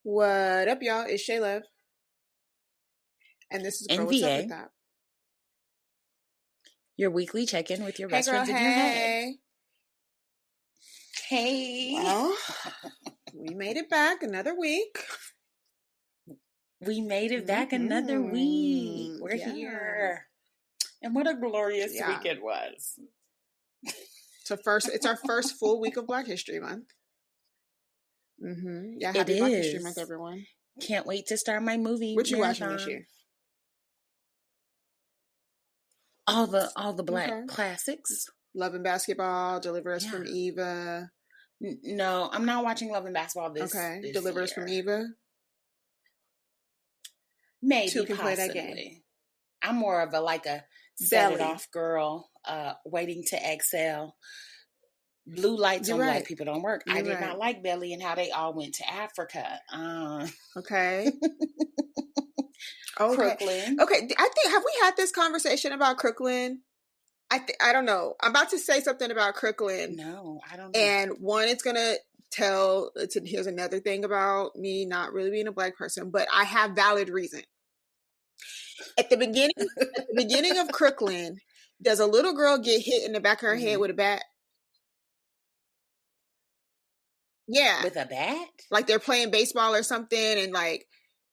What up, y'all? It's Shay Love, and this is Girl, What's Up with NVA, That? your weekly check-in with your Hey, best girl, friends in your head. hey. Hey. Well, we made it back another week. We made it back another week. We're here. And what a glorious week it was. It's our first full week of Black History Month. Yeah, happy It Black is. History Month, everyone. Can't wait to start my movie. What you marathon. watching this year? All the Black classics. Love and Basketball, Deliver Us from Eva. No, I'm not watching Love and Basketball this Deliver year. Us from Eva. Maybe, Two can possibly. play that game. I'm more of a set it off girl, waiting to excel. Blue lights on Black people don't work. I did not like Belly and how they all went to Africa. Okay. Crooklyn. Okay. Have we had this conversation about Crooklyn? I don't know. I'm about to say something about Crooklyn. No, I don't know. And one, it's going to tell, here's another thing about me not really being a Black person, but I have valid reason. At the beginning of Crooklyn, does a little girl get hit in the back of her head with a bat? Yeah. With a bat? Like they're playing baseball or something, and like,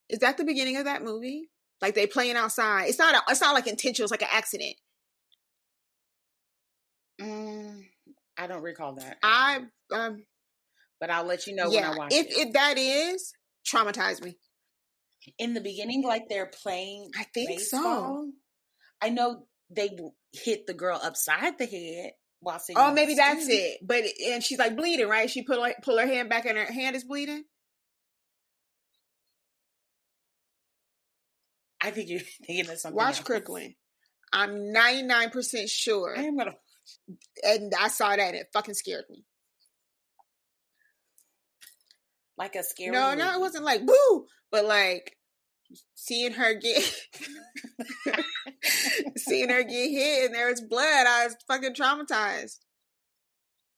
is that the beginning of that movie? Like they playing outside. It's not like intentional, it's like an accident. I don't recall that. But I'll let you know when I watch it. If that is, traumatized me. In the beginning, like they're playing I think baseball. So. I know they hit the girl upside the head while singing. Oh, maybe that's it. And she's like bleeding, right? She pull her hand back and her hand is bleeding. I think you're thinking of something Watch else. Crooklyn. I'm 99% sure. I am gonna. And I saw that and it fucking scared me. Like a scary No, movie. it wasn't like boo, but like seeing her get hit and there was blood. I was fucking traumatized.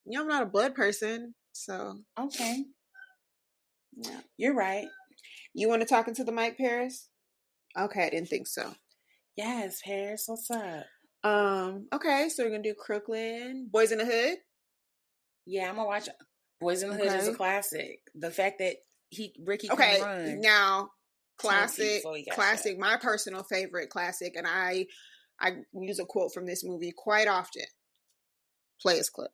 You know, I'm not a blood person, so okay. Yeah, you're right. You want to talk into the mic, Paris? Okay, I didn't think so. Yes, Paris, what's up? Okay, so we're gonna do Crooklyn, Boys in the Hood. Yeah, I'm gonna watch. Boys in the Hood is a classic. The fact that Ricky can run. Now classic. My personal favorite classic, and I use a quote from this movie quite often. Players Club.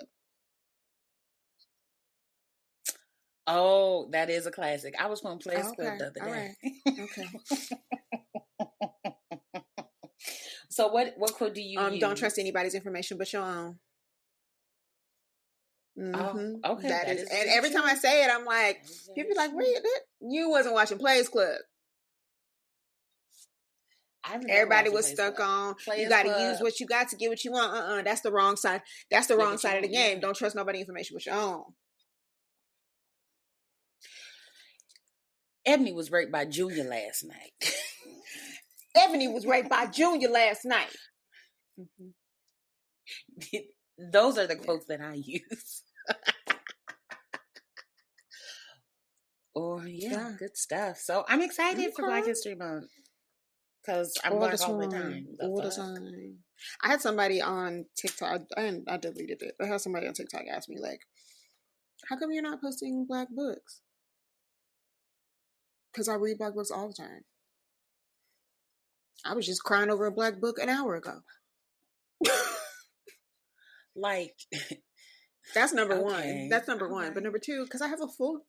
Oh, that is a classic. I was playing Players Club the other day. Right. Okay. So what quote do you use? Don't trust anybody's information but your own. Oh, okay. That is and every time I say it, I'm like, people be like, wait, you wasn't watching Players Club. Everybody was stuck on you got to use what you got to get what you want. That's the wrong side. That's the wrong side of the game. Don't trust nobody's information but your own. Ebony was raped by Junior last night. Ebony was raped by Junior last night. Those are the quotes that I use. Good stuff. So I'm excited for Black History Month because I'm Black all the time. I had somebody on TikTok, and I deleted it. I had somebody on TikTok ask me, like, how come you're not posting Black books? Because I read Black books all the time. I was just crying over a Black book an hour ago. Like, that's number one. That's number one. But number two, because I have a full.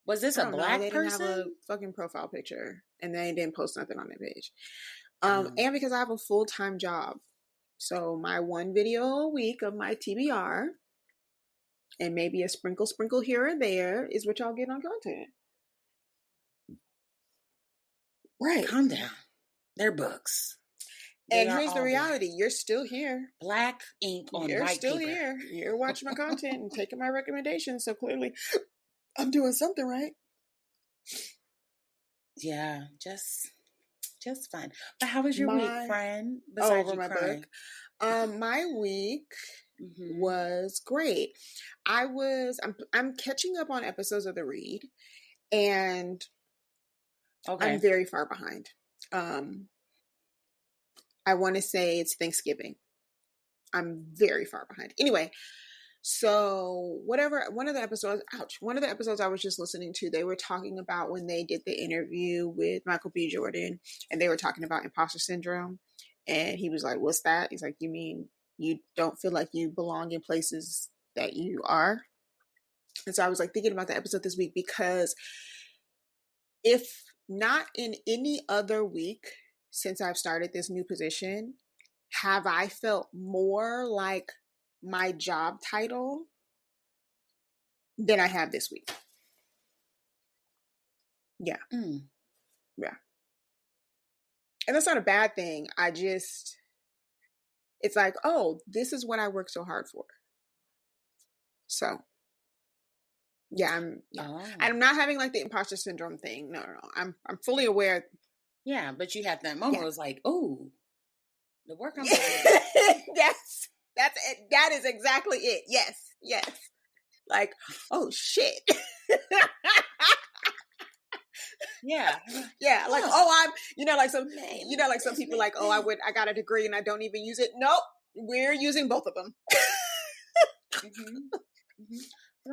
Was this a Black they person? They didn't have a fucking profile picture, and they didn't post nothing on their page. And because I have a full-time job, so my one video a week of my TBR, and maybe a sprinkle here or there is what y'all get on content. Right. Calm down. They're books. And here's the reality. You're still here. Black ink on white paper. You're still here. You're watching my content and taking my recommendations. So clearly I'm doing something right. Yeah, just fine. But how was your week, friend? Besides over my book. My week was great. I'm catching up on episodes of The Read, and Okay. I'm very far behind. I want to say it's Thanksgiving. I'm very far behind. Anyway, so one of the episodes I was just listening to, they were talking about when they did the interview with Michael B. Jordan, and they were talking about imposter syndrome. And he was like, what's that? He's like, you mean you don't feel like you belong in places that you are? And so I was like thinking about the episode this week, because if not in any other week since I've started this new position, have I felt more like my job title than I have this week. Yeah. Yeah. And that's not a bad thing. It's like, oh, this is what I work so hard for. So, yeah, I'm not having like the imposter syndrome thing. No. I'm fully aware. Yeah, but you had that moment where it was like, oh, the work I'm doing. That's it. That is exactly it. Yes. Like, oh shit. Yeah. Like, oh, I'm, like some people like, oh, I got a degree and I don't even use it. Nope. We're using both of them.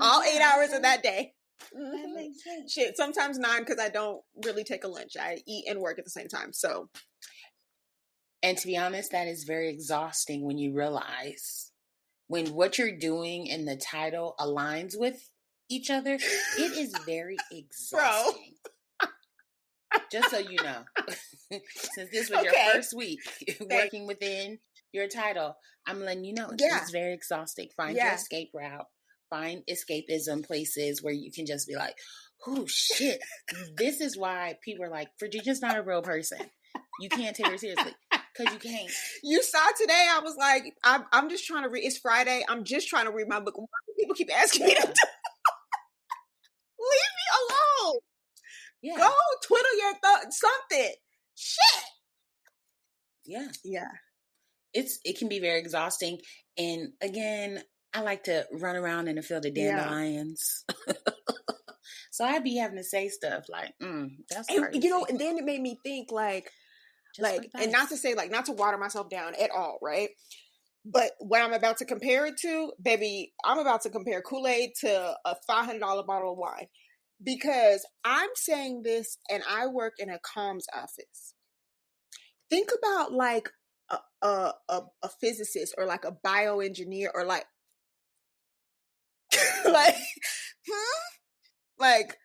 All 8 hours of that day. That makes sense. Shit, sometimes 9 because I don't really take a lunch. I eat and work at the same time. So, and to be honest, that is very exhausting when you realize when what you're doing in the title aligns with each other. It is very exhausting. Bro. Just so you know, since this was your first week working within your title, I'm letting you know it's very exhausting. Find your escape route. Find escapism places where you can just be like, oh shit, this is why people are like, Virginia's not a real person. You can't take her seriously because you can't. You saw today, I was like, I'm just trying to read. It's Friday. I'm just trying to read my book. Why do people keep asking me to do? Leave me alone. Yeah. Go twiddle your something. Shit. Yeah. It can be very exhausting. And again, I like to run around in a field of dandelions. So I'd be having to say stuff like, that's crazy. And then it made me think and not to say not to water myself down at all, right? But what I'm about to compare it to, baby, I'm about to compare Kool-Aid to a $500 bottle of wine. Because I'm saying this and I work in a comms office. Think about like a physicist or like a bioengineer or like like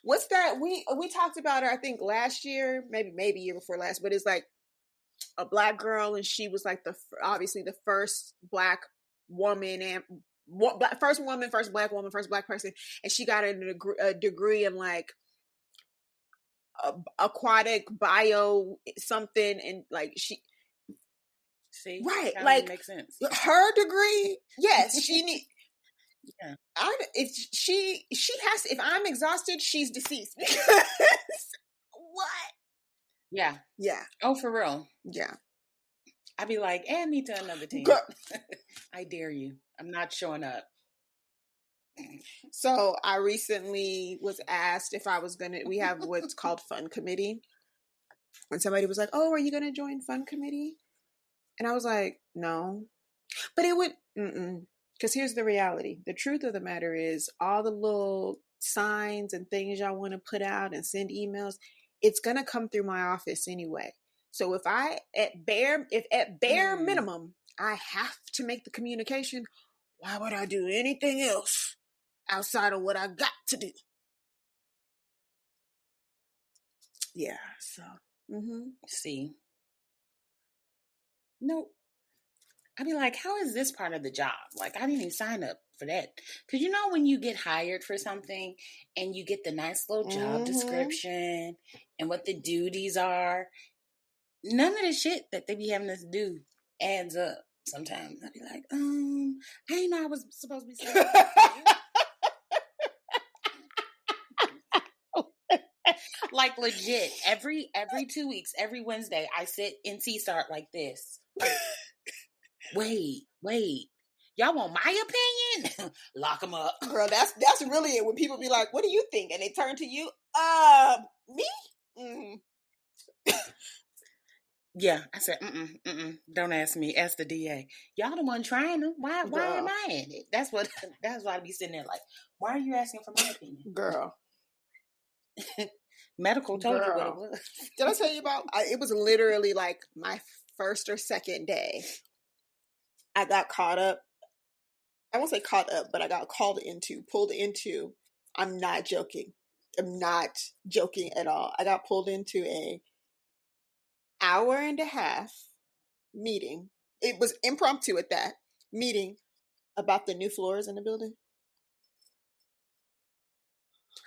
what's that? We talked about her, I think last year, maybe year before last, but it's like a Black girl, and she was like obviously the first Black woman and first Black woman, first Black person, and she got a degree in like aquatic bio something, and like she. See, right, like makes sense. Her degree, yes, she need. Yeah. If she has, if I'm exhausted, she's deceased. Because what? Yeah. Yeah. Oh, for real. Yeah. I'd be like, add me to another team. I dare you. I'm not showing up. So I recently was asked if I was we have what's called Fun Committee. And somebody was like, oh, are you going to join Fun Committee? And I was like, no. But it would, because here's the reality. The truth of the matter is all the little signs and things y'all want to put out and send emails, it's going to come through my office anyway. So if at bare minimum, I have to make the communication, why would I do anything else outside of what I got to do? Yeah. So, See. No. I'd be like, how is this part of the job? Like, I didn't even sign up for that. Because when you get hired for something and you get the nice little job description and what the duties are, none of the shit that they be having us do adds up sometimes. I'd be like, I didn't know I was supposed to be saying that. Like, legit, every 2 weeks, every Wednesday, I sit in C-Start like this. Wait. Y'all want my opinion? Lock them up. Girl, that's really it. When people be like, what do you think? And they turn to you, me? Yeah, I said, don't ask me. Ask the DA. Y'all the one trying them. Why am Girl. I in it? That's why I be sitting there like, why are you asking for my opinion? Girl. Medical told you what it was. Did I tell you about? It was literally like my first or second day. I got caught up. I won't say caught up, but I got pulled into. I'm not joking. I'm not joking at all. I got pulled into a hour and a half meeting. It was impromptu at that meeting about the new floors in the building.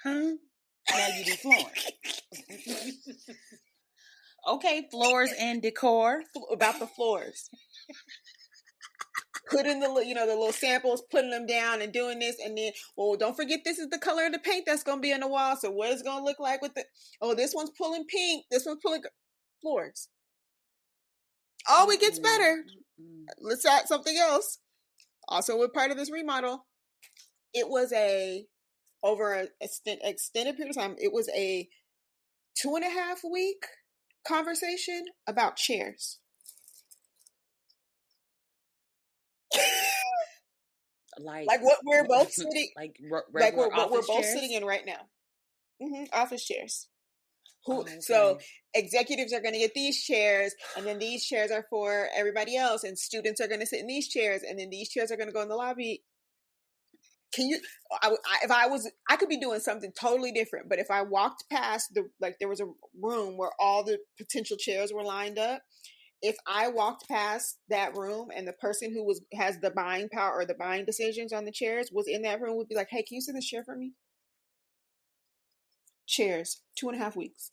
Huh? Now you do flooring. Okay, floors and decor. About the floors. Putting the little samples, putting them down and doing this, and then, well, don't forget this is the color of the paint that's going to be on the wall. So what it's going to look like with this one's pulling pink, this one's pulling floors. Oh, it gets better. Let's add something else. Also, with part of this remodel, it was over an extended period of time. It was a 2.5 week conversation about chairs. like what we're both sitting, like what we're both sitting in right now. Office chairs. So executives are going to get these chairs, and then these chairs are for everybody else, and students are going to sit in these chairs, and then these chairs are going to go in the lobby. Can you? I could be doing something totally different, but if I walked past there was a room where all the potential chairs were lined up. If I walked past that room and the person who has the buying power or the buying decisions on the chairs was in that room, would be like, "Hey, can you sit this chair for me?" Chairs, 2.5 weeks.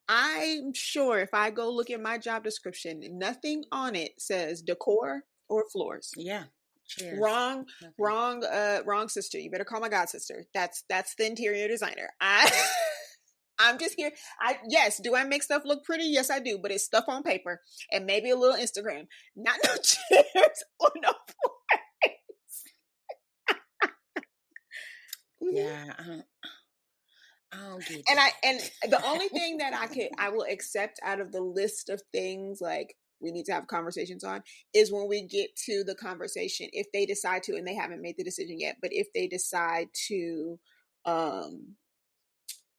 I'm sure if I go look at my job description, nothing on it says decor or floors. Yeah. Cheers. Wrong, sister. You better call my god sister. That's the interior designer. I'm just here. Yes, do I make stuff look pretty? Yes, I do, but it's stuff on paper and maybe a little Instagram. Not no chairs or no floors. Yeah, I don't get and the only thing that I will accept out of the list of things like we need to have conversations on is when we get to the conversation, if they decide to, and they haven't made the decision yet, but if they decide to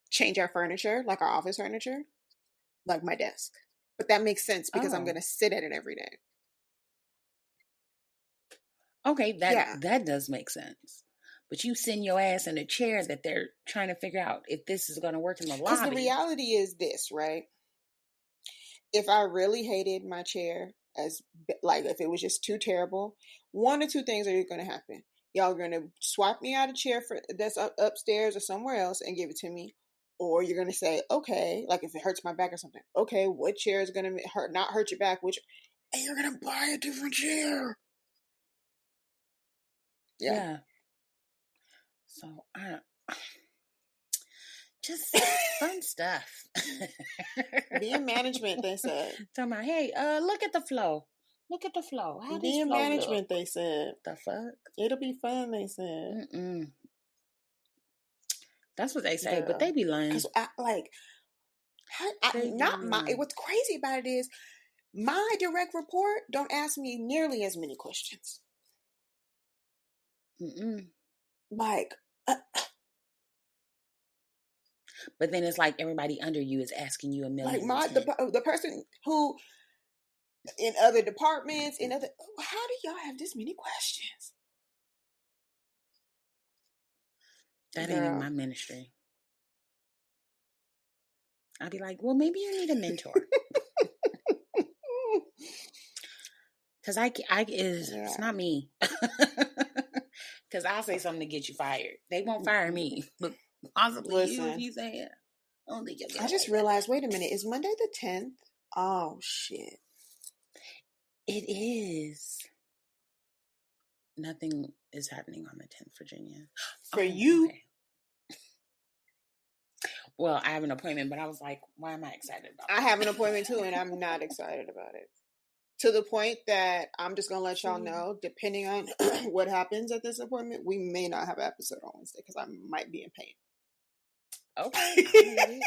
change our furniture, like our office furniture, like my desk. But that makes sense because I'm going to sit at it every day. Okay, that does make sense. But you send your ass in a chair that they're trying to figure out if this is going to work in the lobby. Because the reality is this, right? If I really hated my chair, if it was just too terrible, one or two things are going to happen. Y'all are going to swap me out a chair that's upstairs or somewhere else and give it to me. Or you're going to say, okay, like if it hurts my back or something, okay, what chair is going to not hurt your back? And you're going to buy a different chair. Yeah. So, just fun stuff. Be in management, they said. Talking about, hey, look at the flow. Look at the flow. How be in management, they said. The fuck? It'll be fun, they said. That's what they say, but they be lying. What's crazy about it is my direct report don't ask me nearly as many questions. But then it's like everybody under you is asking you a million. Like the person who in other departments, how do y'all have this many questions? That ain't in my ministry. I'd be like, well, maybe you need a mentor. Because it's not me. Because I'll say something to get you fired. They won't fire me. But possibly you, if you say it. I don't think you'll get I just realized, wait a minute, is Monday the 10th? Oh, shit. It is. Nothing is happening on the 10th, Virginia. For you? Okay. Well, I have an appointment, but I was like, why am I excited about it? I have an appointment too, and I'm not excited about it. To the point that I'm just going to let y'all know, depending on what happens at this appointment, we may not have an episode on Wednesday because I might be in pain. Okay.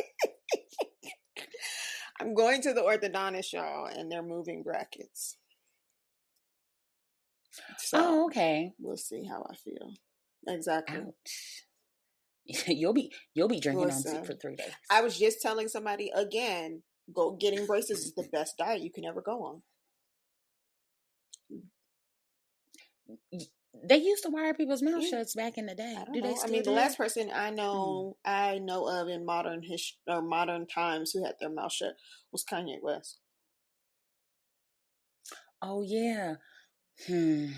going to the orthodontist, y'all, and they're moving brackets. So, okay. We'll see how I feel. Exactly. Ouch. You'll be drinking on soup for 3 days. I was just telling somebody again, getting braces is the best diet you can ever go on. They used to wire people's mouth shuts back in the day. Do they still the last person I know of in modern history or modern times who had their mouth shut was Kanye West. Oh yeah. I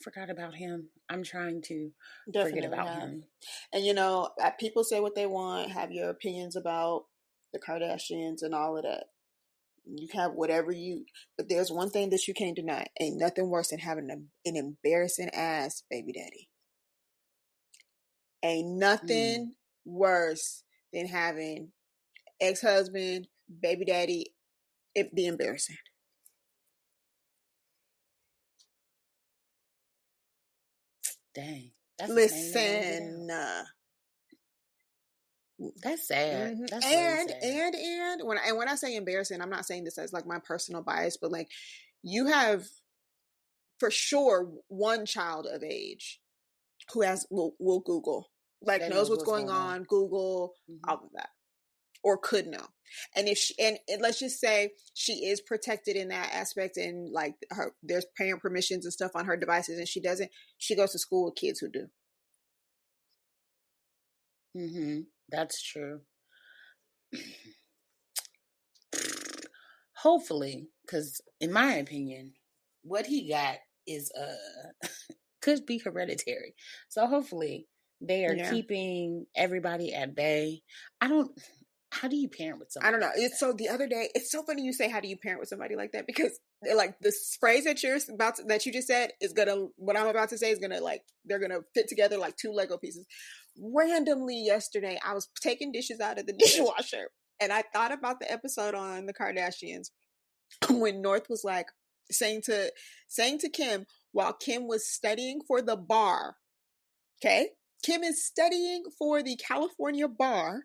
forgot about him. I'm trying to forget about him. And people say what they want, have your opinions about the Kardashians and all of that. You have whatever but there's one thing that you can't deny. Ain't nothing worse than having an embarrassing ass baby daddy. Ain't nothing worse than having ex-husband, baby daddy, it be embarrassing. Dang. That's Listen. That's sad. Mm-hmm. That's really sad. And when I say embarrassing, I'm not saying this as like my personal bias, but like you have for sure one child of age who will Google, like knows what's going on, Google, all of that, or could know. And if and let's just say she is protected in that aspect, and like there's parent permissions and stuff on her devices, and she doesn't. She goes to school with kids who do. That's true. Hopefully, because in my opinion, what he got is could be hereditary. So hopefully they are keeping everybody at bay. How do you parent with somebody? I don't know. It's so the other day, it's so funny you say, how do you parent with somebody like that? Because like this phrase that that you just said is what I'm about to say is gonna they're gonna fit together like two Lego pieces. Randomly yesterday, I was taking dishes out of the dishwasher and I thought about the episode on the Kardashians when North was like saying to Kim while Kim was studying for the bar. Okay? Kim is studying for the California bar.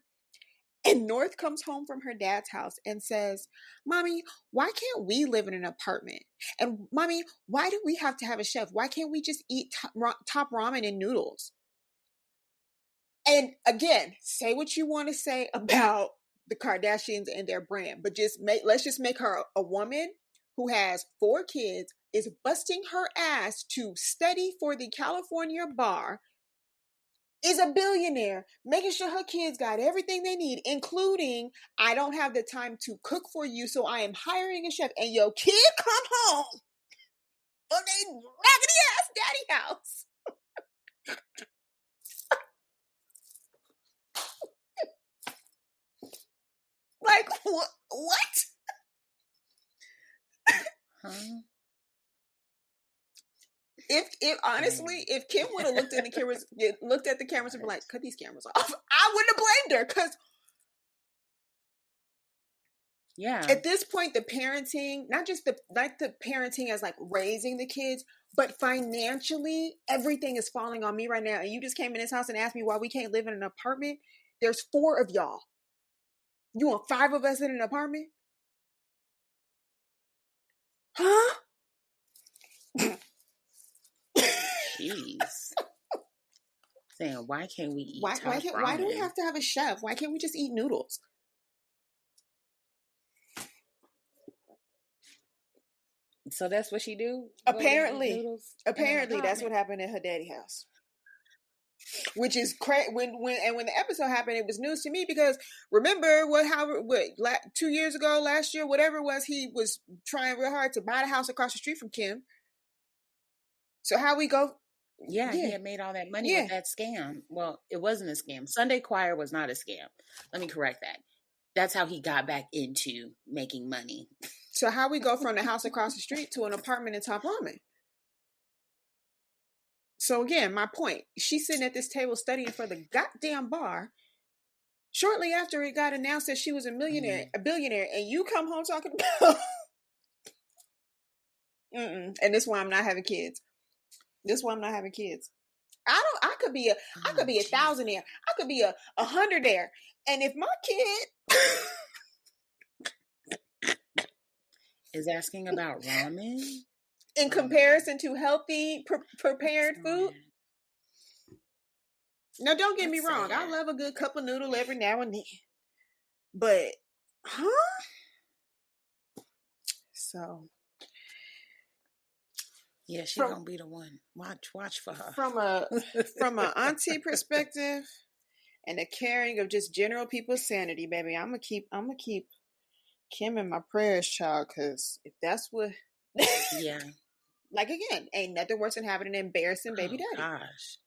And North comes home from her dad's house and says, Mommy, why can't we live in an apartment? And Mommy, why do we have to have a chef? Why can't we just eat top ramen and noodles? And again, say what you want to say about the Kardashians and their brand, but let's just make her a woman who has 4 kids, is busting her ass to study for the California bar, is a billionaire, making sure her kids got everything they need, including, I don't have the time to cook for you, so I am hiring a chef. And your kid come home from their raggedy ass daddy house. Like, what? Huh? If honestly, if Kim would have looked at the cameras and been like, cut these cameras off, I wouldn't have blamed her, because at this point, the parenting, not just the parenting as like raising the kids, but financially, everything is falling on me right now. And you just came in this house and asked me why we can't live in an apartment. There's 4 of y'all. You want 5 of us in an apartment? Huh? Jeez. Saying, why can't we eat why do we have to have a chef? Why can't we just eat noodles? So that's what she do? Apparently that's what happened at her daddy house. Which is crazy. When the episode happened, it was news to me, because remember what 2 years ago, last year, whatever it was, he was trying real hard to buy the house across the street from Kim. So how we go? Yeah, he had made all that money with that scam. Well, it wasn't a scam. Sunday Choir was not a scam. Let me correct that. That's how he got back into making money. So how we go from the house across the street to an apartment in Top Ramen? So again, my point, she's sitting at this table studying for the goddamn bar. Shortly after it got announced that she was a billionaire, and you come home talking about and this is why I'm not having kids. I could be a thousandaire. I could be a hundredaire. And if my kid is asking about ramen in comparison to healthy prepared food. Now, don't get me wrong. I love a good cup of noodle every now and then. But, So. Yeah, she's gonna be the one. Watch for her. From a auntie perspective and a caring of just general people's sanity, baby, I'm gonna keep Kim in my prayers, child, because if that's what yeah. Like, again, ain't nothing worse than having an embarrassing baby daddy. Gosh.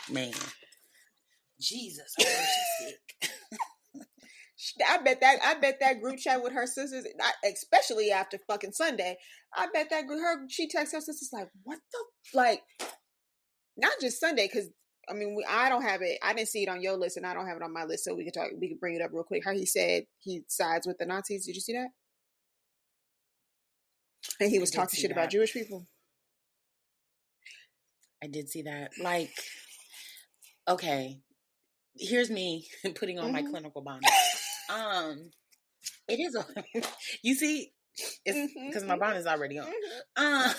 Man. Jesus, I know she's sick. I bet that group chat with her sisters, especially after fucking Sunday, I bet that she texts her sisters like, what the, like, not just Sunday, because I mean, I don't have it. I didn't see it on your list, and I don't have it on my list, so we can bring it up real quick. How he said he sides with the Nazis. Did you see that? And he was talking shit about Jewish people. I did see that. Like, okay, here's me putting on my clinical bonnet. It is you see, it's because my bonnet is already on.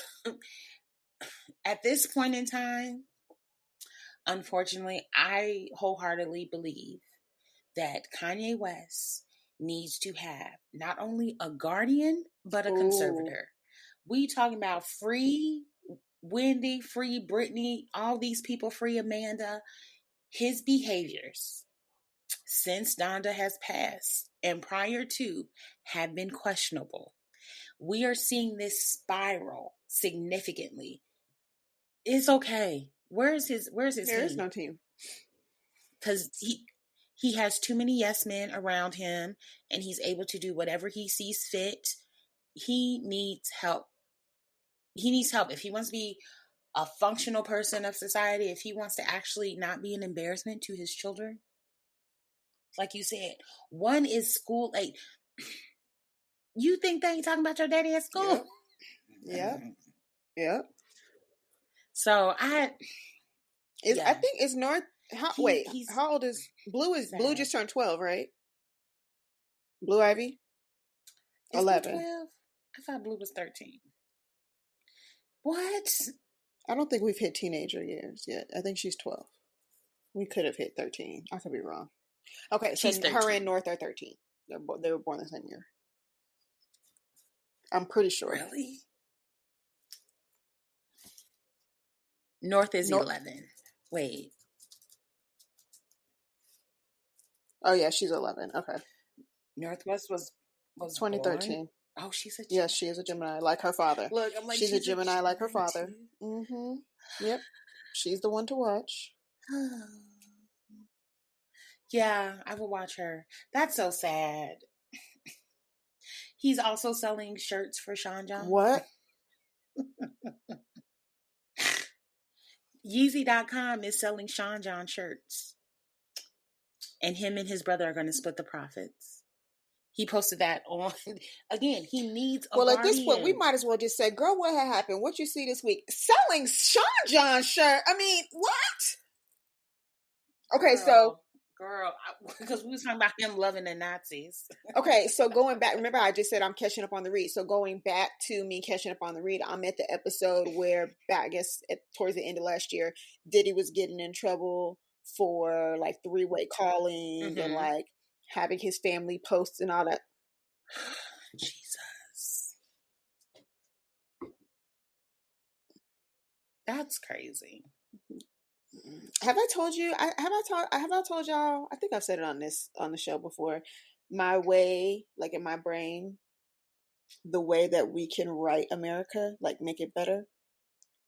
At this point in time, unfortunately, I wholeheartedly believe that Kanye West needs to have not only a guardian, but a conservator. We talking about free Wendy, free Brittany, all these people, free Amanda. His behaviors since Donda has passed and prior to have been questionable. We are seeing this spiral significantly. It's okay. Where's his There team? is no team. Because he has too many yes men around him, and he's able to do whatever he sees fit. He needs help. He needs help. If he wants to be a functional person of society, if he wants to actually not be an embarrassment to his children, like you said, one is school. Like, you think they ain't talking about your daddy at school? Yep. So I think it's North. How old is Blue? Blue just turned 12, right? Blue Ivy. 11. 12? I thought Blue was 13. What? I don't think we've hit teenager years yet. I think she's 12. We could have hit 13. I could be wrong. Okay, so her and North are 13. They were born the same year. I'm pretty sure. Really? North is 11. Wait. Oh, yeah, she's 11. Okay. Northwest was 2013. Born? Oh, she's a Gemini. Yes, she is a Gemini, like her father. Look, I'm like, she's a Gemini like her father. Mm-hmm. Yep. She's the one to watch. Yeah, I will watch her. That's so sad. He's also selling shirts for Sean John. What? Yeezy.com is selling Sean John shirts. And him and his brother are going to split the profits. He posted that on. Again, he needs a guardian. At this point, we might as well just say, girl, what had happened? What you see this week? Selling Sean John shirt. I mean, what? Okay, Girl, because we was talking about him loving the Nazis. Okay, so going back, remember I just said I'm catching up on the read. So going back to me catching up on the read, I'm at the episode where, I guess, towards the end of last year, Diddy was getting in trouble for like three-way calling and like having his family posts and all that. Jesus. That's crazy. Have I told you? Have I told y'all? I think I've said it on the show before. My way, like in my brain, the way that we can right America, like make it better,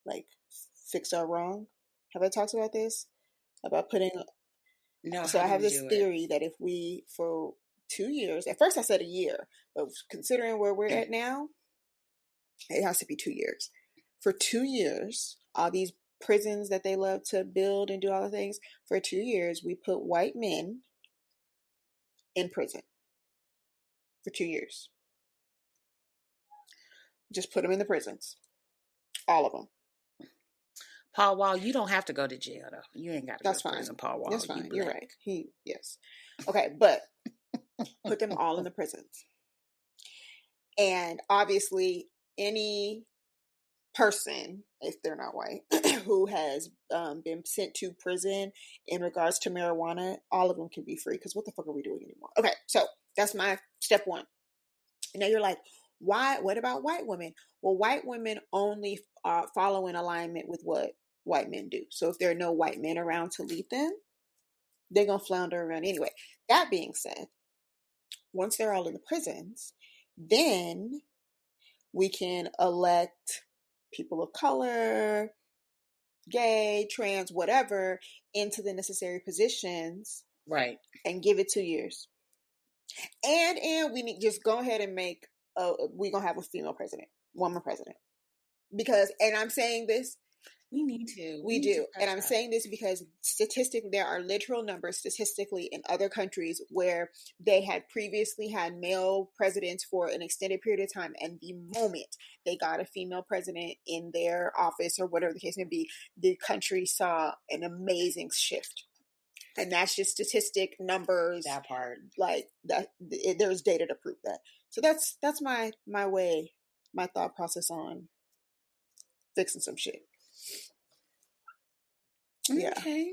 like fix our wrong. Have I talked about this? About putting. No. So I have this theory that if we, for 2 years, at first I said a year, but considering where we're at now, it has to be 2 years. For 2 years, all these prisons that they love to build and do all the things, for 2 years we put white men in prison for 2 years. Just put them in the prisons, All of them. Paul Wall, you don't have to go to jail though. You ain't got to go That's to fine. prison, Paul Wall. That's fine. You're right. Yes. Okay, but put them all in the prisons. And obviously, any person, if they're not white, who has been sent to prison in regards to marijuana, all of them can be free. Because what the fuck are we doing anymore? Okay, so that's my step one. And now you're like, why? What about white women? Well, white women only follow in alignment with what white men do. So if there are no white men around to lead them, they're going to flounder around anyway. That being said, once they're all in the prisons, then we can elect people of color, gay, trans, whatever, into the necessary positions. Right. And give it 2 years. And we need just go ahead and make we're gonna have a female president, woman president. Because, and I'm saying this, we need to. We do. And I'm saying this because statistically, there are literal numbers statistically in other countries where they had previously had male presidents for an extended period of time. And the moment they got a female president in their office or whatever the case may be, the country saw an amazing shift. And that's just statistic numbers. That part. Like that, there's data to prove that. So that's my way, my thought process on fixing some shit. Yeah. Okay.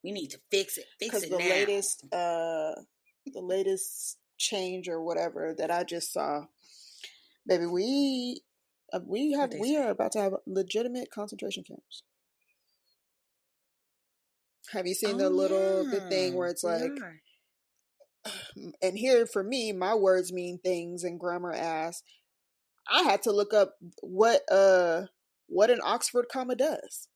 We need to fix it. Fix it now. The latest change or whatever that I just saw, baby, we are about to have legitimate concentration camps. Have you seen the thing where it's like, and here for me, my words mean things and grammar ass. I had to look up what an Oxford comma does.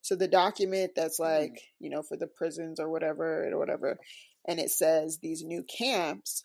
So the document that's like, for the prisons or whatever, and it says these new camps,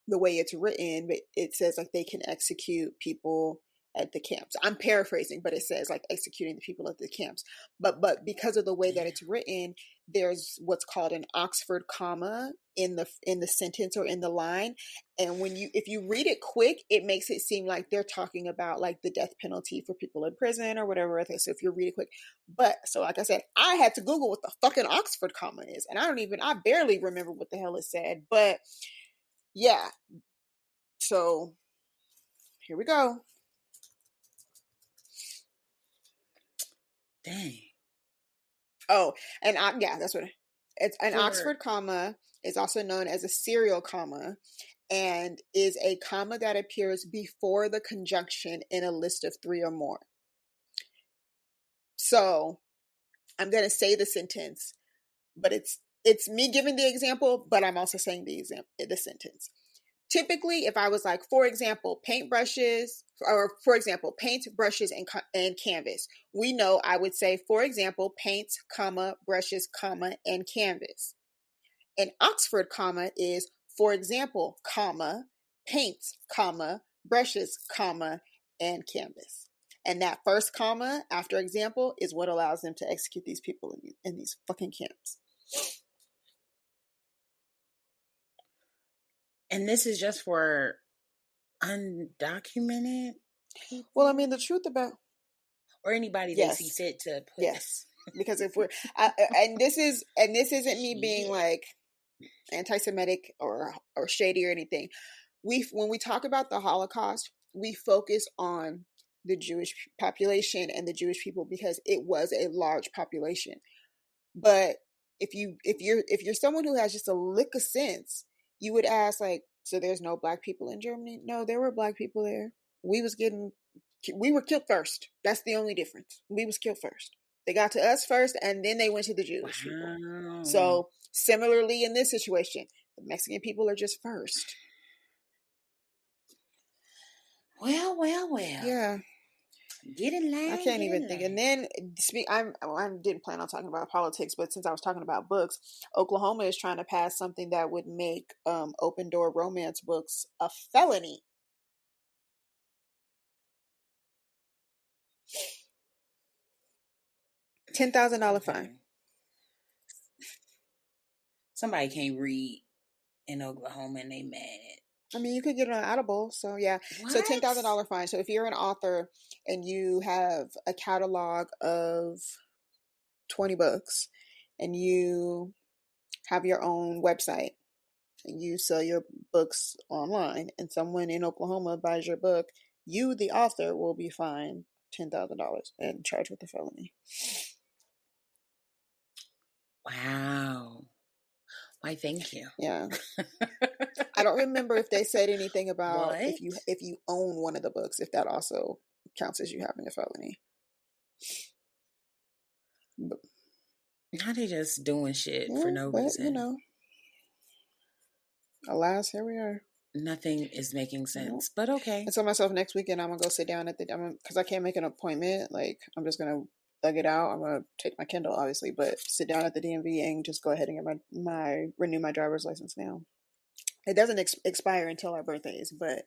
the way it's written, it says like they can execute people at the camps. I'm paraphrasing, but it says like executing the people at the camps. But because of the way that it's written, there's what's called an Oxford comma in the sentence or in the line. And if you read it quick, it makes it seem like they're talking about like the death penalty for people in prison or whatever. So if you read it quick, but so like I said, I had to Google what the fucking Oxford comma is, and I barely remember what the hell it said. But yeah, so here we go. Dang. Oh, and that's what it's an Oxford comma is also known as a serial comma and is a comma that appears before the conjunction in a list of 3 or more. So I'm going to say the sentence, but it's me giving the example, but I'm also saying the sentence. Typically, if I was like, for example, paint, brushes, and canvas, we know I would say, for example, paints, comma, brushes, comma, and canvas. An Oxford comma is, for example, comma, paints, comma, brushes, comma, and canvas. And that first comma after example is what allows them to execute these people in these fucking camps. And this is just for undocumented people? Well, I mean, the truth about... Or anybody they see fit to put... Yes. Because if we're... and this isn't me being like anti-Semitic or shady or anything. When we talk about the Holocaust, we focus on the Jewish population and the Jewish people because it was a large population. But if you're someone who has just a lick of sense, you would ask, like, so there's no black people in Germany? No, there were black people there. We were killed first. That's the only difference. We was killed first. They got to us first, and then they went to the Jewish people. So similarly, in this situation, the Mexican people are just first. Well. Yeah. Get in line. I can't even think. And then I didn't plan on talking about politics, but since I was talking about books, Oklahoma is trying to pass something that would make open door romance books a felony. $10,000 fine. Somebody can't read in Oklahoma and they mad. I mean, you could get it on Audible. So yeah. So What? $10,000 fine. So if you're an author and you have a catalog of 20 books and you have your own website and you sell your books online and someone in Oklahoma buys your book, you, the author, will be fined $10,000 and charged with a felony. Wow. Why, thank you. Yeah. I don't remember if they said anything about What? if you own one of the books, if that also counts as you having a felony. But, Now they just doing shit yeah, for no but reason. you know, alas, here we are. Nothing is making sense, but okay. I told myself next weekend I'm gonna go sit down at the because I can't make an appointment. Like I'm just gonna thug it out. I'm gonna take my Kindle, obviously, but sit down at the DMV and just go ahead and get my renew my driver's license now. It doesn't expire until our birthdays, but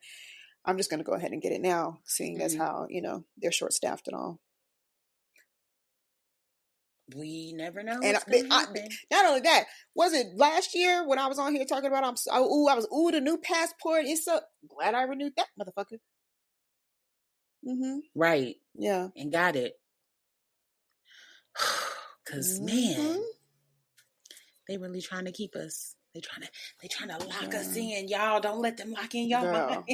I'm just gonna go ahead and get it now, seeing as how they're short staffed and all. We never know And what's gonna happen. Not only that, was it last year when I was on here talking about I was the new passport. It's so glad I renewed that motherfucker. Mm-hmm. Right. Yeah. And got it. Cause man, they really trying to keep us. They trying to lock us in. Y'all don't let them lock in y'all minds.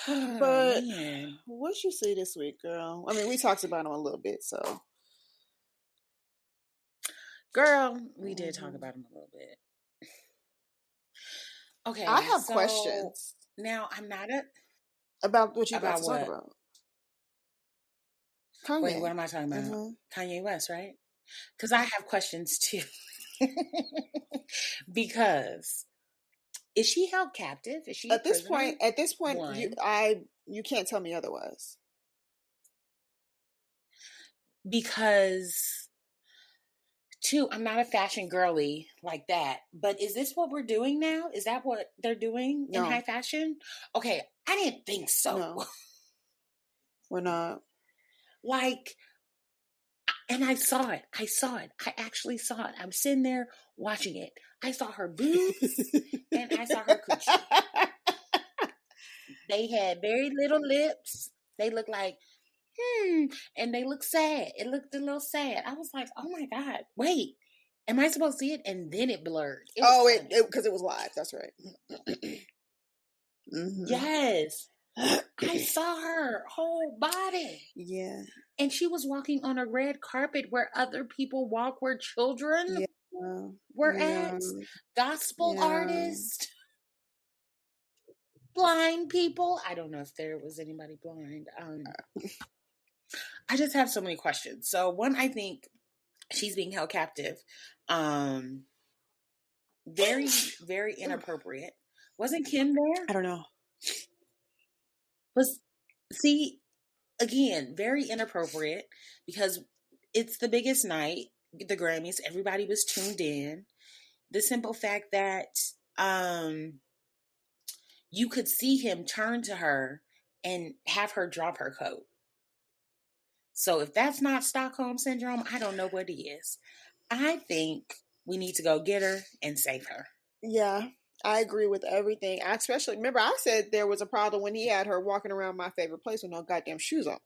But man, what you see this week, girl? I mean, we talked about them a little bit, so. Girl, we did talk about them a little bit. Okay, I have questions. Now I'm not about what you about to talk about. Kanye. Wait, what am I talking about? Kanye West, right? Because I have questions too. Because is she held captive? Is she at this point? At this point, you can't tell me otherwise. Because, two, I'm not a fashion girly like that. But is this what we're doing now? Is that what they're doing in high fashion? Okay, I didn't think so. No, we're not. Like, and I saw it. I actually saw it. I'm sitting there watching it. I saw her boobs and I saw her coochie. They had very little lips. They looked like, and they looked sad. It looked a little sad. I was like, oh my God, wait, am I supposed to see it? And then it blurred. Because it was live. That's right. Yes. I saw her whole body. Yeah. And she was walking on a red carpet where other people walk, where children were at. Gospel artists. Blind people. I don't know if there was anybody blind. I just have so many questions. So one, I think she's being held captive. Very, very inappropriate. Wasn't Kim there? I don't know. Again, very inappropriate because it's the biggest night, the Grammys. Everybody was tuned in. The simple fact that you could see him turn to her and have her drop her coat. So if that's not Stockholm Syndrome, I don't know what is. I think we need to go get her and save her. Yeah, I agree with everything. I especially remember I said there was a problem when he had her walking around my favorite place with no goddamn shoes on.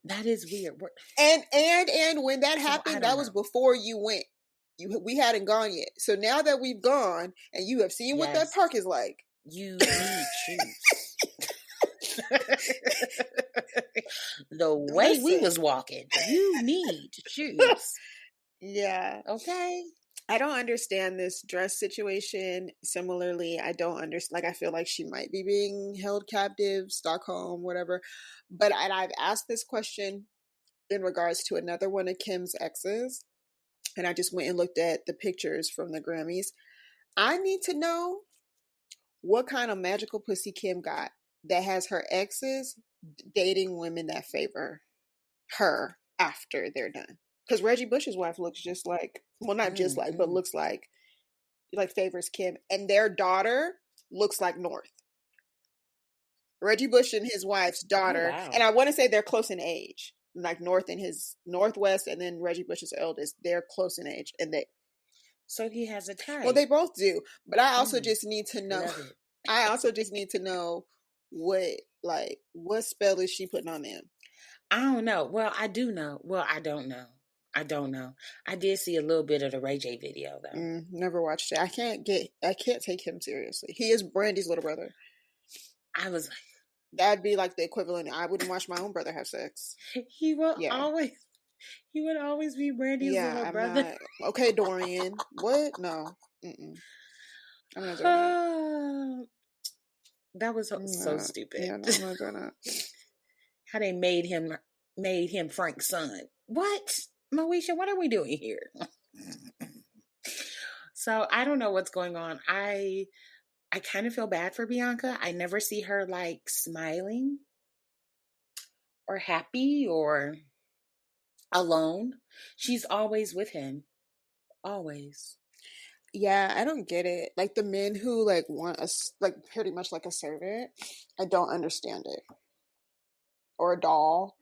That is weird. And when that happened, that was before you went. We hadn't gone yet. So now that we've gone and you have seen what that park is like, you need shoes. The way we was walking, you need shoes. Yeah. Okay. I don't understand this dress situation. Similarly, I don't understand. Like, I feel like she might be being held captive, Stockholm, whatever. But I've asked this question in regards to another one of Kim's exes. And I just went and looked at the pictures from the Grammys. I need to know what kind of magical pussy Kim got that has her exes dating women that favor her after they're done. Because Reggie Bush's wife looks just like, well, not just like, but looks like favors Kim. And their daughter looks like North. Reggie Bush and his wife's daughter. Oh, wow. And I want to say they're close in age. Like North and his Northwest, and then Reggie Bush's eldest. They're close in age. And So he has a type. Well, they both do, but I also just need to know. Love it. I also just need to know what spell is she putting on them? I don't know. Well, I do know. Well, I don't know. I don't know. I did see a little bit of the Ray J video though. Never watched it. I can't take him seriously. He is Brandy's little brother. I was like, that'd be like the equivalent. I wouldn't watch my own brother have sex. He would always be Brandy's little brother. Not, okay, Dorian. What? No. I'm not doing that. That was so stupid. Yeah, no, I'm not doing that. How they made him Frank's son. What? Moesha, what are we doing here? So I don't know what's going on. I kind of feel bad for Bianca. I never see her like smiling or happy or alone. She's always with him. Always. Yeah, I don't get it. Like the men who like want us like pretty much like a servant, I don't understand it. Or a doll.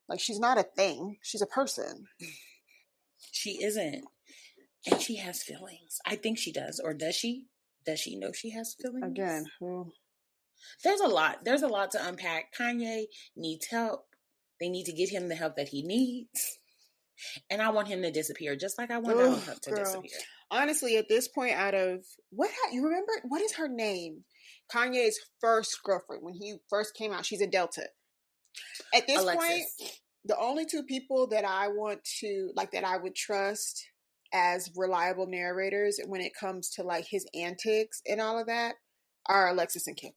Like she's not a thing. She's a person. She isn't. And she has feelings. I think she does. Or does she? Does she know she has feelings? Again, there's a lot. There's a lot to unpack. Kanye needs help. They need to get him the help that he needs. And I want him to disappear, just like I want Donald Trump to disappear. Honestly, at this point, out of you remember what is her name? Kanye's first girlfriend when he first came out. She's a Delta. At this point, the only two people that I want to that I would trust as reliable narrators when it comes to like his antics and all of that are Alexis and Kim.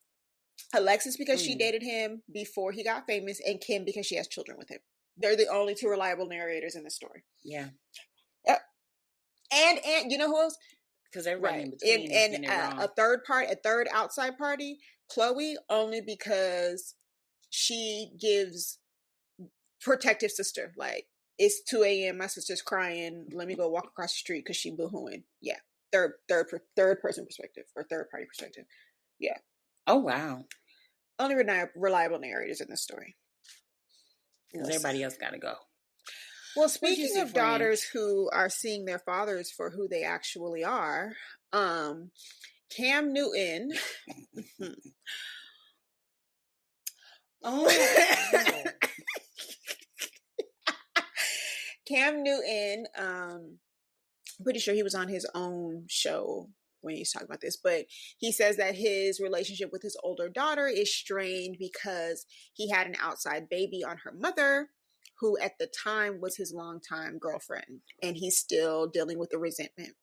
Alexis because she dated him before he got famous, and Kim because she has children with him. They're the only two reliable narrators in the story. Yeah. Yep. And you know who else? Because everybody in between and a third outside party, Chloe, only because she gives protective sister. Like, it's 2 a.m. My sister's crying. Let me go walk across the street because she boohooing. Yeah, third person perspective or third party perspective. Yeah. Oh wow. Only reliable narrators in this story. Because everybody else got to go. Well, speaking of daughters who are seeing their fathers for who they actually are, Cam Newton. Cam Newton, pretty sure he was on his own show when he's talking about this, but he says that his relationship with his older daughter is strained because he had an outside baby on her mother, who at the time was his longtime girlfriend, and he's still dealing with the resentment.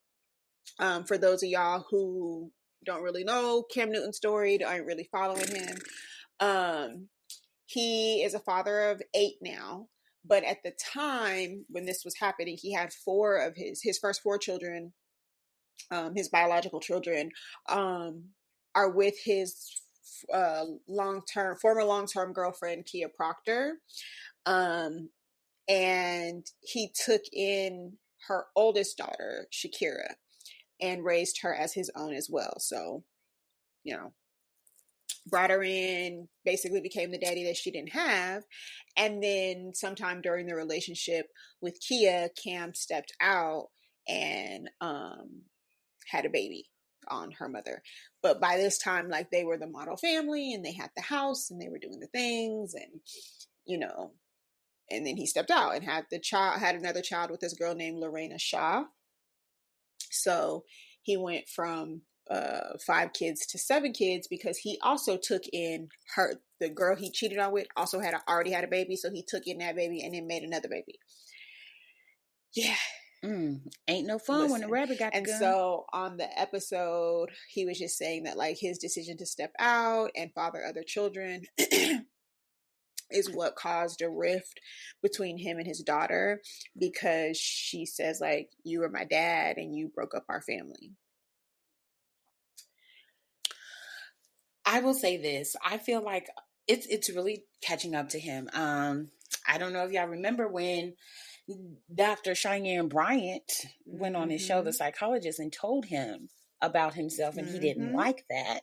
For those of y'all who don't really know Cam Newton's story, aren't really following him, he is a father of 8 now, but at the time when this was happening, he had 4 of his first 4 children, his biological children, are with his former long-term girlfriend, Kia Proctor. And he took in her oldest daughter, Shakira, and raised her as his own as well. So, brought her in, basically became the daddy that she didn't have. And then sometime during the relationship with Kia, Cam stepped out and had a baby on her mother. But by this time, they were the model family and they had the house and they were doing the things and, and then he stepped out and had another child with this girl named Lorena Shaw. So he went from 5 kids to 7 kids because he also took in the girl he cheated on with also already had a baby. So he took in that baby and then made another baby. Yeah. Ain't no fun when the rabbit got the gun. And so on the episode, he was just saying that his decision to step out and father other children is what caused a rift between him and his daughter, because she says you were my dad and you broke up our family. I will say this. I feel like it's really catching up to him. I don't know if y'all remember when Dr. Cheyenne Bryant went on his show, The Psychologist, and told him about himself, and he didn't like that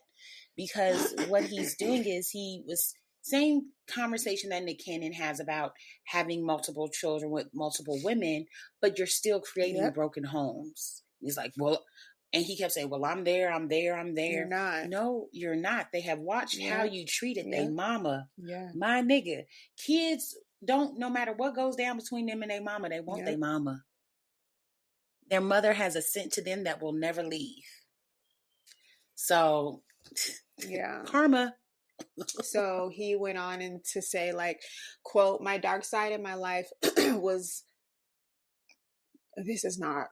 because what he's doing is he was same conversation that Nick Cannon has about having multiple children with multiple women, but you're still creating broken homes. He's like, well, and he kept saying, well, I'm there, I'm there, I'm there. You're not. No, you're not. They have watched how you treated their mama. Yeah. My nigga. Kids don't, no matter what goes down between them and their mama, they want their mama. Their mother has a scent to them that will never leave. So, yeah. Karma. So he went on and to say, like, quote, my dark side in my life was, this is not,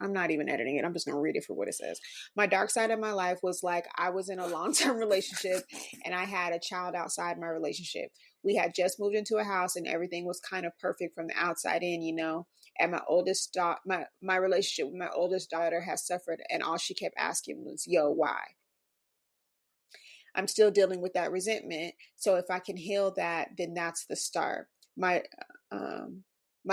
I'm not even editing it. I'm just going to read it for what it says. My dark side of my life was like, I was in a long-term relationship and I had a child outside my relationship. We had just moved into a house and everything was kind of perfect from the outside in, you know. And my oldest my relationship with my oldest daughter has suffered, and all she kept asking was, yo, why? I'm still dealing with that resentment. So if I can heal that, then that's the start. My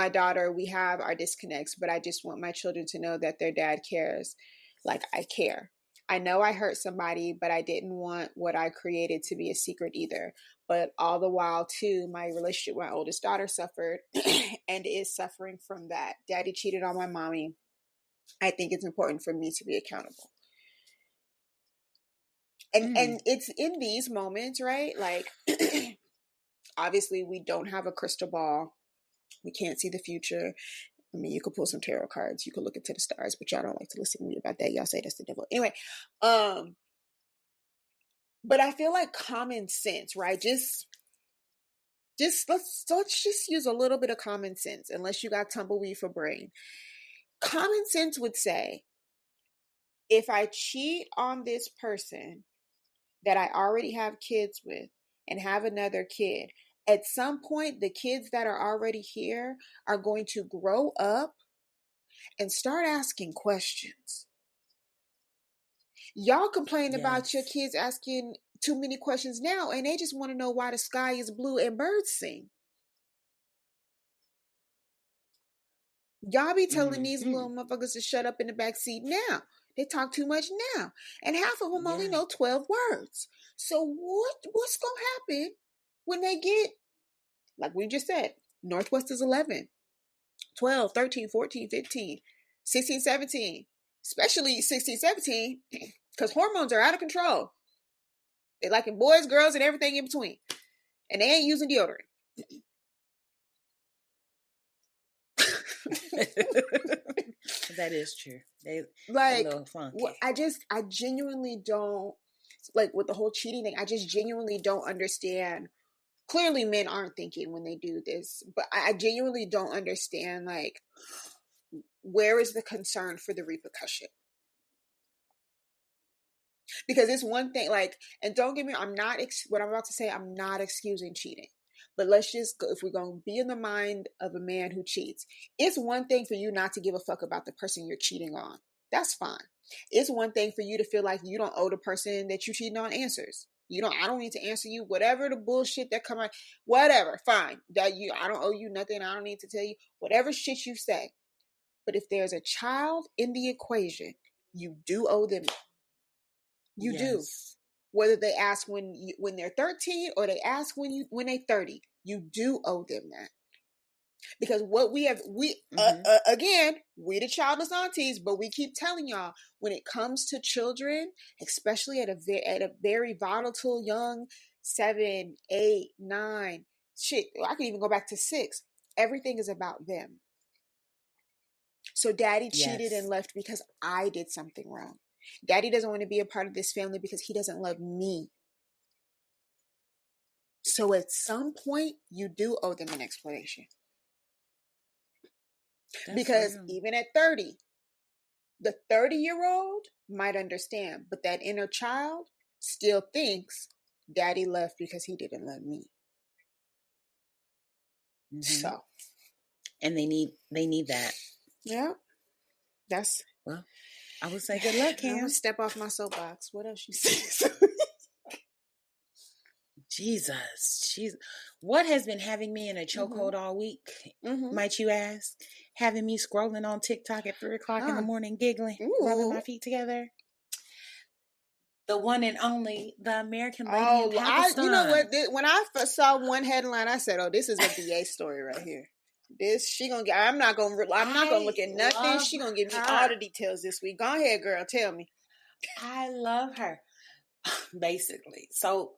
daughter, we have our disconnects, but I just want my children to know that their dad cares like I care. I know I hurt somebody, but I didn't want what I created to be a secret either. But all the while, too, my relationship with my oldest daughter suffered and is suffering from that. Daddy cheated on my mommy. I think it's important for me to be accountable. And it's in these moments, right? Like, obviously, we don't have a crystal ball. We can't see the future. I mean, you could pull some tarot cards. You could look into the stars, but y'all don't like to listen to me about that. Y'all say that's the devil. Anyway, but I feel like common sense, right? Just let's just use a little bit of common sense, unless you got tumbleweed for brain. Common sense would say, if I cheat on this person that I already have kids with and have another kid, at some point, the kids that are already here are going to grow up and start asking questions. Y'all complain about your kids asking too many questions now, and they just want to know why the sky is blue and birds sing. Y'all be telling these little motherfuckers to shut up in the back seat now. They talk too much now. And half of them only know 12 words. So what's going to happen when they get, like we just said, Northwest is 11, 12, 13, 14, 15, 16, 17, especially 16, 17, because hormones are out of control. They liking boys, girls, and everything in between. And they ain't using deodorant. That is true. They like, a little funky. I genuinely don't, like, with the whole cheating thing, I just genuinely don't understand. Clearly men aren't thinking when they do this, but I genuinely don't understand, like, where is the concern for the repercussion? Because it's one thing, like, and don't get me, what I'm about to say, I'm not excusing cheating. But let's just go, if we're going to be in the mind of a man who cheats, it's one thing for you not to give a fuck about the person you're cheating on. That's fine. It's one thing for you to feel like you don't owe the person that you cheating on answers. I don't need to answer you. Whatever the bullshit that come out, whatever, fine. I don't owe you nothing. I don't need to tell you whatever shit you say. But if there's a child in the equation, you do owe them. You do. Whether they ask when they're 13 or they ask when they're 30, you do owe them that. Because what again, we the childless aunties, but we keep telling y'all, when it comes to children, especially at a very volatile young 7, 8, 9, shit, I could even go back to 6. Everything is about them. So daddy cheated and left because I did something wrong. Daddy doesn't want to be a part of this family because he doesn't love me. So at some point, you do owe them an explanation. That's because real. Even at 30, the 30-year-old might understand, but that inner child still thinks daddy left because he didn't love me. So. And they need that. Yeah. That's. Well, I would say good luck, Cam. I'm gonna step off my soapbox. What else you say? Jesus. What has been having me in a chokehold all week, might you ask? Having me scrolling on TikTok at 3 o'clock in the morning, giggling, rubbing my feet together. The one and only, the American lady in Pakistan. You know what? When I first saw one headline, I said, oh, this is a BA story right here. I'm not gonna look at nothing. She gonna give me all the details this week. Go ahead, girl. Tell me. I love her. Basically. So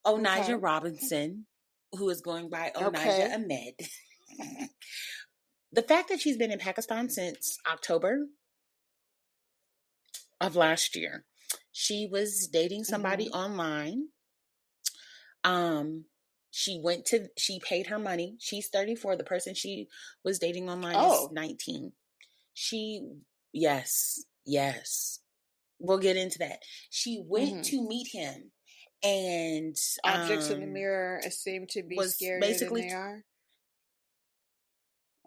Onijah Robinson, who is going by Onijah Ahmed. The fact that she's been in Pakistan since October of last year. She was dating somebody online. She paid her money. She's 34. The person she was dating online is 19. Yes. We'll get into that. She went to meet him, and objects in the mirror seem to be scarier than they are.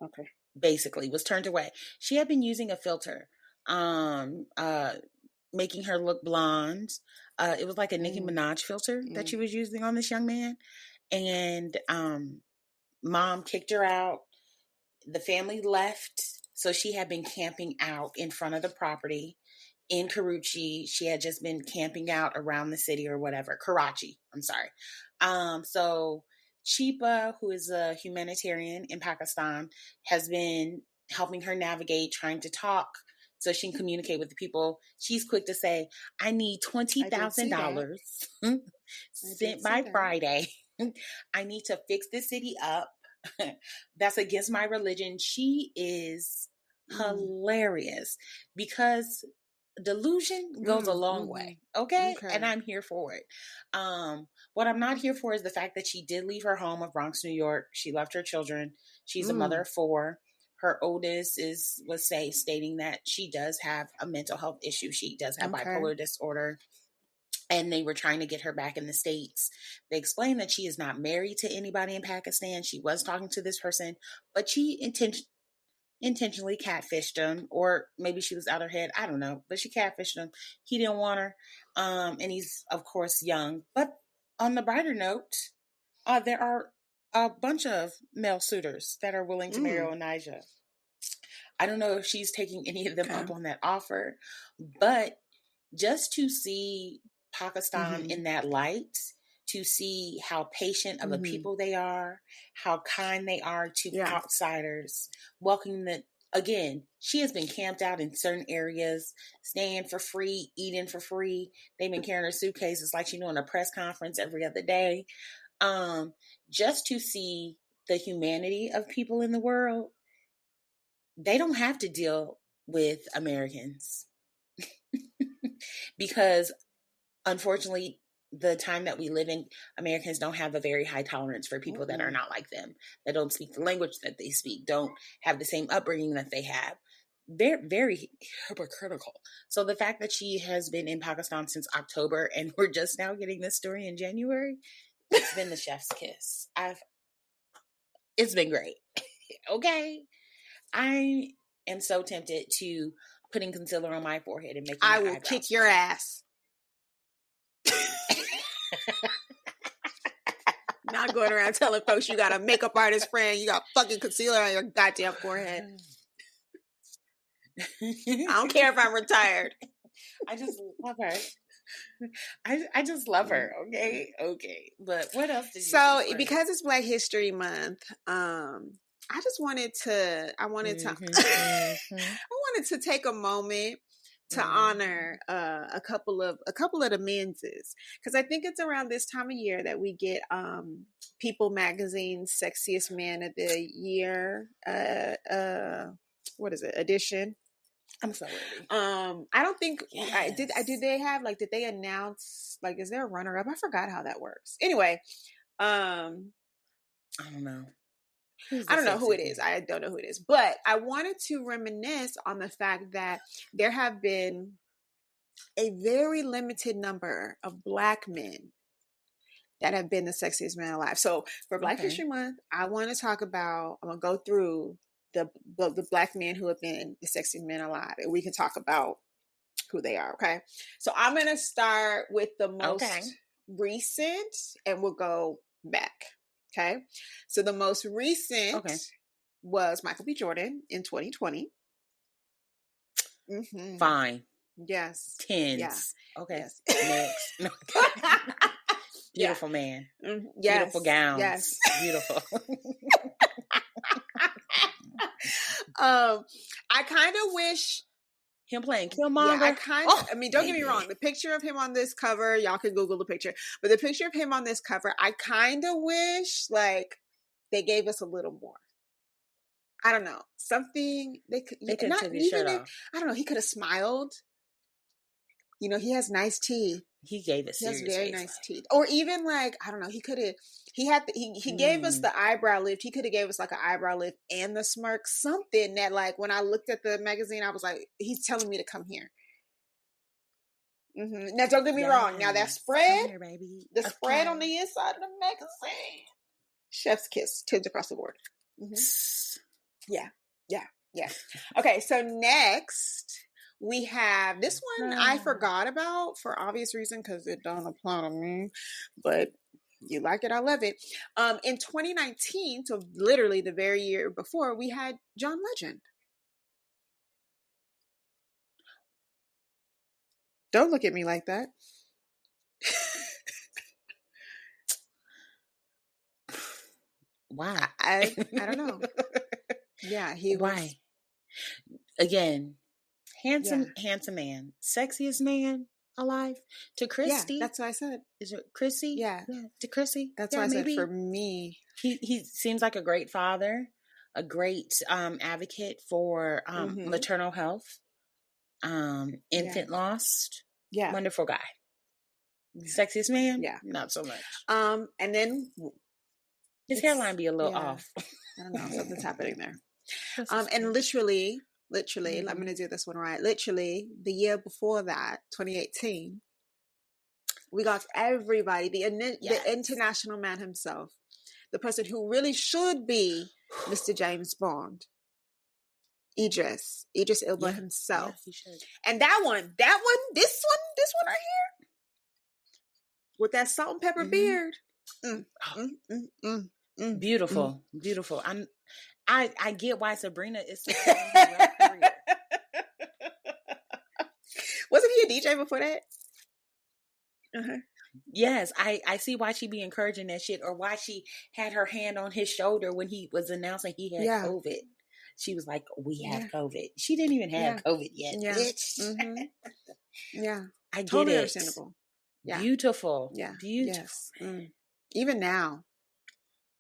Okay. Basically, was turned away. She had been using a filter, making her look blonde. It was like a Nicki Minaj filter that she was using on this young man. And mom kicked her out. The family left. So she had been camping out in front of the property in Karachi. She had just been camping out around the city or whatever. Karachi, I'm sorry. So Chipa, who is a humanitarian in Pakistan, has been helping her navigate, trying to talk so she can communicate with the people. She's quick to say, I need $20,000 sent by Friday. I need to fix this city up. That's against my religion. She is hilarious because delusion goes a long way. Okay? And I'm here for it. What I'm not here for is the fact that she did leave her home of Bronx, New York. She left her children. She's a mother of 4. Her oldest was stating that she does have a mental health issue. She does have bipolar disorder. And they were trying to get her back in the States. They explained that she is not married to anybody in Pakistan. She was talking to this person, but she intentionally catfished him, or maybe she was out of her head. I don't know, but she catfished him. He didn't want her. And he's, of course, young. But on the brighter note, there are a bunch of male suitors that are willing to marry Onijah. I don't know if she's taking any of them up on that offer, but just to see Pakistan in that light, to see how patient of a people they are, how kind they are to outsiders, welcoming them. Again, she has been camped out in certain areas, staying for free, eating for free. They've been carrying her suitcases like she's doing a press conference every other day. Just to see the humanity of people in the world. They don't have to deal with Americans. Because unfortunately, the time that we live in, Americans don't have a very high tolerance for people that are not like them, that don't speak the language that they speak, don't have the same upbringing that they have. They're very hypocritical. So the fact that she has been in Pakistan since October and we're just now getting this story in January, it's been the chef's kiss. It's been great. Okay. I am so tempted to putting concealer on my forehead and making I will kick your ass. Not going around telling folks you got a makeup artist friend, you got fucking concealer on your goddamn forehead. I don't care if I'm retired. I just love her. I just love her. Okay. But what else did you So because it's Black History Month, I wanted to take a moment to honor a couple of the menses, because I think it's around this time of year that we get People Magazine's Sexiest Man of the Year edition. I'm sorry. I don't think did they announce, like, is there a runner up? I forgot how that works. Anyway, I don't know. I don't know who it is. I don't know who it is. But I wanted to reminisce on the fact that there have been a very limited number of Black men that have been the sexiest man alive. So for Black History Month, I'm going to go through the Black men who have been the sexiest men alive, and we can talk about who they are. Okay. So I'm going to start with the most recent, and we'll go back. Okay. So the most recent was Michael B. Jordan in 2020. Fine. Yes. 10s. Yeah. Okay. Yes. Next. Beautiful man. Yes. Beautiful gowns. Yes. Beautiful. I kind of wish him playing Killmonger. Yeah, I mean, don't get me wrong. The picture of him on this cover, y'all can Google the picture, but the picture of him on this cover, I kind of wish like they gave us a little more. I don't know, something they could not take his shirt off. I don't know. He could have smiled. You know, he has nice teeth. He gave it. He has very nice teeth. Or even like, I don't know. He could have. He had. He gave us the eyebrow lift. He could have gave us like an eyebrow lift and the smirk. Something that like when I looked at the magazine, I was like, he's telling me to come here. Mm-hmm. Now, don't get me wrong. Now that spread, here, baby. The spread on the inside of the magazine, chef's kiss, tins across the board. Mm-hmm. Yeah. Okay, so next we have this one. I forgot about for obvious reason because it don't apply to me, but you like it, I love it. In 2019, so literally the very year before, we had John Legend. Don't look at me like that. Why? I don't know. Yeah, he Why? Was... Again, handsome man, sexiest man alive. To Christy. Yeah, that's what I said. Is it Chrissy? Yeah. To Chrissy. That's what I said for me. He seems like a great father, a great advocate for maternal health, infant lost. Yeah. Wonderful guy. Sexiest man? Yeah. Not so much. And then his hairline be a little off. I don't know. Something's happening there. And literally, I'm going to do this one right. Literally, the year before that, 2018, we got everybody, the international man himself, the person who really should be Mr. James Bond, Idris Elba himself. Yeah, he should. And this one right here, with that salt and pepper beard. Beautiful. I get why Sabrina is so career. Wasn't he a DJ before that? Uh-huh. Yes, I see why she be encouraging that shit, or why she had her hand on his shoulder when he was announcing he had COVID. She was like, "We have COVID." She didn't even have COVID yet, bitch. Mm-hmm. Yeah, I get totally it. Understandable. Yeah, beautiful. Yeah, beautiful. Yes. Even now,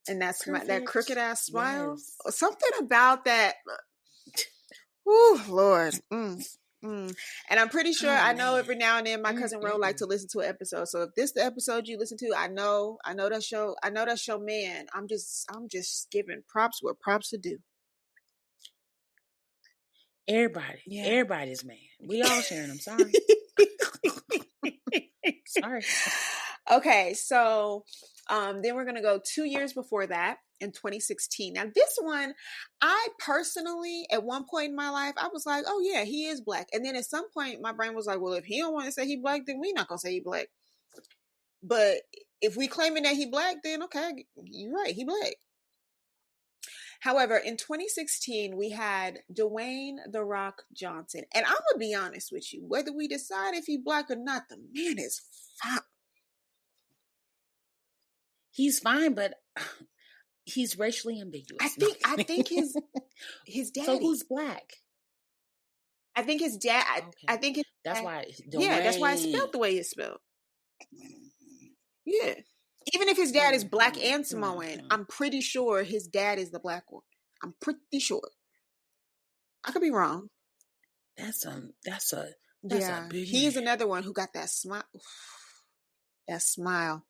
and that's that crooked ass smile. Yes. Something about that. Oh Lord. And I'm pretty sure I know every now and then my cousin Ro like to listen to an episode. So if this the episode you listen to, I know that's your man. I'm just giving props where props are due. Everybody's man. We all sharing them. Sorry. Sorry. Okay, so then we're gonna go 2 years before that in 2016. Now this one, I personally, at one point in my life, I was like, oh yeah, he is black. And then at some point my brain was like, well, if he don't want to say he black, then we not gonna say he black. But if we claiming that he black, then okay, you're right, he black. However, in 2016, we had Dwayne "The Rock" Johnson. And I'm going to be honest with you, whether we decide if he black or not, the man is fine. He's fine, but he's racially ambiguous. I think his daddy. So who's black? I think his dad. Okay. I think that's why. That's why it's spelled the way it's spelled. Yeah. Even if his dad is black and Samoan, I'm pretty sure his dad is the black one. I'm pretty sure. I could be wrong. That's a big he is another one who got that smile. That smile.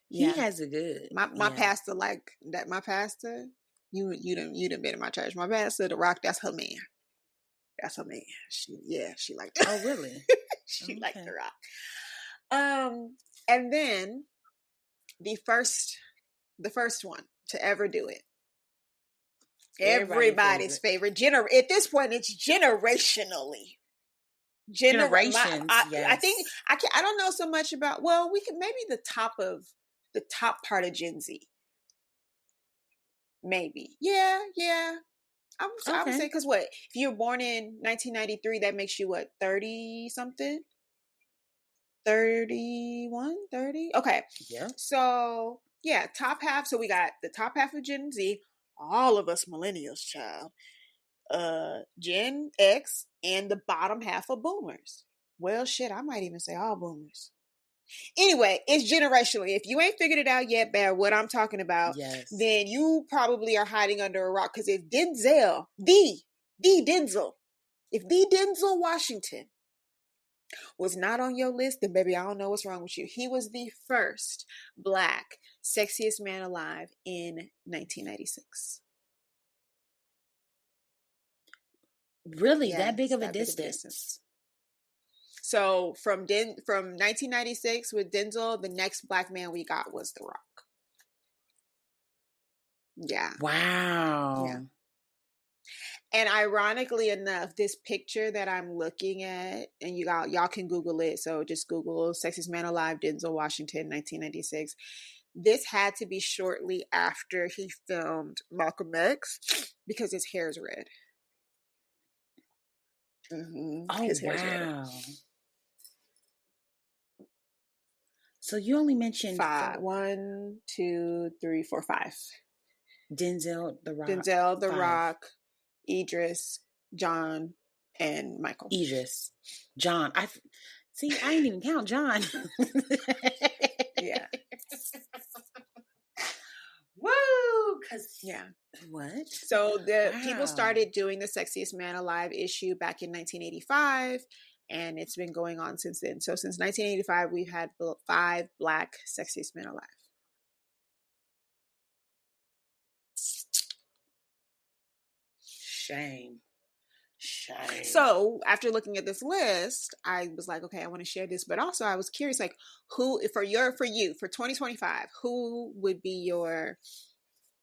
Yeah. He has a good. My pastor like that. My pastor, you done been in my church. My pastor, The Rock, that's her man. That's her man. She liked it. Oh really? She liked The Rock. And then the first one to ever do it. Everybody's favorite. At this point, it's generationally. Generations. I think I don't know so much about. Well, we could maybe the top part of Gen Z. Maybe. Yeah. I would say because what? If you're born in 1993, that makes you what? 30 something. 31, 30. Okay. Yeah. So yeah, top half. So we got the top half of Gen Z, all of us millennials, child. Gen X and the bottom half of boomers. Well, shit, I might even say all boomers. Anyway, it's generationally. If you ain't figured it out yet, Bear, what I'm talking about, then you probably are hiding under a rock. Because if Denzel, the Denzel, if the Denzel Washington was not on your list, then baby, I don't know what's wrong with you. He was the first Black sexiest man alive in 1996. Really, yes, that big of a distance? So from 1996 with Denzel, the next Black man we got was The Rock. Yeah. Wow. Yeah. And ironically enough, this picture that I'm looking at, and y'all can Google it. So just Google "Sexiest Man Alive" Denzel Washington 1996. This had to be shortly after he filmed Malcolm X because his hair is red. Mm-hmm. Oh, his hair's red. So you only mentioned 5. 1, 2, 3, 4, 5. Denzel, The Rock, Rock, Idris, John, and Michael. Idris, John. I didn't even count John. Yeah. Woo! Yeah. What? So people started doing the Sexiest Man Alive issue back in 1985, and it's been going on since then. So since 1985, we've had 5 Black Sexiest Men Alive. Shame. So after looking at this list, I was like, okay, I want to share this, but also I was curious, like, who for 2025, who would be your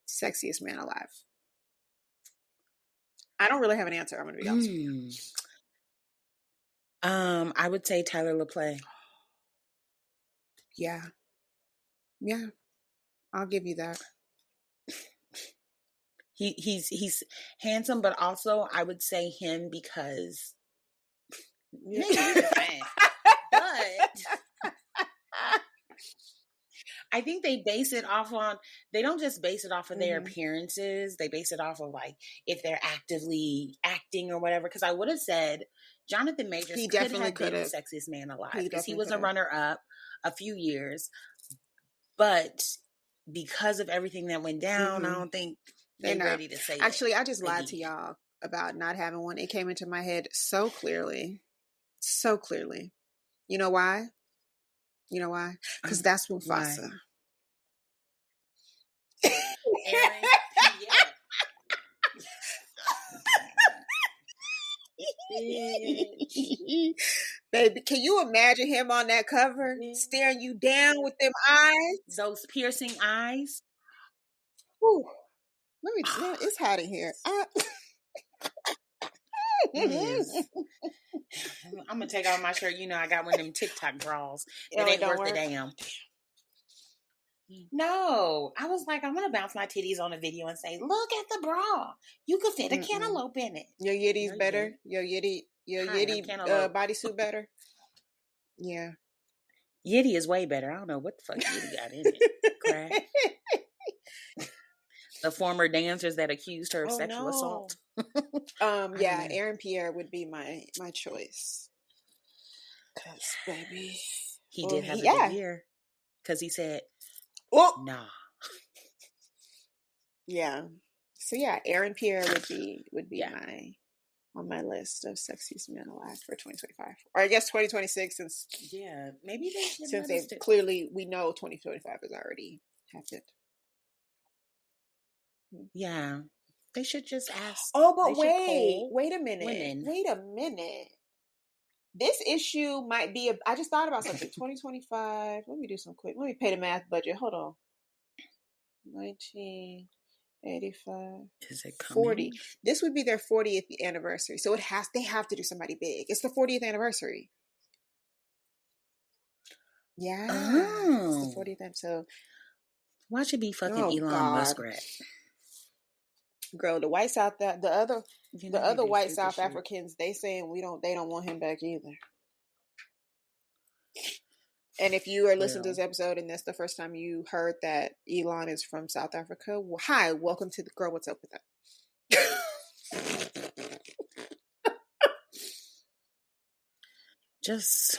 sexiest man alive? I don't really have an answer. I'm going to be honest with you. I would say Tyler LaPlay. Yeah. I'll give you that. He's handsome, but also I would say him because but I think they base it off on, they don't just base it off of their appearances. They base it off of like if they're actively acting or whatever. Because I would have said Jonathan Majors could have been the sexiest man alive because he was a runner-up a few years, but because of everything that went down, I don't think they're ready to say. Actually, I just lied to y'all about not having one. It came into my head so clearly. You know why? Because that's Mufasa. Baby, can you imagine him on that cover staring you down with them eyes? Those piercing eyes. Ooh. It's hot in here. I'm gonna take off my shirt. I got one of them TikTok bras. It ain't worth the damn. No, I was like, I'm gonna bounce my titties on a video and say, "Look at the bra. You could fit a cantaloupe in it." Your Yitty's better. Your Yitty bodysuit better. Yeah, Yitty is way better. I don't know what the fuck Yitty got in it. Crack. The former dancers that accused her of sexual assault. Yeah, Aaron Pierre would be my choice. Cause baby, he did have a good year. Cause he said, nah. Yeah. So yeah, Aaron Pierre would be on my list of sexiest men alive for 2025, or I guess 2026, since maybe they clearly we know 2025 has already happened. Yeah, they should just ask. Oh, but wait a minute. This issue might be I just thought about something. 2025. Let me pay the math budget. Hold on. 1985. Is it 40? This would be their 40th anniversary. So they have to do somebody big. It's the 40th anniversary. Yeah. Oh. It's the 40th episode. Why should be fucking Elon Muskrat? Girl, the white South, the other white South Africans, they saying they don't want him back either. And if you are listening to this episode and that's the first time you heard that Elon is from South Africa, hi, welcome to the Girl What's Up with That. Just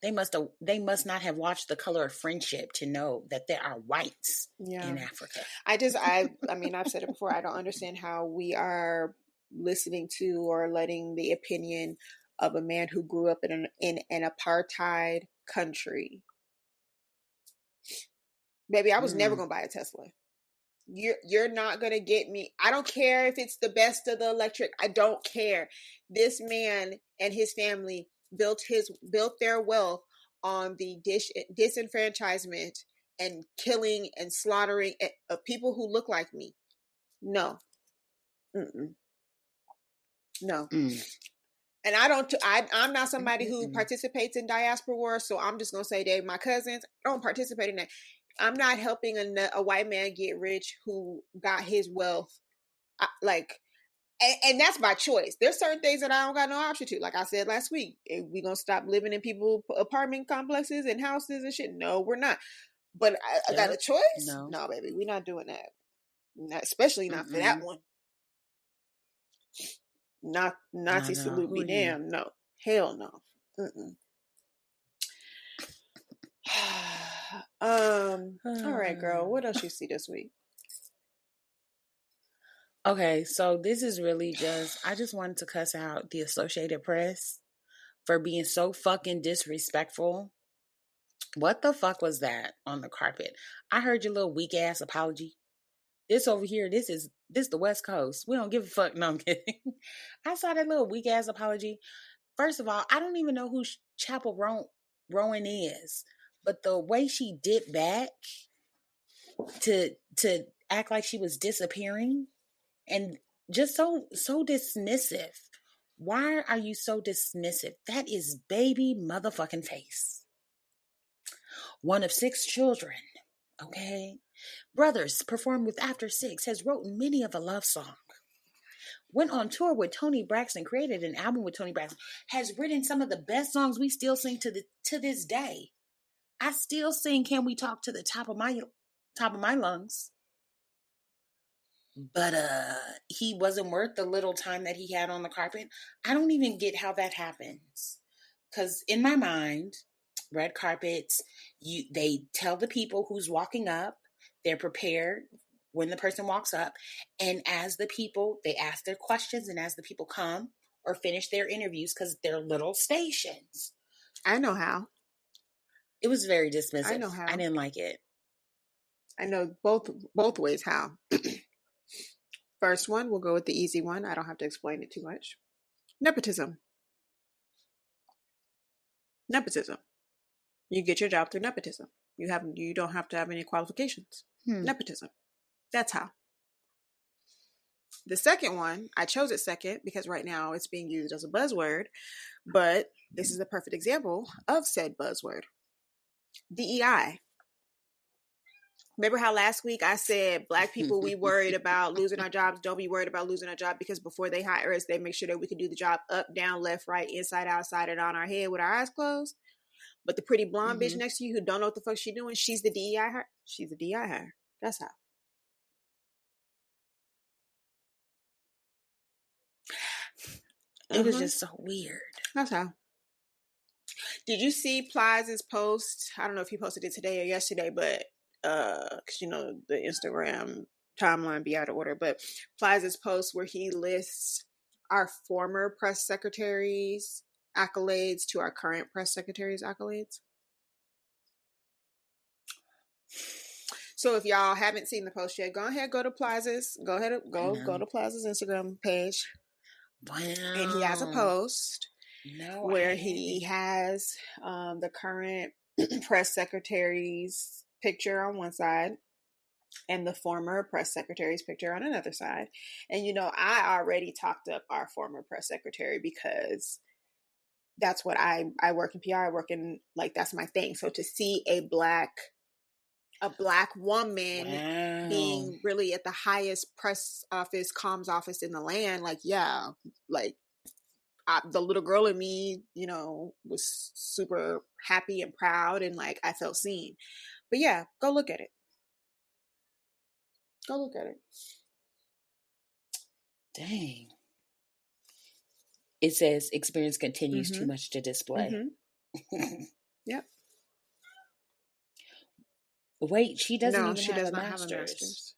they must not have watched The Color of Friendship to know that there are whites in Africa. I mean, I've said it before. I don't understand how we are listening to or letting the opinion of a man who grew up in an apartheid country. Baby, I was never gonna buy a Tesla. You're not gonna get me. I don't care if it's the best of the electric. I don't care. This man and his family built their wealth on the disenfranchisement and killing and slaughtering of people who look like me. No. Mm-mm. No. And I'm not somebody who participates in diaspora wars, so I'm just gonna say they my cousins. I don't participate in that. I'm not helping a white man get rich who got his wealth and that's by choice. There's certain things that I don't got no option to. Like I said last week, we gonna stop living in people apartment complexes and houses and shit. No, we're not. But I got a choice. No, baby, we're not doing that. Not, especially not for that one. Nazi salute be damn. No, hell no. All right, girl. What else you see this week? Okay, so this is really I just wanted to cuss out the Associated Press for being so fucking disrespectful. What the fuck was that on the carpet? I heard your little weak ass apology. This over here, this the West Coast. We don't give a fuck. No, I'm kidding. I saw that little weak ass apology. First of all, I don't even know who Chapel Rowan is, but the way she dipped back to act like she was disappearing and just so dismissive. Why are you so dismissive? That is baby motherfucking face. One of 6 children, okay? Brothers performed with After 6, has written many of a love song. Went on tour with Toni Braxton, created an album with Toni Braxton, has written some of the best songs we still sing to this day. I still sing Can We Talk to the top of my lungs. But he wasn't worth the little time that he had on the carpet. I don't even get how that happens. Because in my mind, red carpets, they tell the people who's walking up, they're prepared when the person walks up. And as the people, they ask their questions, and as the people come or finish their interviews, because they're little stations. I know how. It was very dismissive. I know how. I didn't like it. I know both ways how. First one, we'll go with the easy one. I don't have to explain it too much. Nepotism. Nepotism. You get your job through nepotism. You don't have to have any qualifications. Nepotism. That's how. The second one, I chose it second because right now it's being used as a buzzword, but this is a perfect example of said buzzword. DEI. Remember how last week I said Black people, we worried about losing our jobs. Don't be worried about losing our job because before they hire us, they make sure that we can do the job up, down, left, right, inside, outside, and on our head with our eyes closed. But the pretty blonde bitch next to you who don't know what the fuck she's doing, she's the DEI hire. She's the DEI hire. That's how. It was just so weird. That's how. Did you see Plies' post? I don't know if he posted it today or yesterday, but because the Instagram timeline be out of order. But Plies' post where he lists our former press secretaries' accolades to our current press secretaries' accolades. So if y'all haven't seen the post yet, go ahead, go to Plies'. Go to Plies' Instagram page. Wow. And he has a post where he has the current press secretary's picture on one side and the former press secretary's picture on another side. And I already talked up our former press secretary because that's what I work in PR. I work in, that's my thing. So to see a black woman being really at the highest press office, comms office in the land, the little girl in me, was super happy and proud, and I felt seen. But yeah, go look at it. Go look at it. Dang. It says experience continues too much to display. Yep. Wait, she doesn't No, even she have does a not have a master's. master's.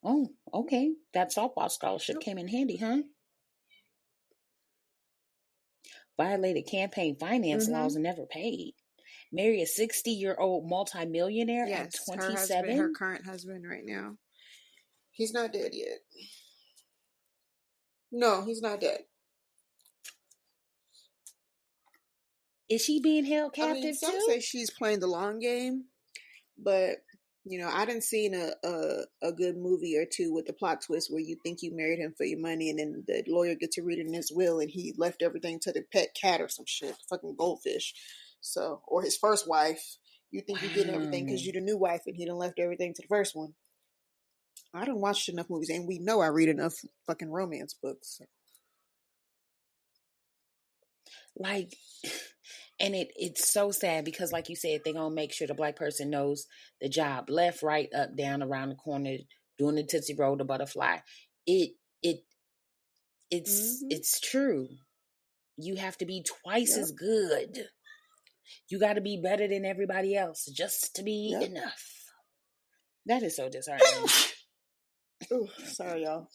Oh, okay. That softball scholarship Nope. came in handy, huh? Violated campaign finance laws and never paid. Marry a 60-year-old multimillionaire at Yes, her husband, 27. her current husband right now. He's not dead yet. No, he's not dead. Is she being held I mean, captive some too? say she's playing the long game, but you know, I didn't seen a good movie or two with the plot twist where you think you married him for your money, and then the lawyer gets to read it in his will, and he left everything to the pet cat or some shit, fucking goldfish. So, or his first wife. You think you're getting everything because you're the new wife, and he done left everything to the first one. I done watched enough movies, and we know I read enough fucking romance books. So. Like, and it's so sad because, like you said, they're gonna make sure the black person knows the job, left, right, up, down, around the corner, doing the Tootsie Roll, the butterfly. It's true. You have to be twice as good. You got to be better than everybody else just to be enough. That is so disheartening. Ooh, sorry, y'all.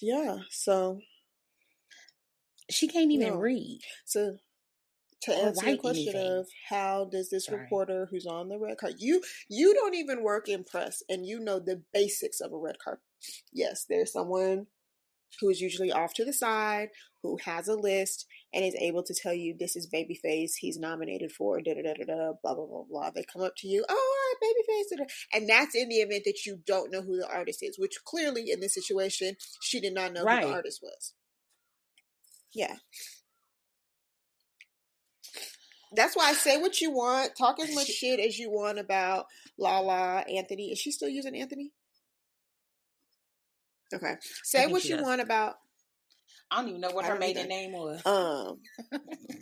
Yeah, so she can't even read. So to answer your question of how does this reporter who's on the red carpet, you don't even work in press and you know the basics of a red carpet. Yes, there's someone who is usually off to the side, who has a list and is able to tell you this is Babyface, he's nominated for da da da da da, blah blah blah blah. They come up to you, oh, all right, Babyface, da, da. And that's in the event that you don't know who the artist is, which clearly in this situation she did not know who the artist was. Yeah. That's why I say what you want. Talk as much shit as you want about Lala, Anthony. Is she still using Anthony? Okay. Say what you want about. I don't even know what her maiden name was.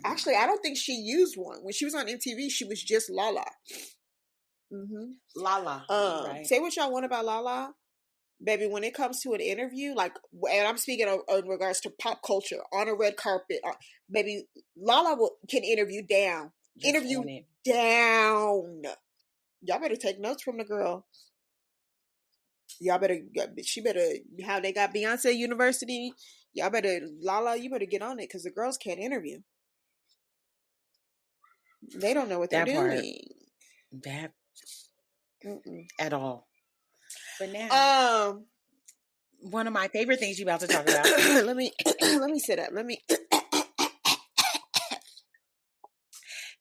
Actually, I don't think she used one. When she was on MTV, she was just Lala. Lala. Right. Say what y'all want about Lala. Baby, when it comes to an interview, like, and I'm speaking in regards to pop culture, on a red carpet, baby, Lala can interview down. Interview down. Y'all better take notes from the girl. She better, how they got Beyonce University. Y'all better, Lala, you better get on it because the girls can't interview. They don't know what they're doing. That at all. But now, one of my favorite things you about to talk about. let me sit up. Let me,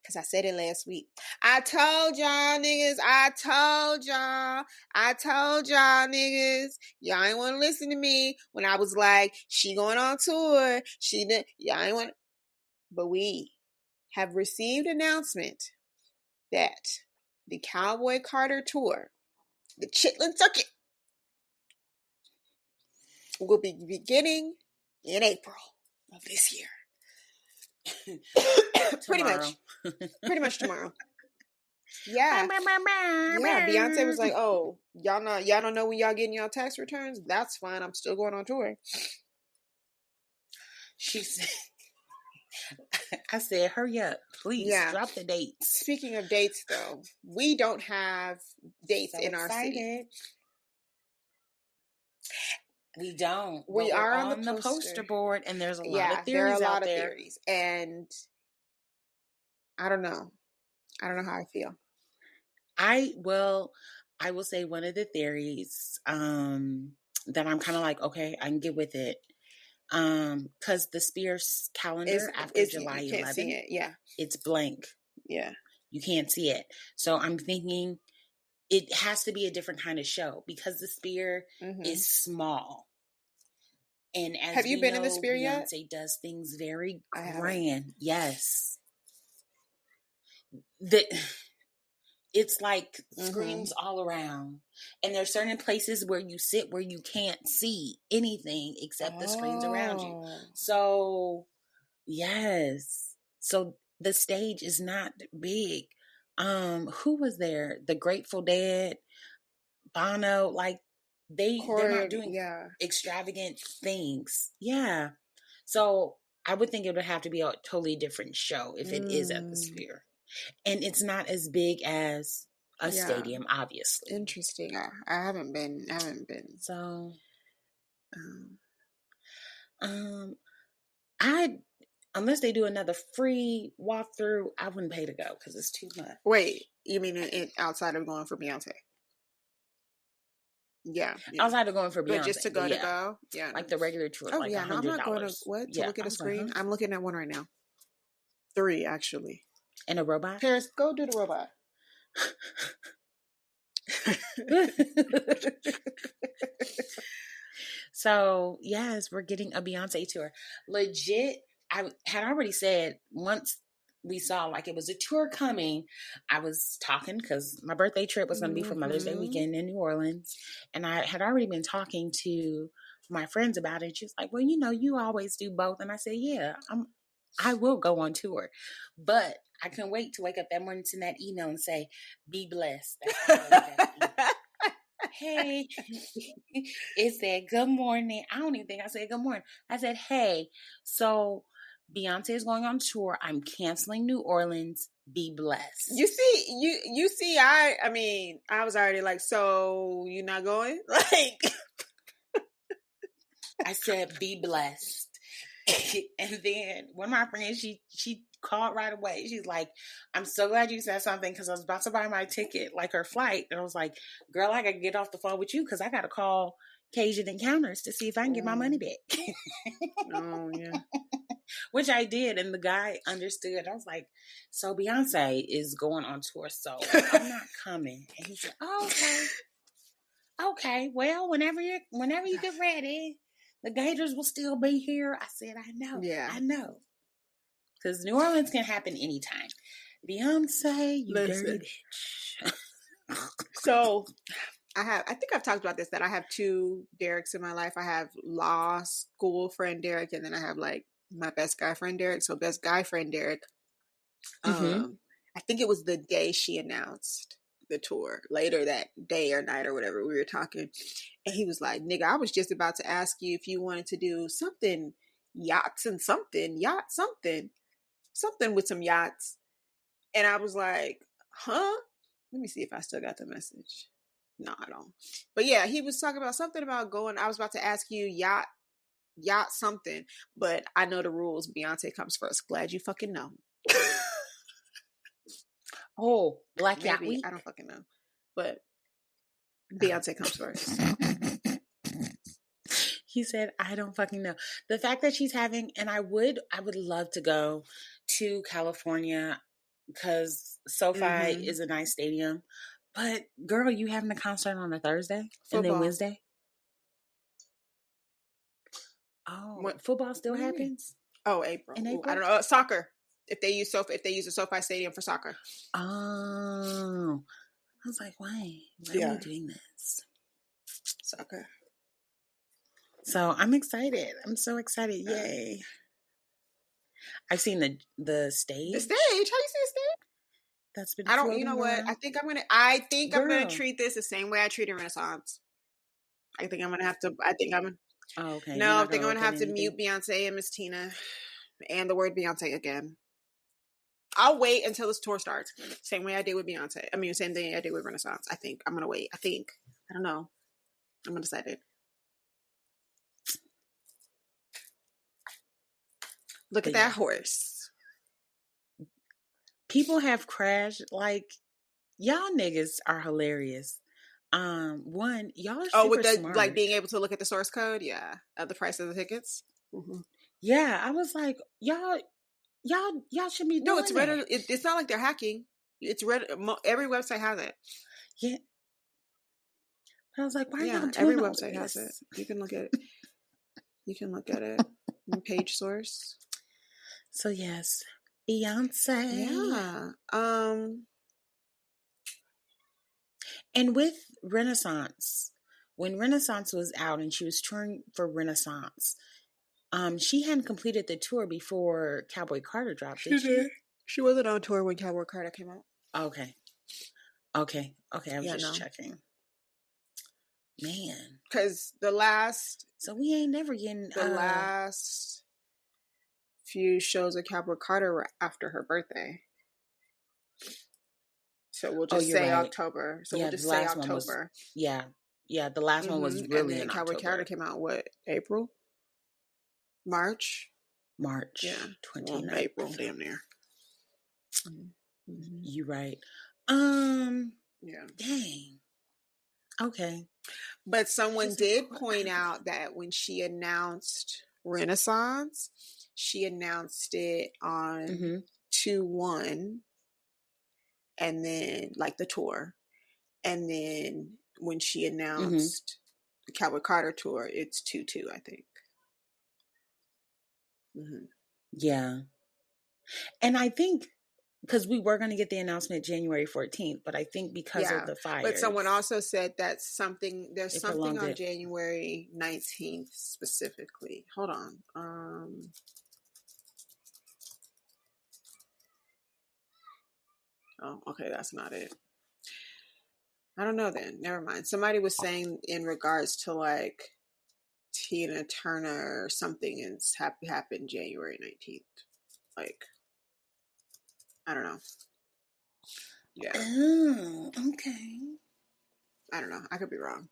because I said it last week. I told y'all niggas. Y'all ain't want to listen to me when I was like, she going on tour. Y'all ain't want. But we have received announcement that the Cowboy Carter tour, the Chitlin Circuit, will be beginning in April of this year. Pretty much tomorrow. Yeah. Yeah. Beyonce was like, oh, y'all don't know when y'all getting y'all tax returns? That's fine. I'm still going on tour. She said, I said, hurry up, please. Drop the dates. Speaking of dates, though, we don't have dates in our city. We don't. We are on the poster board, and there's a lot of theories there are a lot out there. Of theories, and I don't know. I don't know how I feel. I will say one of the theories that I'm kind of like, okay, I can get with it. Because the Spears calendar after July 11th, it's blank. Yeah. You can't see it. So I'm thinking it has to be a different kind of show because the Spear is small. And as have you been in the Spear Beyonce yet? does things very grand. Yes. It's like screens all around. And there's certain places where you sit where you can't see anything except the screens around you. So, yes. So the stage is not big. Who was there? The Grateful Dead. Bono, like they're not doing yeah. extravagant things. Yeah. So I would think it would have to be a totally different show if it is at the Sphere. And it's not as big as a stadium, obviously. Interesting. I haven't been. So I unless they do another free walkthrough, I wouldn't pay to go because it's too much. Wait, you mean it outside of going for Beyonce? Yeah. Outside of going for Beyonce, but just to go, yeah, like the regular tour. Oh like yeah, no, I'm not going to to look at a screen. Like, huh? I'm looking at one right now. 3 actually. And a robot. Paris, go do the robot. So yes, we're getting a Beyonce tour. Legit, I had already said once we saw like it was a tour coming, I was talking because my birthday trip was going to be for Mother's Day weekend in New Orleans, and I had already been talking to my friends about it. She was like, well, you know, you always do both. And I said, yeah, I will go on tour, but I couldn't wait to wake up that morning to that email and say, be blessed. Hey, it said, good morning. I don't even think I said good morning. I said, hey, so Beyonce is going on tour. I'm canceling New Orleans. Be blessed. You see, I mean, I was already like, so you're not going? Like, I said, be blessed. And then one of my friends, she called right away. She's like, I'm so glad you said something because I was about to buy my ticket, like her flight. And I was like, girl, I got to get off the phone with you because I got to call Cajun Encounters to see if I can get my money back. Oh, yeah. Which I did. And the guy understood. I was like, so Beyonce is going on tour, so I'm not coming. And he said, oh, okay. Okay, well, whenever you get ready, the Gators will still be here. I said, I know. Yeah. I know. Because New Orleans can happen anytime. Beyonce, you dirty bitch. So, I think I've talked about this, that I have 2 Dereks in my life. I have law school friend Derek, and then I have like my best guy friend Derek. So best guy friend Derek, I think it was the day she announced the tour, later that day or night or whatever, we were talking, and he was like, nigga, I was just about to ask you if you wanted to do something something with some yachts. And I was like, huh? Let me see if I still got the message. No, I don't. But yeah, he was talking about something about going. I was about to ask you yacht something, but I know the rules. Beyonce comes first. Glad you fucking know. Oh, Black Yacht Week? I don't fucking know. But Beyonce comes first. He said, I don't fucking know. The fact that she's having, and I would love to go to California because SoFi is a nice stadium. But girl, you having a concert on a Thursday? Football. And then Wednesday? Oh, what? Football still happens? Oh, April. In April? Ooh, I don't know. Soccer. If they use a SoFi Stadium for soccer. Oh. I was like, why are we doing this? Soccer. So I'm excited. I'm so excited. Yay. I've seen the stage. The stage? How you see the stage? That's been you know what? I think I'm gonna treat this the same way I treated Renaissance. Oh, okay. No, I think I'm gonna have to mute Beyonce and Miss Tina and the word Beyonce again. I'll wait until this tour starts. Same way I did with Beyonce. I mean, same thing I did with Renaissance. I think I'm gonna wait. I don't know. I'm undecided. Look at that horse. People have crashed. Like, y'all niggas are hilarious. One, y'all are super smart. Like being able to look at the source code, the price of the tickets. Mm-hmm. Yeah, I was like, y'all should be doing No, it's Reddit. It's not like they're hacking. It's Reddit. Every website has it. Yeah. But I was like, why are y'all doing every website has it. You can look at it. Page source. So yes, Beyonce. Yeah. And with Renaissance, when Renaissance was out and she was touring for Renaissance, she hadn't completed the tour before Cowboy Carter dropped. Did she? She wasn't on tour when Cowboy Carter came out. Okay. I was just checking. Man. Because the last So we ain't never getting last few shows of Cowboy Carter were after her birthday. So we'll just say right. October. So we'll just say October. Yeah, the last one was really in October. Cowboy Carter came out what, April? March. Yeah, 29th. April, damn near. Mm-hmm. You right. Yeah. Dang. Okay. But someone did point out that when she announced Renaissance, she announced it on 2/1, and then like the tour, and then when she announced the Cowboy Carter tour, it's 2/2, I think. Yeah, and I think because we were going to get the announcement January 14th, but I think because of the fires. But someone also said that there's something on January 19th specifically. Hold on. Oh, okay, that's not it. I don't know then. Never mind. Somebody was saying in regards to like Tina Turner or something is happened January 19th. Like, I don't know. Yeah. Oh, okay. I don't know. I could be wrong.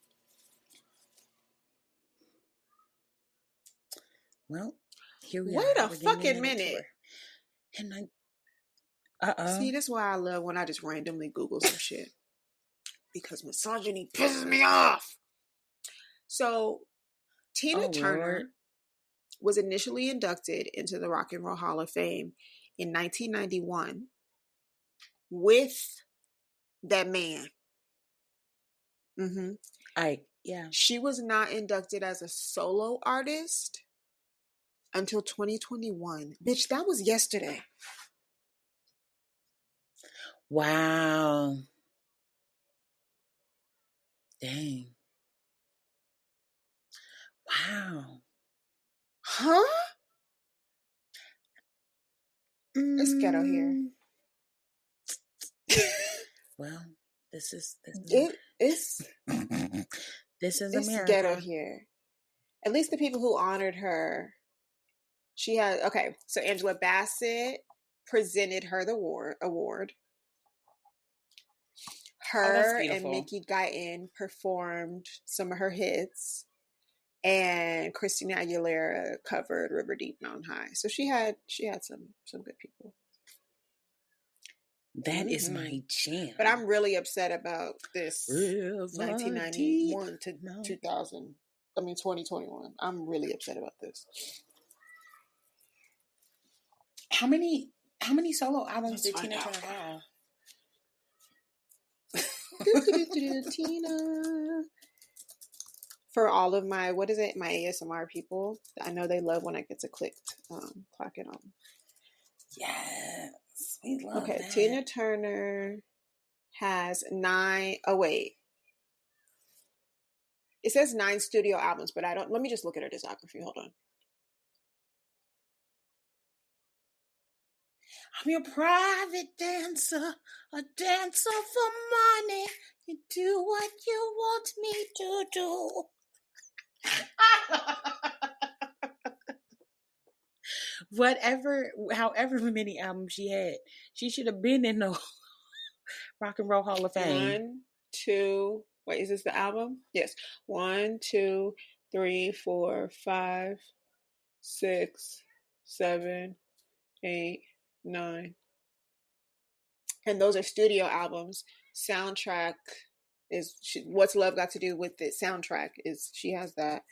Well, here we are. Wait a fucking minute. And See, that's why I love when I just randomly Google some shit. Because misogyny pisses me off. So, Tina Turner was initially inducted into the Rock and Roll Hall of Fame in 1991 with that man. She was not inducted as a solo artist until 2021. Bitch, that was yesterday. Wow. Dang. Wow. Huh? It's ghetto here. Well, this is it's America. Ghetto here. At least the people who honored her. She had so Angela Bassett presented her the award. Her and Mickey Guyton performed some of her hits, and Christina Aguilera covered River Deep Mountain High. So she had some good people. That is my jam. But I'm really upset about this 1991 to 2021. I'm really upset about this. How many solo albums did Tina Turner have? Tina. For all of my, my ASMR people, I know they love when I get to clock it on. Yes, we love that. Tina Turner has 9. Oh wait, it says 9 studio albums, but I don't. Let me just look at her discography. Hold on. I'm your private dancer, a dancer for money. You do what you want me to do. However many albums she had, she should have been in the Rock and Roll Hall of Fame. 1, 2. Wait, is this the album? Yes. 1, 2, 3, 4, 5, 6, 7, 8, 9. And those are studio albums. Soundtrack is What's Love Got to Do with It? Soundtrack is she has that.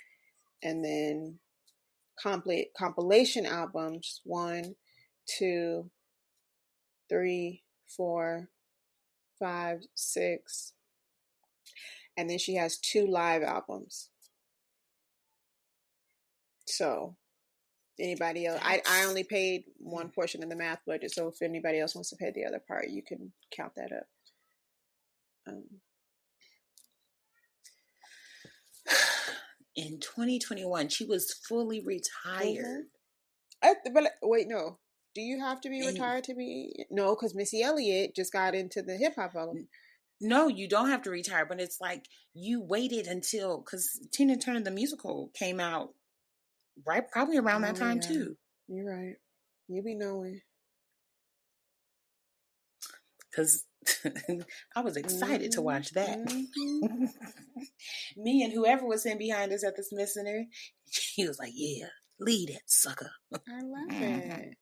And then compilation albums 1, 2, 3, 4, 5, 6. And then she has 2 live albums. So anybody else, I only paid one portion of the math budget, so if anybody else wants to pay the other part, you can count that up. In 2021, she was fully retired. But wait, no. Do you have to be retired to be? No, because Missy Elliott just got into the hip hop album. No, you don't have to retire, but it's like you waited until, because Tina Turner the musical came out right probably around that time too. You're right. You be knowing. Because I was excited to watch that. Me and whoever was in behind us at the Smith Center, he was like, yeah, lead it, sucker. I love it.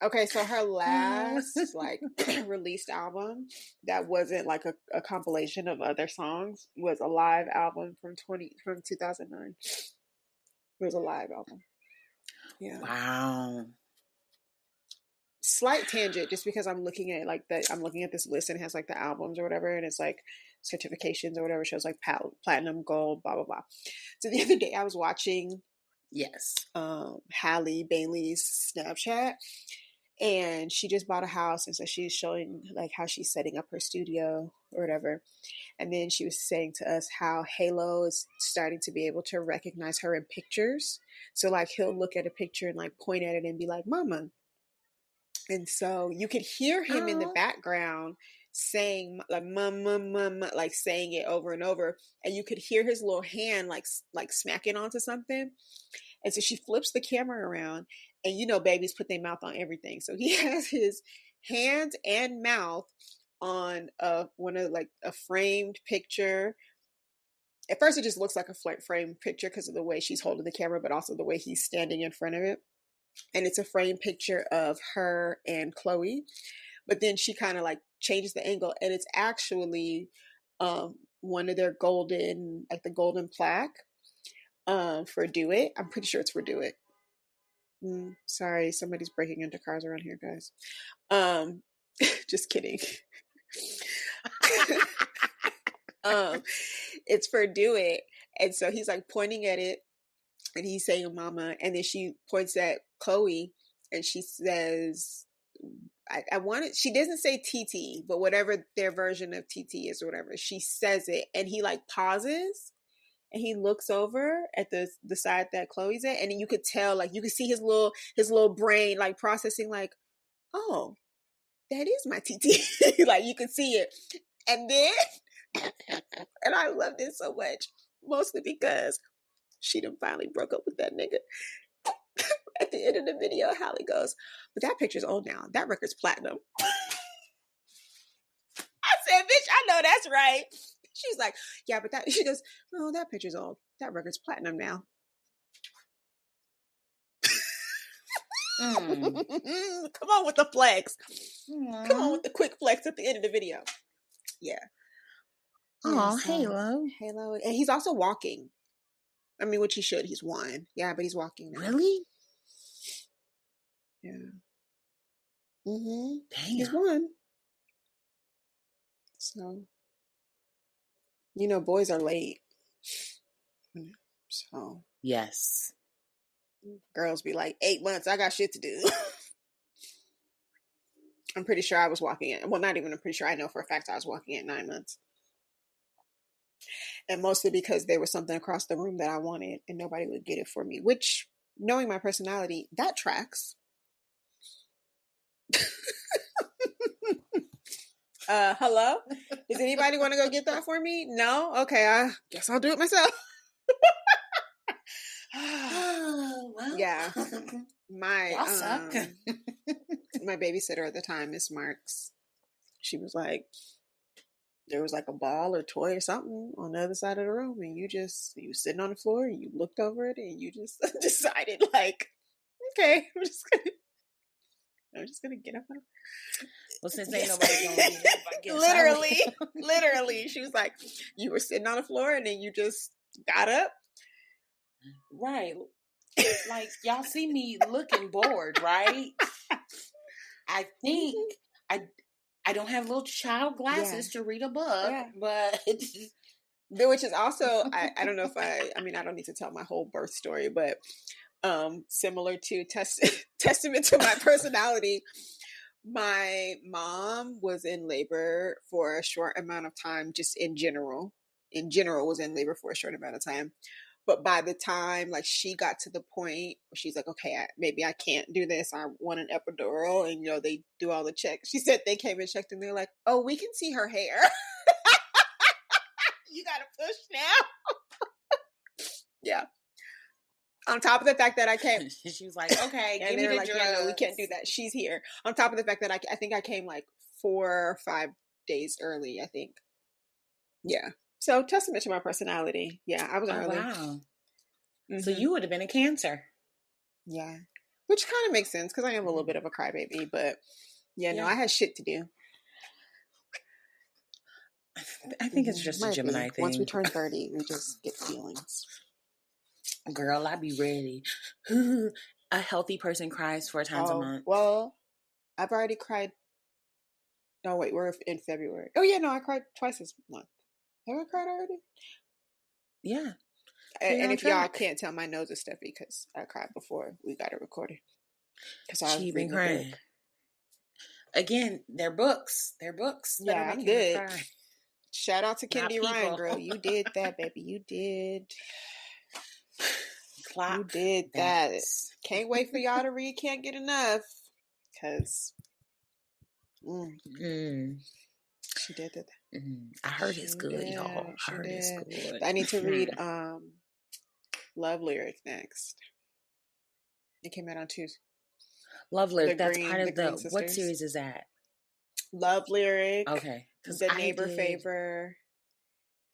Okay, so her last like released album that wasn't like a compilation of other songs was a live album from 2009. It was a live album. Yeah. Wow. Slight tangent, just because I'm looking at like I'm looking at this list and it has like the albums or whatever, and it's like certifications or whatever, shows like platinum, gold, blah blah blah. So the other day I was watching Halle Bailey's Snapchat, and she just bought a house, and so she's showing like how she's setting up her studio or whatever. And then she was saying to us how Halo is starting to be able to recognize her in pictures. So like he'll look at a picture and like point at it and be like, mama. And so you could hear him in the background saying like mama, mama, like saying it over and over. And you could hear his little hand like smacking onto something. And so she flips the camera around, and you know babies put their mouth on everything. So he has his hands and mouth on one of like a framed picture. At first it just looks like a framed picture because of the way she's holding the camera, but also the way he's standing in front of it. And it's a framed picture of her and Chloe. But then she kind of like changes the angle, and it's actually one of their golden, like the golden plaque for Do It. I'm pretty sure it's for Do It. Sorry, somebody's breaking into cars around here, guys. Just kidding. It's for Do It. And so he's like pointing at it, and he's saying mama, and then she points at Chloe and she says, I want it. She doesn't say TT, but whatever their version of TT is or whatever, she says it, and he like pauses and he looks over at the side that Chloe's at, and then you could tell, like you could see his little brain like processing like, oh, that is my TT. Like you could see it. And then and I loved it so much, mostly because she done finally broke up with that nigga. At the end of the video, Halle goes, but that picture's old now. That record's platinum. I said, bitch, I know that's right. She's like, yeah, but she goes, oh, that picture's old. That record's platinum now. Come on with the flex. Come on with the quick flex at the end of the video. Yeah. Oh, Halo. And he's also walking. I mean, which he should. He's one. Yeah, but he's walking now. Really? Yeah. Damn. He's one. one. So, you know, boys are late. So. Yes. Girls be like, 8 months, I got shit to do. I'm pretty sure I was walking at, well, not even I'm pretty sure, I know for a fact I was walking at 9 months. And mostly because there was something across the room that I wanted and nobody would get it for me, which, knowing my personality, that tracks. Hello? Does anybody want to go get that for me? No? Okay, I guess I'll do it myself. Well. Yeah. My my babysitter at the time, Miss Marks, she was like, there was like a ball or toy or something on the other side of the room, and you was sitting on the floor and you looked over it and you just decided like, okay, I'm just gonna get up. Well, since ain't nobody gonna get up, I guess. Literally, she was like, you were sitting on the floor and then you just got up. Right. Like, y'all see me looking bored, right? I think I don't have little child glasses to read a book, but which is also, I don't know if I mean, I don't need to tell my whole birth story, but similar to testament to my personality, my mom was in labor for a short amount of time, just in general was in labor for a short amount of time. But by the time like she got to the point where she's like, okay, maybe I can't do this. I want an epidural, and they do all the checks. She said they came and checked, and they're like, oh, we can see her hair. You gotta push now. Yeah. On top of the fact that I came, she was like, okay, and they were like, yeah, no, we can't do that. She's here. On top of the fact that I think I came like 4 or 5 days early, I think. Yeah. So testament to my personality. Yeah, I was early. Wow. Mm-hmm. So you would have been a Cancer. Yeah. Which kind of makes sense because I am a little bit of a crybaby, but no, I had shit to do. I think it's just a Gemini thing. Once we turn 30, we just get feelings. Girl, I be ready. A healthy person cries 4 times a month. Well, I've already cried. No, wait, we're in February. Oh, yeah, no, I cried twice this month. Have I cried already? Yeah. And if y'all can't tell, my nose is stuffy because I cried before we got it recorded. Because She been crying. Again, they're books. They're books. Yeah, I'm good. Shout out to Kennedy Ryan, girl. You did that, baby. You did. You did that. Can't wait for y'all to read Can't Get Enough. Because she did that. I heard it's good, y'all. I heard it's good. I need to read Love Lyric next. It came out on Tuesday. Love Lyric. That's part of the what series is that? Love Lyric. Okay. The Neighbor Favor.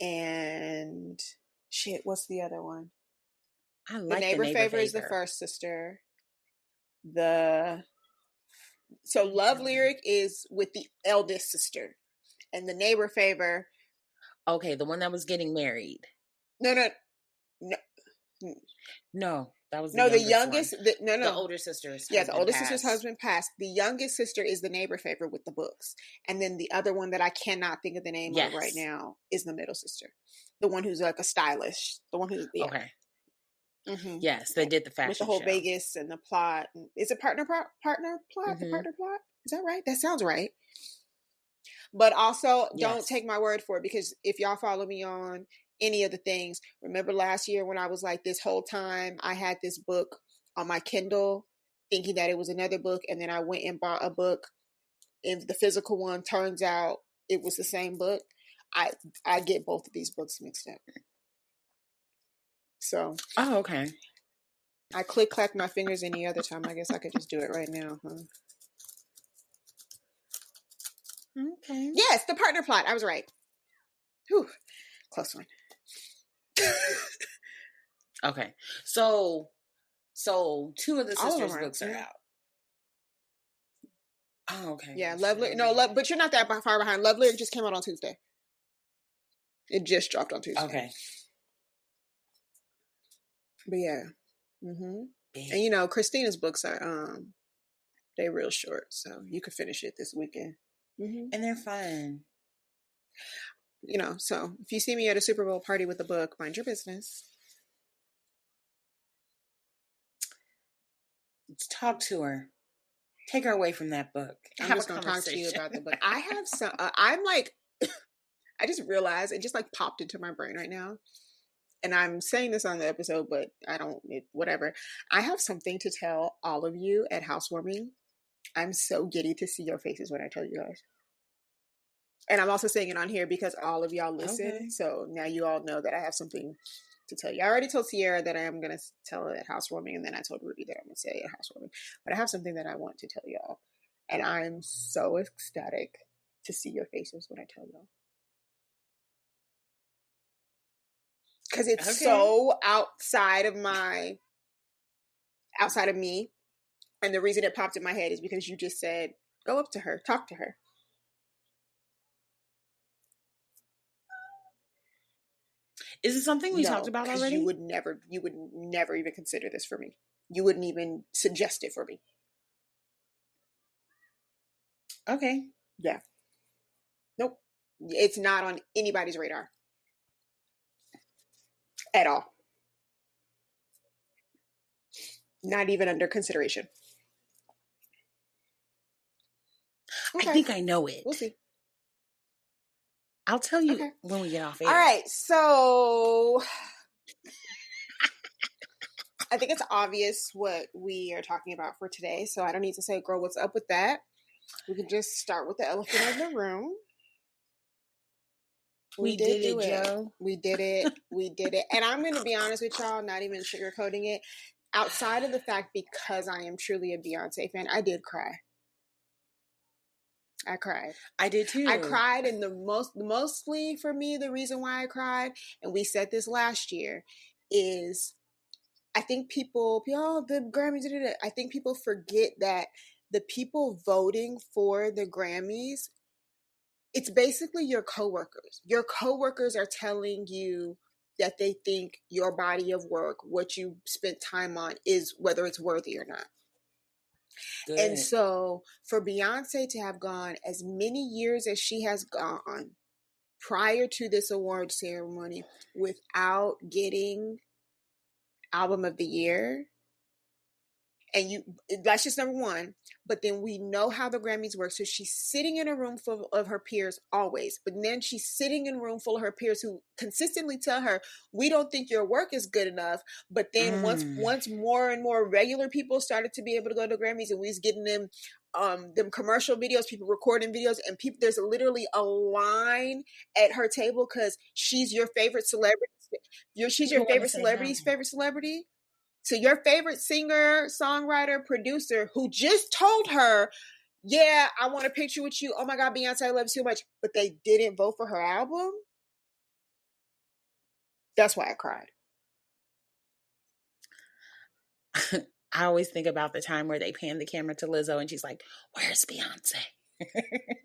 And shit, what's the other one? I like the Neighbor Favor is the first sister. So Love Lyric is with the eldest sister. And the Neighbor Favor. Okay, the one that was getting married. No. That was the youngest. The older sister's the older sister's husband passed. The youngest sister is the Neighbor Favor with the books, and then the other one that I cannot think of the name of right now is the middle sister, the one who's like a stylist, the one who's okay. Mm-hmm. Yes, they did the fashion with the whole show. Vegas and the plot. Is it partner plot? Mm-hmm. The partner plot? Is that right? That sounds right. But also, don't take my word for it, because if y'all follow me on any of the things, remember last year when I was like, this whole time I had this book on my Kindle thinking that it was another book, and then I went and bought a book, and the physical one turns out it was the same book. I get both of these books mixed up. So okay. I click-clacked my fingers any other time. I guess I could just do it right now, huh? Okay. Yes, the partner plot. I was right. Whew. Close one. Okay. So 2 of the sisters' books are out. Oh, okay. Yeah, Love Lyric, but you're not that far behind. Love Lyric just came out on Tuesday. It just dropped on Tuesday. Okay. But yeah. Mm-hmm. And Christina's books are they're real short, so you could finish it this weekend. Mm-hmm. And they're fun. So if you see me at a Super Bowl party with a book, mind your business. Let's talk to her. Take her away from that book. I'm just going to talk to you about the book. I have some, I'm like, I just realized, it just like popped into my brain right now. And I'm saying this on the episode, but whatever. I have something to tell all of you at housewarming. I'm so giddy to see your faces when I tell you guys. And I'm also saying it on here because all of y'all listen. Okay. So now you all know that I have something to tell you. I already told Sierra that I am going to tell it at housewarming, and then I told Ruby that I'm going to say it at housewarming. But I have something that I want to tell y'all. And I'm so ecstatic to see your faces when I tell y'all. Because it's so outside of me. And the reason it popped in my head is because you just said, go up to her, talk to her. Is it something we talked about already? You would never even consider this for me. You wouldn't even suggest it for me. Okay. Yeah. Nope. It's not on anybody's radar. At all. Not even under consideration. Okay. I think I know it. We'll see. I'll tell you when we get off air. All right. So I think it's obvious what we are talking about for today, so I don't need to say, girl, what's up with that? We can just start with the elephant in the room. We did do it, Joe. We did it. We did it. And I'm going to be honest with y'all, not even sugarcoating it. Outside of the fact, because I am truly a Beyonce fan, I did cry. I cried. I did too. I cried, and mostly for me, the reason why I cried, and we said this last year, is I think people, the Grammys did it. I think people forget that the people voting for the Grammys, it's basically your coworkers. Your coworkers are telling you that they think your body of work, what you spent time on, is whether it's worthy or not. Good. And so for Beyonce to have gone as many years as she has gone prior to this award ceremony without getting Album of the Year, and that's just number one. But then we know how the Grammys work. So she's sitting in a room full of her peers always. But then she's sitting in a room full of her peers who consistently tell her, we don't think your work is good enough. But then once more and more regular people started to be able to go to Grammys, and we was getting them commercial videos, people recording videos, and people, there's literally a line at her table because she's your favorite celebrity. She's your favorite celebrity's favorite celebrity. So your favorite singer, songwriter, producer who just told her, yeah, I want a picture with you. Oh my God, Beyonce, I love you so much. But they didn't vote for her album. That's why I cried. I always think about the time where they pan the camera to Lizzo and she's like, where's Beyonce?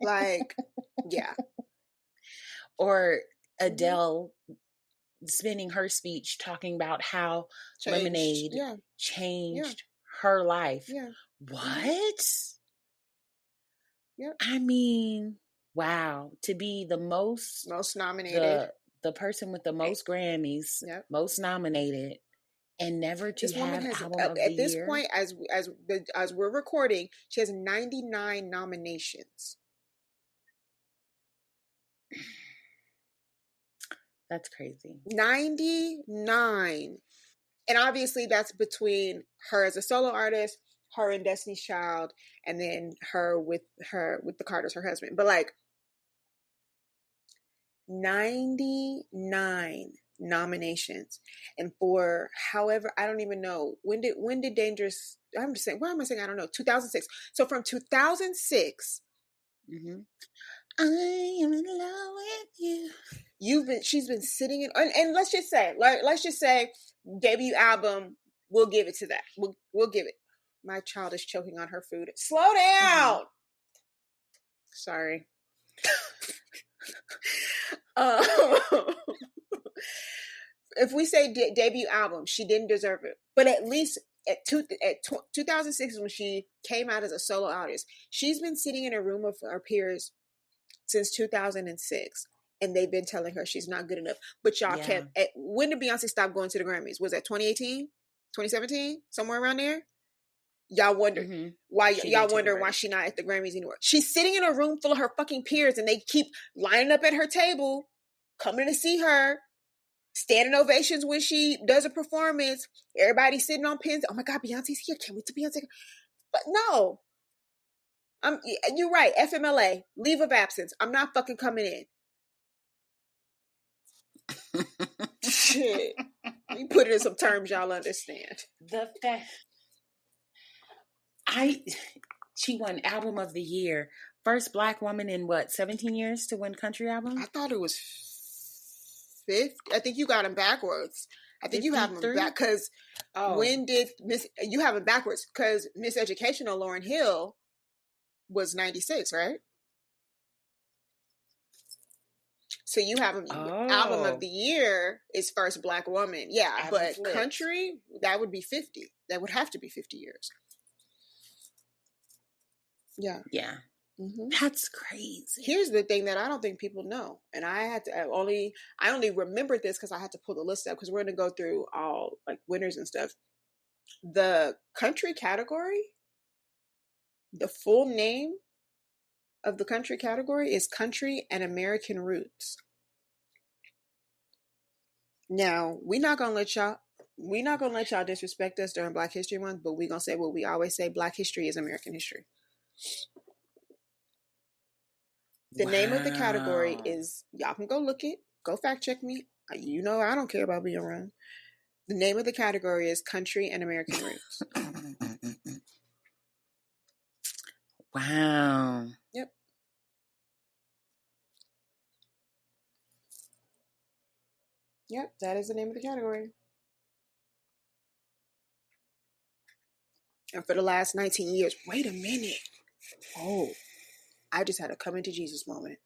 Like, yeah. Or Adele spending her speech talking about how Lemonade changed her life. Yeah. What? Yeah. I mean, wow. To be the most nominated. The person with the most Grammys, most nominated, and never to have album of the year. At this point, as we're recording, she has 99 nominations. That's crazy. 99. And obviously that's between her as a solo artist, her and Destiny's Child, and then her with the Carters, her husband. But like 99 nominations. And for however, I don't even know, when did Dangerous, I'm just saying, why am I saying I don't know? 2006. So from 2006, I am in love with you. She's been sitting in, and let's just say debut album, we'll give it to that. We'll give it. My child is choking on her food. Slow down. Sorry. If we say debut album, she didn't deserve it. But at least at 2006, when she came out as a solo artist, she's been sitting in a room of her peers since 2006. And they've been telling her she's not good enough. But y'all can't. When did Beyonce stop going to the Grammys? Was that 2018? 2017? Somewhere around there? Y'all wonder why why she's not at the Grammys anymore. She's sitting in a room full of her fucking peers, and they keep lining up at her table, coming to see her, standing ovations when she does a performance. Everybody sitting on pins. Oh my God, Beyonce's here. Can't wait to Beyonce. But no. You're right. FMLA, leave of absence. I'm not fucking coming in. Shit. You put it in some terms y'all understand. The fact she won Album of the Year. First Black woman in 17 years to win country album? I thought it was 50. I think you got them backwards. I think 53? You have them back because when did you have them backwards? Because Miss Educational Lauryn Hill was 96, right? So you have Album of the Year is First Black Woman. Yeah, but country, that would be 50. That would have to be 50 years. Yeah. Yeah. That's crazy. Here's the thing that I don't think people know. And I only remembered this because I had to pull the list up because we're going to go through all like winners and stuff. The country category, the full name of the country category is Country and American Roots. Now, we're not going to let y'all, We're not gonna let y'all disrespect us during Black History Month, but we're gonna say what we always say: Black history is American history. The name of the category is, y'all can go look it, go fact check me. You know I don't care about being wrong. The name of the category is Country and American Roots. Wow. Yep. Yep, that is the name of the category. And for the last 19 years, wait a minute. Oh, I just had a come into Jesus moment.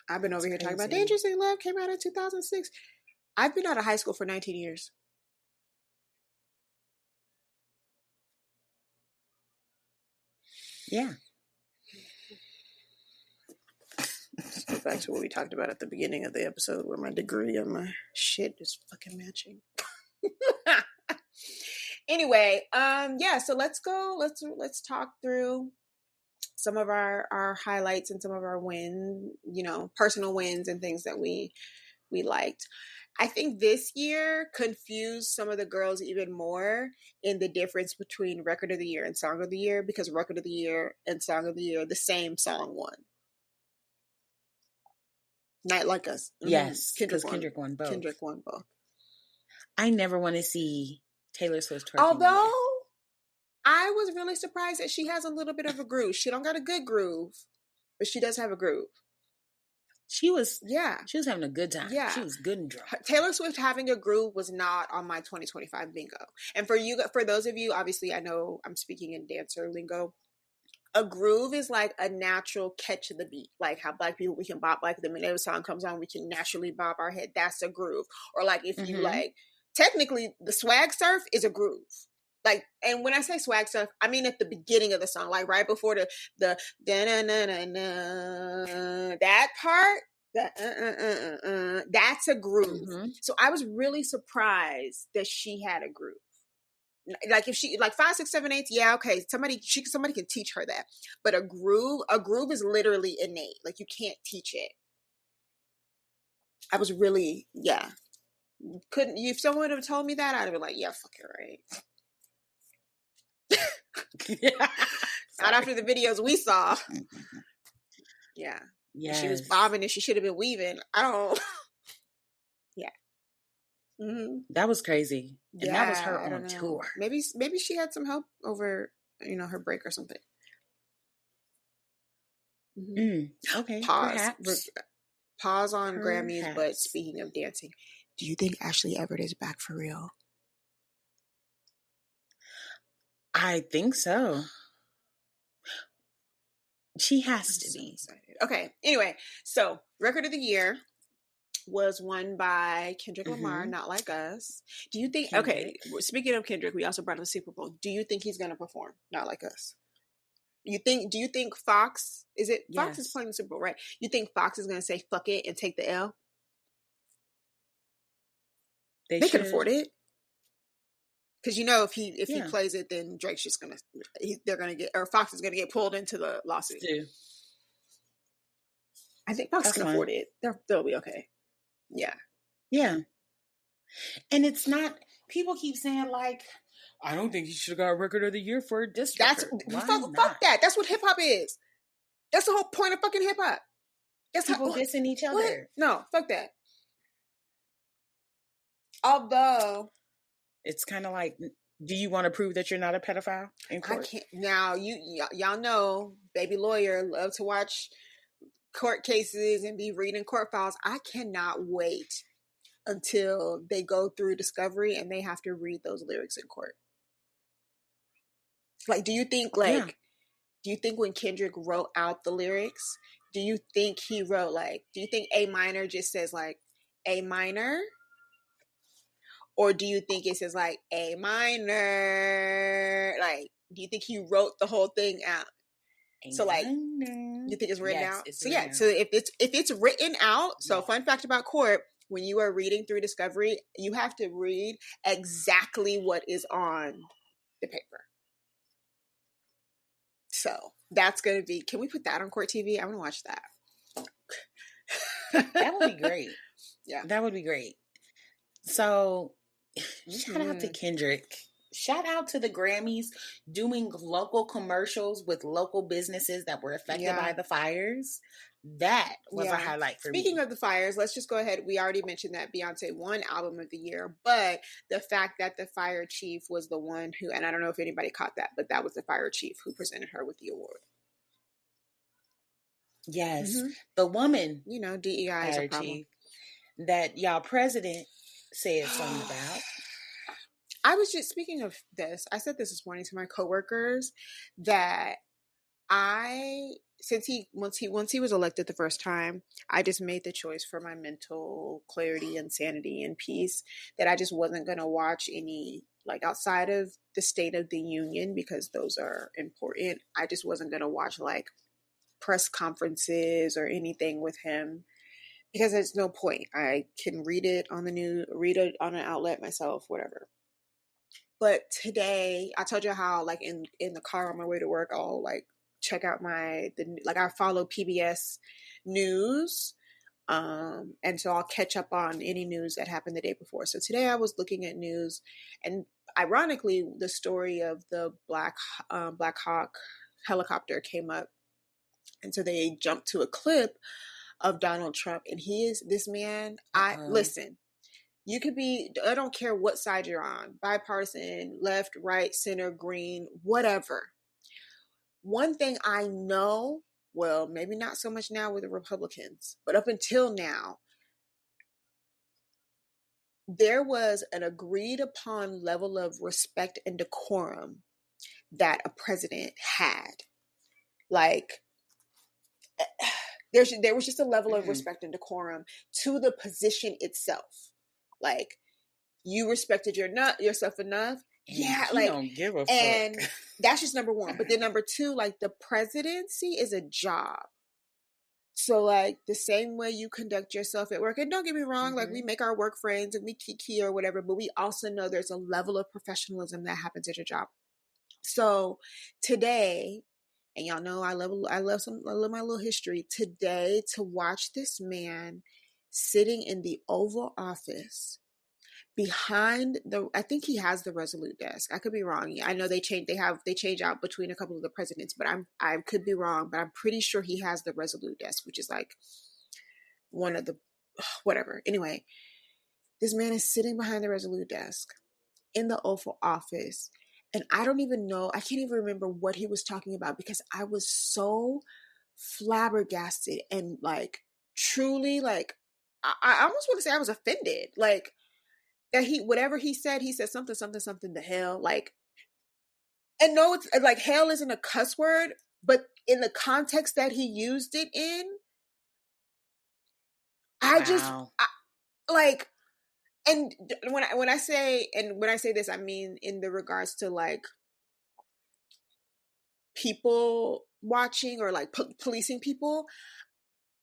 I've been over here talking about Dangerous in Love, came out in 2006. I've been out of high school for 19 years. Yeah. Let's go back to what we talked about at the beginning of the episode where my degree and my shit is fucking matching. Anyway, yeah, so let's talk through some of our highlights and some of our wins, personal wins and things that we liked. I think this year confused some of the girls even more in the difference between Record of the Year and Song of the Year, because Record of the Year and Song of the Year, the same song won. Not Like Us. Yes, because Kendrick won both. Kendrick won both. I never want to see Taylor Swift twerking. Although I was really surprised that she has a little bit of a groove. She don't got a good groove, but she does have a groove. She was having a good time. Yeah. She was good and drunk. Taylor Swift having a groove was not on my 2025 bingo. And for those of you, obviously I know I'm speaking in dancer lingo. A groove is like a natural catch of the beat. Like how Black people, we can bop, like the minute a song comes on, we can naturally bop our head. That's a groove. Or like if you like, technically the swag surf is a groove. Like, and when I say swag stuff, I mean at the beginning of the song, like right before the that part, that's a groove. So I was really surprised that she had a groove. Like if she like 5, 6, 7, 8, yeah, okay. Somebody can teach her that. But a groove is literally innate. Like you can't teach it. I was really, couldn't. If someone would have told me that, I'd have been like, yeah, fuck it, right. Not after the videos we saw. Yeah. She was bobbing and she should have been weaving. I don't. Yeah. That was crazy. And that was her on tour. Maybe she had some help over, her break or something. Okay. Pause on Grammys. But speaking of dancing, do you think Ashley Everett is back for real? I think so. She has to be. Okay. Anyway, so Record of the Year was won by Kendrick Lamar, Not Like Us. Do you think, okay, speaking of Kendrick, we also brought up the Super Bowl. Do you think he's going to perform Not Like Us? Do you think Fox, Fox is playing the Super Bowl, right? You think Fox is going to say fuck it and take the L? They can afford it. Because if he plays it, then Drake's just gonna Fox is gonna get pulled into the lawsuit. I think Fox can afford it. They'll be okay. Yeah. Yeah. And it's not. People keep saying like, I don't think he should have got Record of the Year for a diss record. Fuck that. That's what hip hop is. That's the whole point of fucking hip hop. That's people dissing each other. What? No, fuck that. Although. It's kind of like, do you want to prove that you're not a pedophile in court? I can't. Now, y'all know, baby lawyer, love to watch court cases and be reading court files. I cannot wait until they go through discovery and they have to read those lyrics in court. Like, do you think when Kendrick wrote out the lyrics, do you think he wrote do you think A minor just says A minor? Or do you think it says A minor? Do you think he wrote the whole thing out? So you think it's written out? So if it's written out, so fun fact about court, when you are reading through discovery, you have to read exactly what is on the paper. So that's gonna be. Can we put that on court TV? I want to watch that. That would be great. Yeah, that would be great. So, shout out to Kendrick. Shout out to the Grammys doing local commercials with local businesses that were affected by the fires. That was a highlight for me. Speaking of the fires, let's just go ahead. We already mentioned that Beyonce won Album of the Year, but the fact that the fire chief was the one who, and I don't know if anybody caught that, but that was the fire chief who presented her with the award. Yes. The woman, you know, DEI is a problem. Chief, that y'all president said something about. I was just speaking of this. I said this morning to my coworkers that once he was elected the first time, I just made the choice for my mental clarity and sanity and peace that I just wasn't going to watch any, like, outside of the State of the Union, because those are important. I just wasn't going to watch like press conferences or anything with him, because there's no point. I can read it on the news, read it on an outlet myself, whatever. But today, I told you how, like, in the car on my way to work, I'll like check out I follow PBS News, and so I'll catch up on any news that happened the day before. So today I was looking at news, and ironically, the story of the Black Hawk helicopter came up, and so they jumped to a clip of Donald Trump, and this man. Listen. You could be, I don't care what side you're on, bipartisan, left, right, center, green, whatever. One thing I know, well, maybe not so much now with the Republicans, but up until now, there was an agreed upon level of respect and decorum that a president had. Like, there was just a level of respect and decorum to the position itself. Like, you respected yourself enough. Yeah, he don't give a fuck. And that's just number one. But then number two, like, the presidency is a job. So, like, the same way you conduct yourself at work, and don't get me wrong, like, we make our work friends and we kiki or whatever, but we also know there's a level of professionalism that happens at your job. So today, and y'all know I love my little history. Today, to watch this man sitting in the Oval Office behind I think he has the Resolute desk. I could be wrong. I know they change out between a couple of the presidents, but I could be wrong, but I'm pretty sure he has the Resolute desk, which is like one of the whatever. Anyway, this man is sitting behind the Resolute desk in the Oval Office, and I can't even remember what he was talking about, because I was so flabbergasted and, like, truly, like, I almost want to say I was offended, like, that whatever he said something the hell, like, and no, it's like, hell isn't a cuss word, but in the context that he used it in, like, and when I say this, I mean in the regards to, like, people watching or like policing people.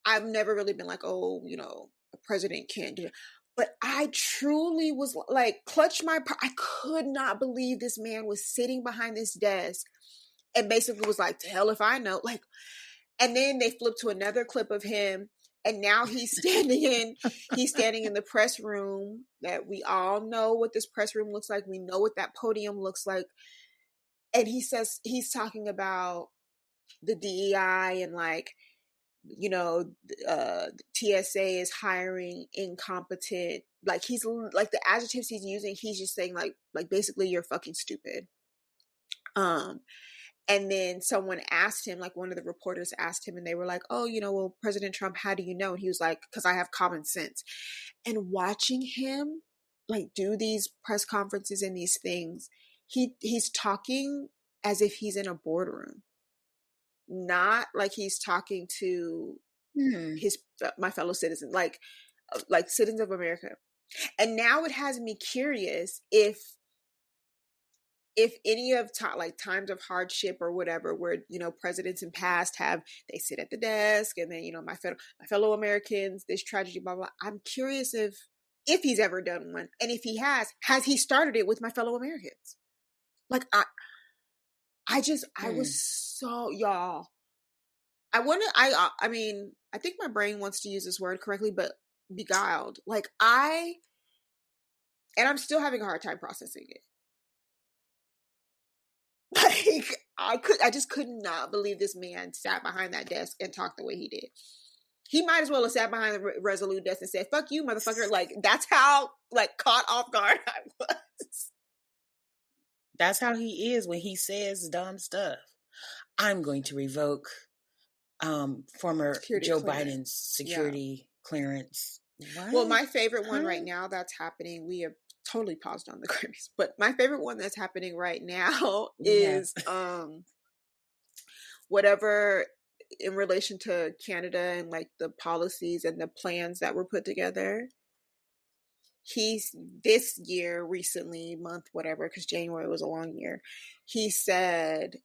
I've never really been like, oh, you know, a president can't do it. But I truly was like, I could not believe this man was sitting behind this desk and basically was like, to hell if I know. Like, and then they flipped to another clip of him, and now he's standing in the press room that we all know what this press room looks like. We know what that podium looks like. And he's talking about the DEI and, like, you know, TSA is hiring incompetent, like, he's like, the adjectives he's using, he's just saying like basically, you're fucking stupid. And then someone asked him, like, one of the reporters asked him, and they were like, oh, you know, well, President Trump, how do you know? And he was like, because I have common sense. And watching him, like, do these press conferences and these things, he's talking as if he's in a boardroom, not like he's talking to my fellow citizens, like citizens of America. And now it has me curious if any of times of hardship or whatever, where, you know, presidents in past they sit at the desk, and then, you know, my fellow Americans, this tragedy, blah blah. I'm curious if he's ever done one, and if he has he started it with my fellow Americans? Like, I was so, y'all. I mean, I think my brain wants to use this word correctly, but beguiled. Like, I And I'm still having a hard time processing it. Like, I just could not believe this man sat behind that desk and talked the way he did. He might as well have sat behind the Resolute desk and said, "Fuck you, motherfucker." Like, that's how, like, caught off guard I was. That's how he is when he says dumb stuff. I'm going to revoke former Security Joe clearance. Biden's security clearance. What? Well, my favorite one right now that's happening, we have totally paused on the Grammys, but my favorite one that's happening right now is whatever in relation to Canada and like the policies and the plans that were put together. He's this year, recently, month, whatever, because January was a long year. He said,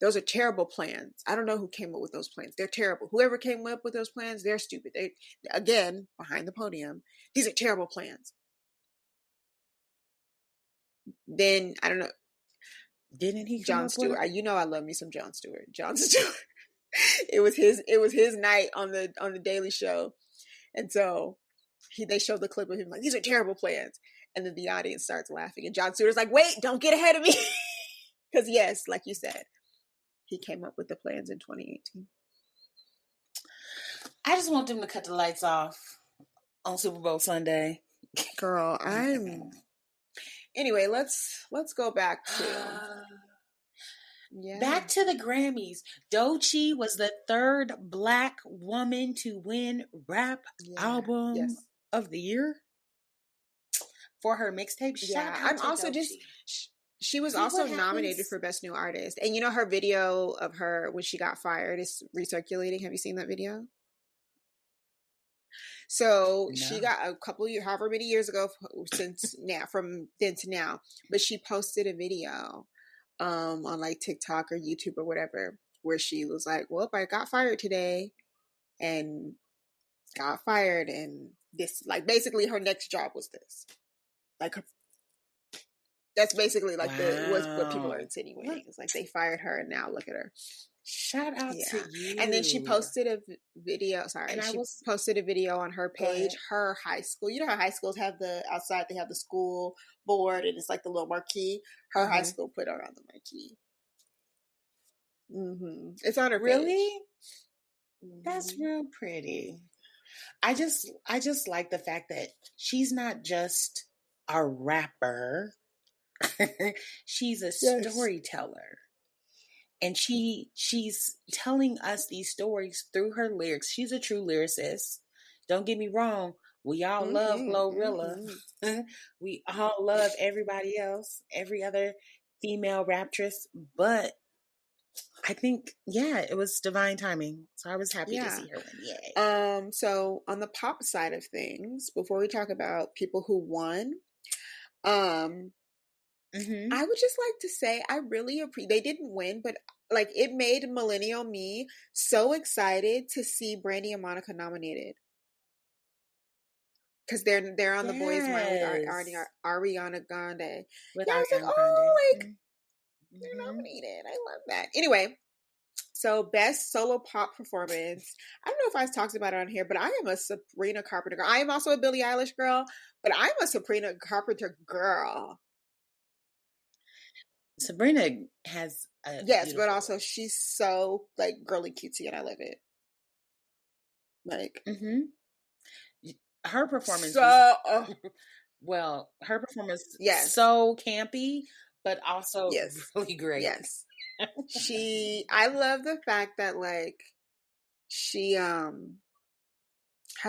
those are terrible plans. I don't know who came up with those plans. They're terrible. Whoever came up with those plans, they're stupid. They, again, behind the podium, these are terrible plans. Then, I don't know. Didn't he? Jon Stewart. You know I love me some Jon Stewart. Jon Stewart. It was his night on the Daily Show. And so they showed the clip of him like, these are terrible plans. And then the audience starts laughing. And Jon Stewart's like, wait, don't get ahead of me. Because yes, like you said, he came up with the plans in 2018. I just want them to cut the lights off on Super Bowl Sunday. Girl, Anyway, let's go back to back to the Grammys. Doechii was the third Black woman to win Rap Album of the Year for her mixtape. I'm also Doechii. She was also nominated for Best New Artist. And you know her video of her when she got fired is recirculating. Have you seen that video? So she got a couple years, however many years ago, from then to now, but she posted a video on like TikTok or YouTube or whatever, where she was like, well, I got fired today and got fired. And this, like, basically her next job was this. Like, that's basically like what people are insinuating. It's like they fired her and now look at her. Shout out to you. And then she posted a video. Posted a video on her page. Her high school. You know how high schools have outside they have the school board and it's like the little marquee. Her high school put her on the marquee. It's on her page. Really? That's real pretty. I just like the fact that she's not just a rapper. She's a storyteller. And she's telling us these stories through her lyrics. She's a true lyricist. Don't get me wrong. We all love Glorilla. We all love everybody else, every other female raptress. But I think, it was divine timing. So I was happy to see her win. Yay. So on the pop side of things, before we talk about people who won, I would just like to say I really appreciate. They didn't win, but like it made millennial me so excited to see Brandy and Monica nominated because they're on The Boys Run with Ariana Grande. I was like, they're nominated. I love that. Anyway, so best solo pop performance. I don't know if I've talked about it on here, but I am a Sabrina Carpenter girl. I am also a Billie Eilish girl, but I'm a Sabrina Carpenter girl. Sabrina has but also she's so like girly cutesy and I love it. Like her performance her performance so campy but also really great. Yes. I love the fact that like she how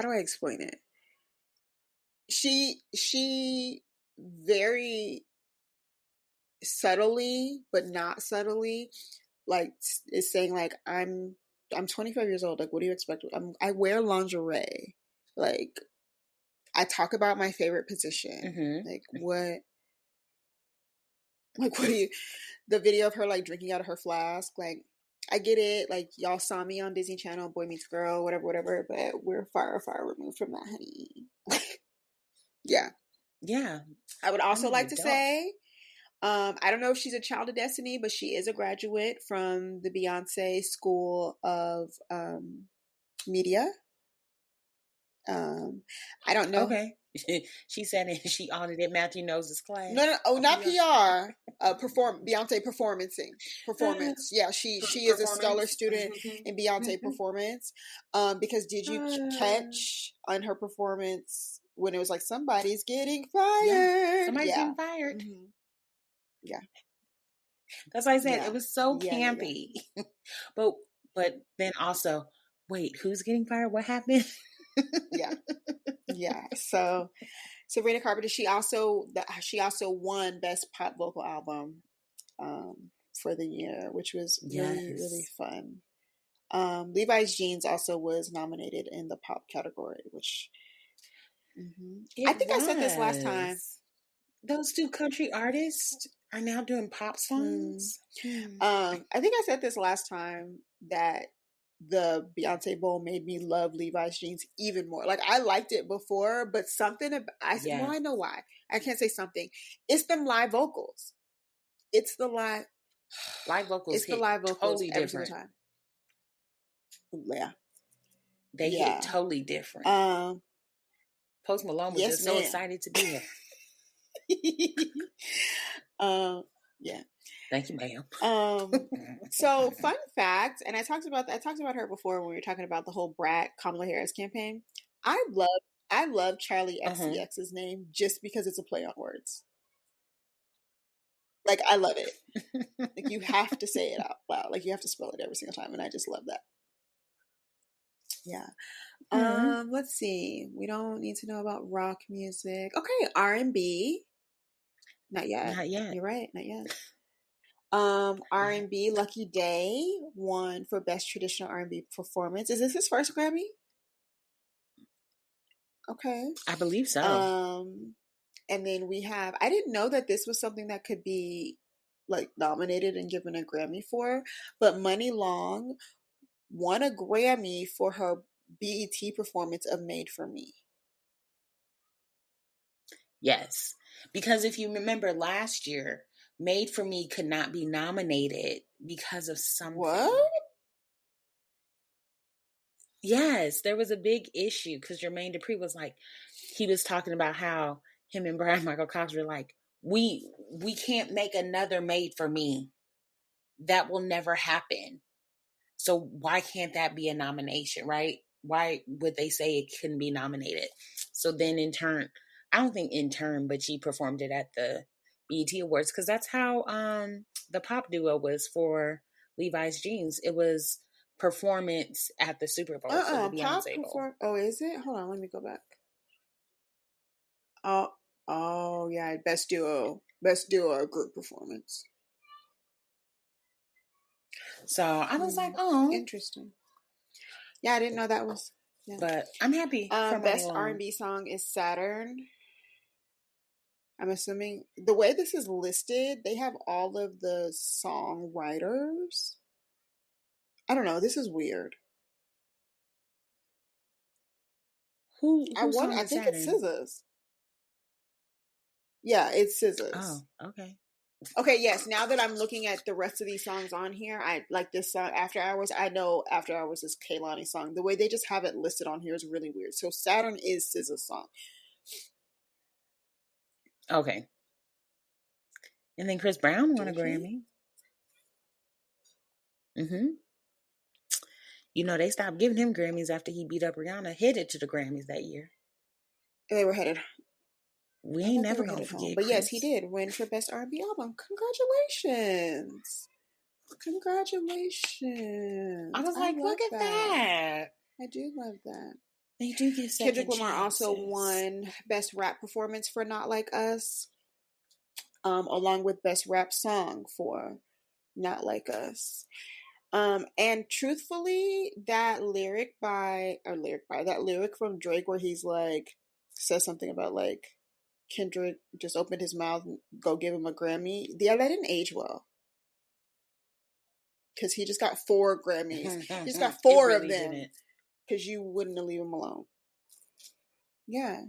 do I explain it? She very subtly but not subtly like is saying like I'm 25 years old, like what do you expect? I wear lingerie, like I talk about my favorite position, like what do you, the video of her like drinking out of her flask, like I get it, like y'all saw me on Disney Channel, Boy Meets Girl, whatever, but we're far removed from that, honey. Yeah. I would also like to say I don't know if she's a child of destiny, but she is a graduate from the Beyonce School of Media. I don't know. Okay. She said it. She audited Matthew Nose's class. No, oh, not PR. Beyonce performance. Yeah, she is a stellar student in Beyonce performance. Because did you catch on her performance when it was like somebody's getting fired? Yeah, somebody's getting fired. Mm-hmm. Yeah, that's why I said it was so campy. But then also, wait, who's getting fired? What happened? Yeah. So Sabrina Carpenter, she also won Best Pop Vocal Album for the year, which was really fun. Levi's Jeans also was nominated in the pop category, which I think I said this last time. Those two country artists are now doing pop songs. I think I said this last time that the Beyonce Bowl made me love Levi's Jeans even more. Like, I liked it before, but something about, well, I know why. I can't say something. It's them live vocals. It's the live vocals. It's the live vocals totally every different. single time. Yeah. They hit totally different. Post Malone was just so excited to be here. Yeah. Thank you, ma'am. So fun fact, and I talked about her before when we were talking about the whole Brat Kamala Harris campaign. I love Charlie XCX's name just because it's a play on words. Like, I love it. Like, you have to say it out loud. Like, you have to spell it every single time, and I just love that. Yeah. Let's see. We don't need to know about rock music. Okay, R&B. Not yet. You're right. Not yet. R&B, Lucky Day won for Best Traditional R&B Performance. Is this his first Grammy? Okay. I believe so. And then we have, I didn't know that this was something that could be like nominated and given a Grammy for, but Money Long won a Grammy for her BET performance of Made for Me. Yes. Because if you remember last year, Made for Me could not be nominated because of something. What? Yes, there was a big issue because Jermaine Dupri was like, he was talking about how him and Brian Michael Cox were like, we can't make another Made for Me. That will never happen. So why can't that be a nomination, right? Why would they say it couldn't be nominated? So then in turn, I don't think in turn, but she performed it at the BET Awards because that's how the pop duo was for Levi's Jeans. It was performance at the Super Bowl for the Beyonce Bowl. Oh, is it? Hold on, let me go back. Oh yeah, best duo or group performance. So I was like, oh, interesting. Yeah, I didn't know that was. Yeah. But I'm happy. Best R&B song is Saturn. I'm assuming the way this is listed, they have all of the songwriters. I don't know. This is weird. Who I think it's SZA's. Yeah, it's SZA's. Oh, okay. Okay, yes. Now that I'm looking at the rest of these songs on here, I like this song After Hours. I know After Hours is Kehlani's song. The way they just have it listed on here is really weird. So Saturn is SZA's song. Okay. And then Chris Brown won a Grammy. You know, they stopped giving him Grammys after he beat up Rihanna, headed to the Grammys that year. They were headed. We ain't never gonna forget. But yes, he did win for Best R&B Album. Congratulations. I was like, look at that. I do love that. They do get second Kendrick Lamar also won Best Rap Performance for Not Like Us, along with Best Rap Song for Not Like Us. And truthfully, that lyric from Drake where he's like, says something about like, Kendrick just opened his mouth and go give him a Grammy. Yeah, that didn't age well. Because he just got 4 Grammys. He just got 4 of them. Because you wouldn't have leave him alone. Yeah.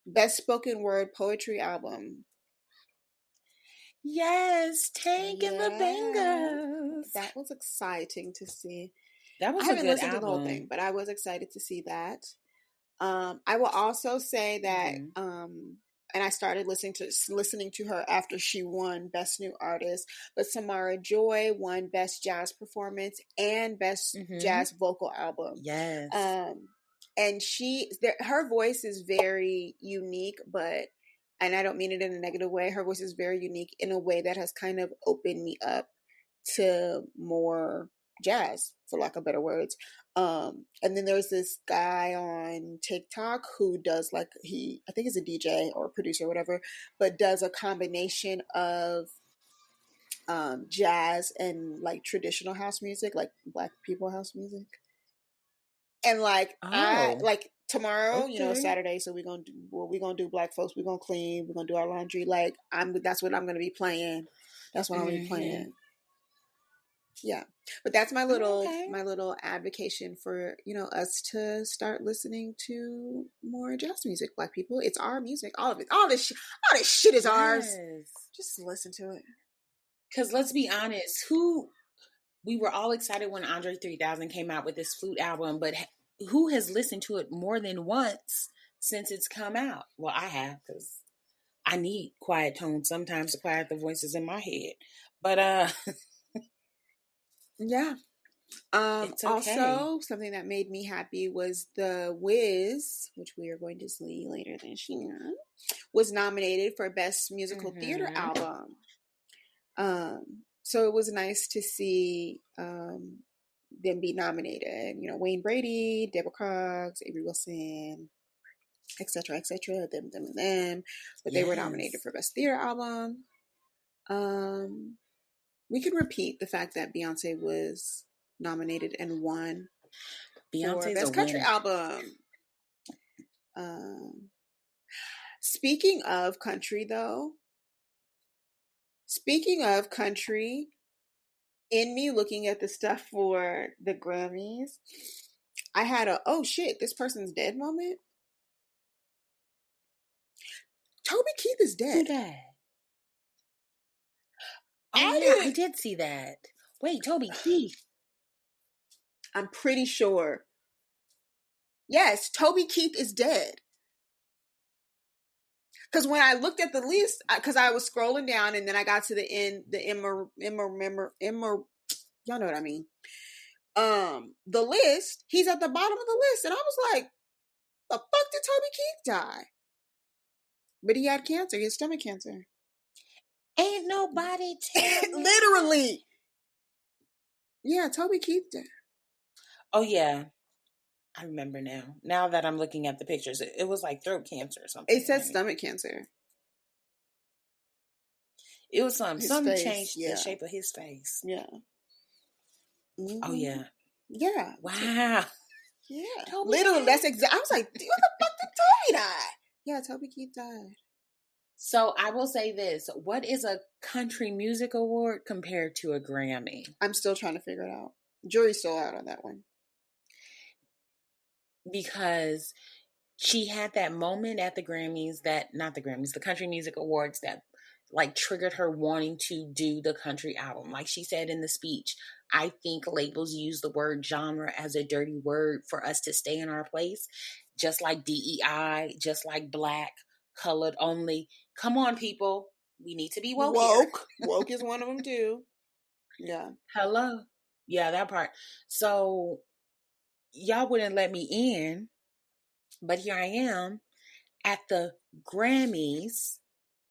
Best Spoken Word Poetry Album. Yes, Tank and the Bangers. That was exciting to see. That I was a haven't good listened to the whole thing, album. but I was excited to see that. I will also say that, and I started listening to her after she won Best New Artist, but Samara Joy won Best Jazz Performance and Best Jazz Vocal Album. Yes. And her voice is very unique, and I don't mean it in a negative way. Her voice is very unique in a way that has kind of opened me up to more jazz, for lack of better words. And then there's this guy on TikTok who does I think he's a DJ or a producer or whatever, but does a combination of jazz and like traditional house music, like Black people house music. And tomorrow, Saturday, so we're gonna do Black folks, we're gonna clean, we're gonna do our laundry. That's what I'm gonna be playing. That's what I'm gonna be playing. Yeah, but that's my little advocation for us to start listening to more jazz music. Black people, it's our music, all of it, all this shit is ours. Just listen to it. Because let's be honest, we were all excited when Andre 3000 came out with this flute album, but who has listened to it more than once since it's come out? Well, I have, because I need quiet tones sometimes to quiet the voices in my head. But yeah. It's okay. Also, something that made me happy was The Wiz, which we are going to see later this year, was nominated for Best Musical Theater Album. So it was nice to see them be nominated. Wayne Brady, Deborah Cox, Avery Wilson, etc., etc., them. But they were nominated for Best Theater Album. We can repeat the fact that Beyonce was nominated and won for Best Country Album. Speaking of country, in me looking at the stuff for the Grammys, I had a oh shit, this person's dead moment. Toby Keith is dead. Who died? I did see that. Wait, Toby Keith. I'm pretty sure. Yes, Toby Keith is dead. Because when I looked at the list, because I was scrolling down and then I got to the end, y'all know what I mean. The list, he's at the bottom of the list, and I was like, the fuck did Toby Keith die? But he had cancer. He had stomach cancer. Ain't nobody tell me. Literally. Yeah, Toby Keith died. Oh, yeah. I remember now. Now that I'm looking at the pictures, it was like throat cancer or something. It said stomach cancer. It was some changed the shape of his face. Yeah. Mm-hmm. Oh, yeah. Yeah. Wow. Yeah. Literally, that's exactly. I was like, what the fuck did Toby die? Yeah, Toby Keith died. So I will say this. What is a country music award compared to a Grammy? I'm still trying to figure it out. Jury's still out on that one. Because she had that moment at the Grammys the Country Music Awards that like triggered her wanting to do the country album. Like she said in the speech, I think labels use the word genre as a dirty word for us to stay in our place. Just like DEI, just like Black, colored only. Come on, people. We need to be woke here. Woke is one of them too. Yeah. Hello. Yeah, that part. So y'all wouldn't let me in, but here I am at the Grammys,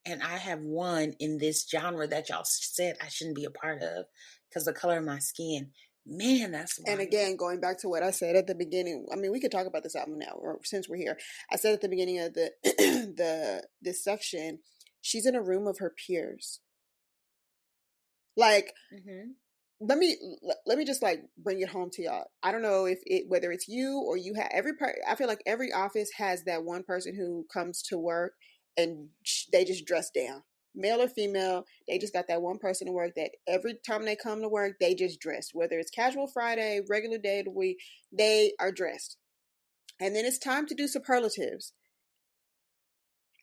and I have won in this genre that y'all said I shouldn't be a part of because the color of my skin. Man, that's wild. And again, going back to what I said at the beginning, I mean, we could talk about this album now, or since we're here. I said at the beginning of this section, she's in a room of her peers. Like, let me just like bring it home to y'all. I don't know whether it's you or you have I feel like every office has that one person who comes to work and they just dress down, male or female. They just got that one person to work that every time they come to work, they just dress. Whether it's casual Friday, regular day of the week, they are dressed. And then it's time to do superlatives.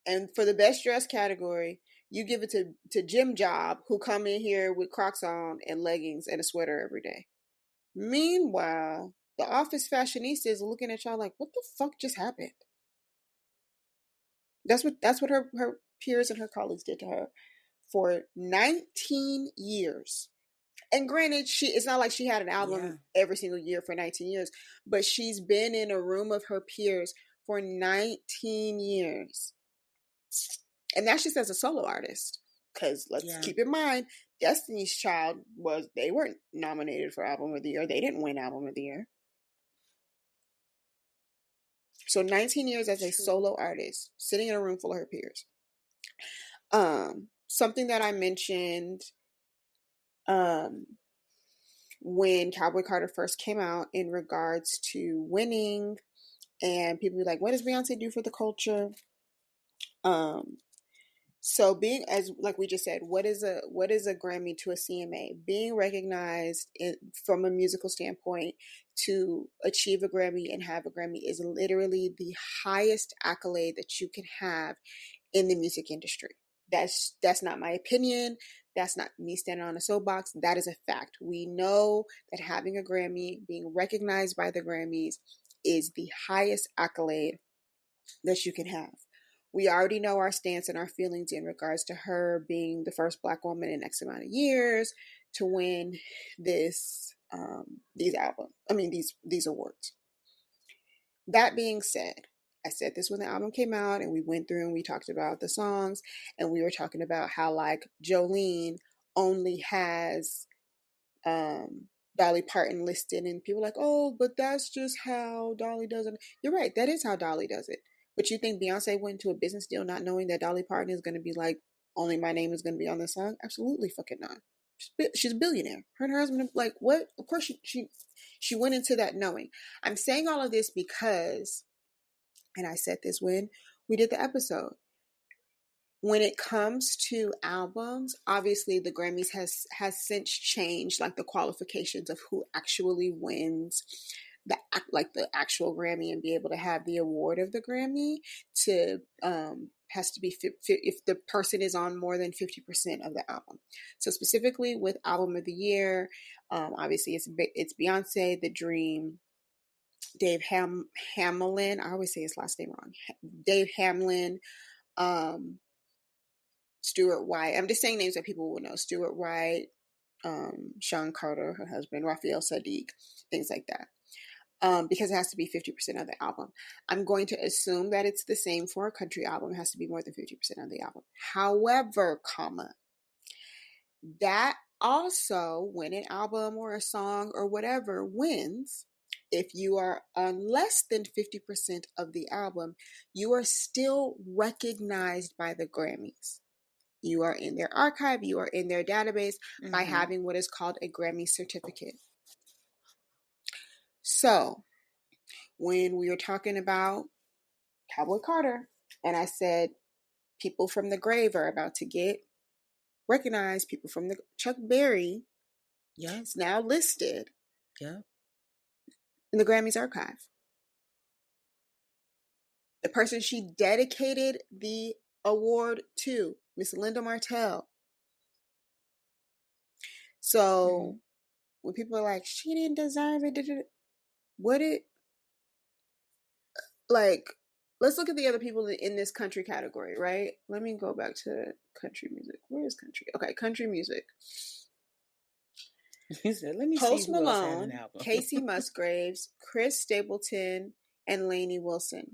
And for the best dress category, you give it to Jim Job, who come in here with Crocs on and leggings and a sweater every day. Meanwhile, the office fashionista is looking at y'all like, what the fuck just happened? That's what her peers and her colleagues did to her for 19 years. And granted, it's not like she had an album every single year for 19 years, but she's been in a room of her peers for 19 years. And that's just as a solo artist. Because let's keep in mind, Destiny's Child they weren't nominated for Album of the Year. They didn't win Album of the Year. So 19 years as a solo artist, sitting in a room full of her peers. Something that I mentioned when Cowboy Carter first came out in regards to winning, and people be like, what does Beyonce do for the culture? So being, as like we just said, what is a Grammy to a CMA? Being recognized from a musical standpoint to achieve a Grammy and have a Grammy is literally the highest accolade that you can have in the music industry. That's not my opinion. That's not me standing on a soapbox. That is a fact. We know that having a Grammy, being recognized by the Grammys, is the highest accolade that you can have. We already know our stance and our feelings in regards to her being the first Black woman in X amount of years to win these awards. That being said, I said this when the album came out, and we went through and we talked about the songs, and we were talking about how like Jolene only has Dolly Parton listed, and people are like, oh, but that's just how Dolly does it. You're right, that is how Dolly does it. But you think Beyonce went into a business deal not knowing that Dolly Parton is going to be like, only my name is going to be on the song? Absolutely fucking not. She's a billionaire. Her and her husband, like, what? Of course she went into that knowing. I'm saying all of this because, and I said this when we did the episode, when it comes to albums, obviously the Grammys has since changed like the qualifications of who actually wins the actual Grammy and be able to have the award of the Grammy to has to be if the person is on more than 50% of the album. So specifically with Album of the Year, obviously it's Beyonce, The Dream, Dave Hamlin. I always say his last name wrong. Dave Hamlin, Stuart White. I'm just saying names that people will know. Stuart White, Sean Carter, her husband, Raphael Sadiq, things like that. Because it has to be 50% of the album. I'm going to assume that it's the same for a country album. It has to be more than 50% of the album. However, that also, when an album or a song or whatever wins, if you are on less than 50% of the album, you are still recognized by the Grammys. You are in their archive, you are in their database by having what is called a Grammy certificate. So, when we were talking about Cowboy Carter, and I said people from the grave are about to get recognized, people from the Chuck Berry, is now listed in the Grammys archive. The person she dedicated the award to, Miss Linda Martell. So when people are like, she didn't deserve it, let's look at the other people in this country category, right? Let me go back to country music. Where is country? Okay, country music. He said, let me Post see who Malone, else had an album. Casey Musgraves, Chris Stapleton, and Lainey Wilson.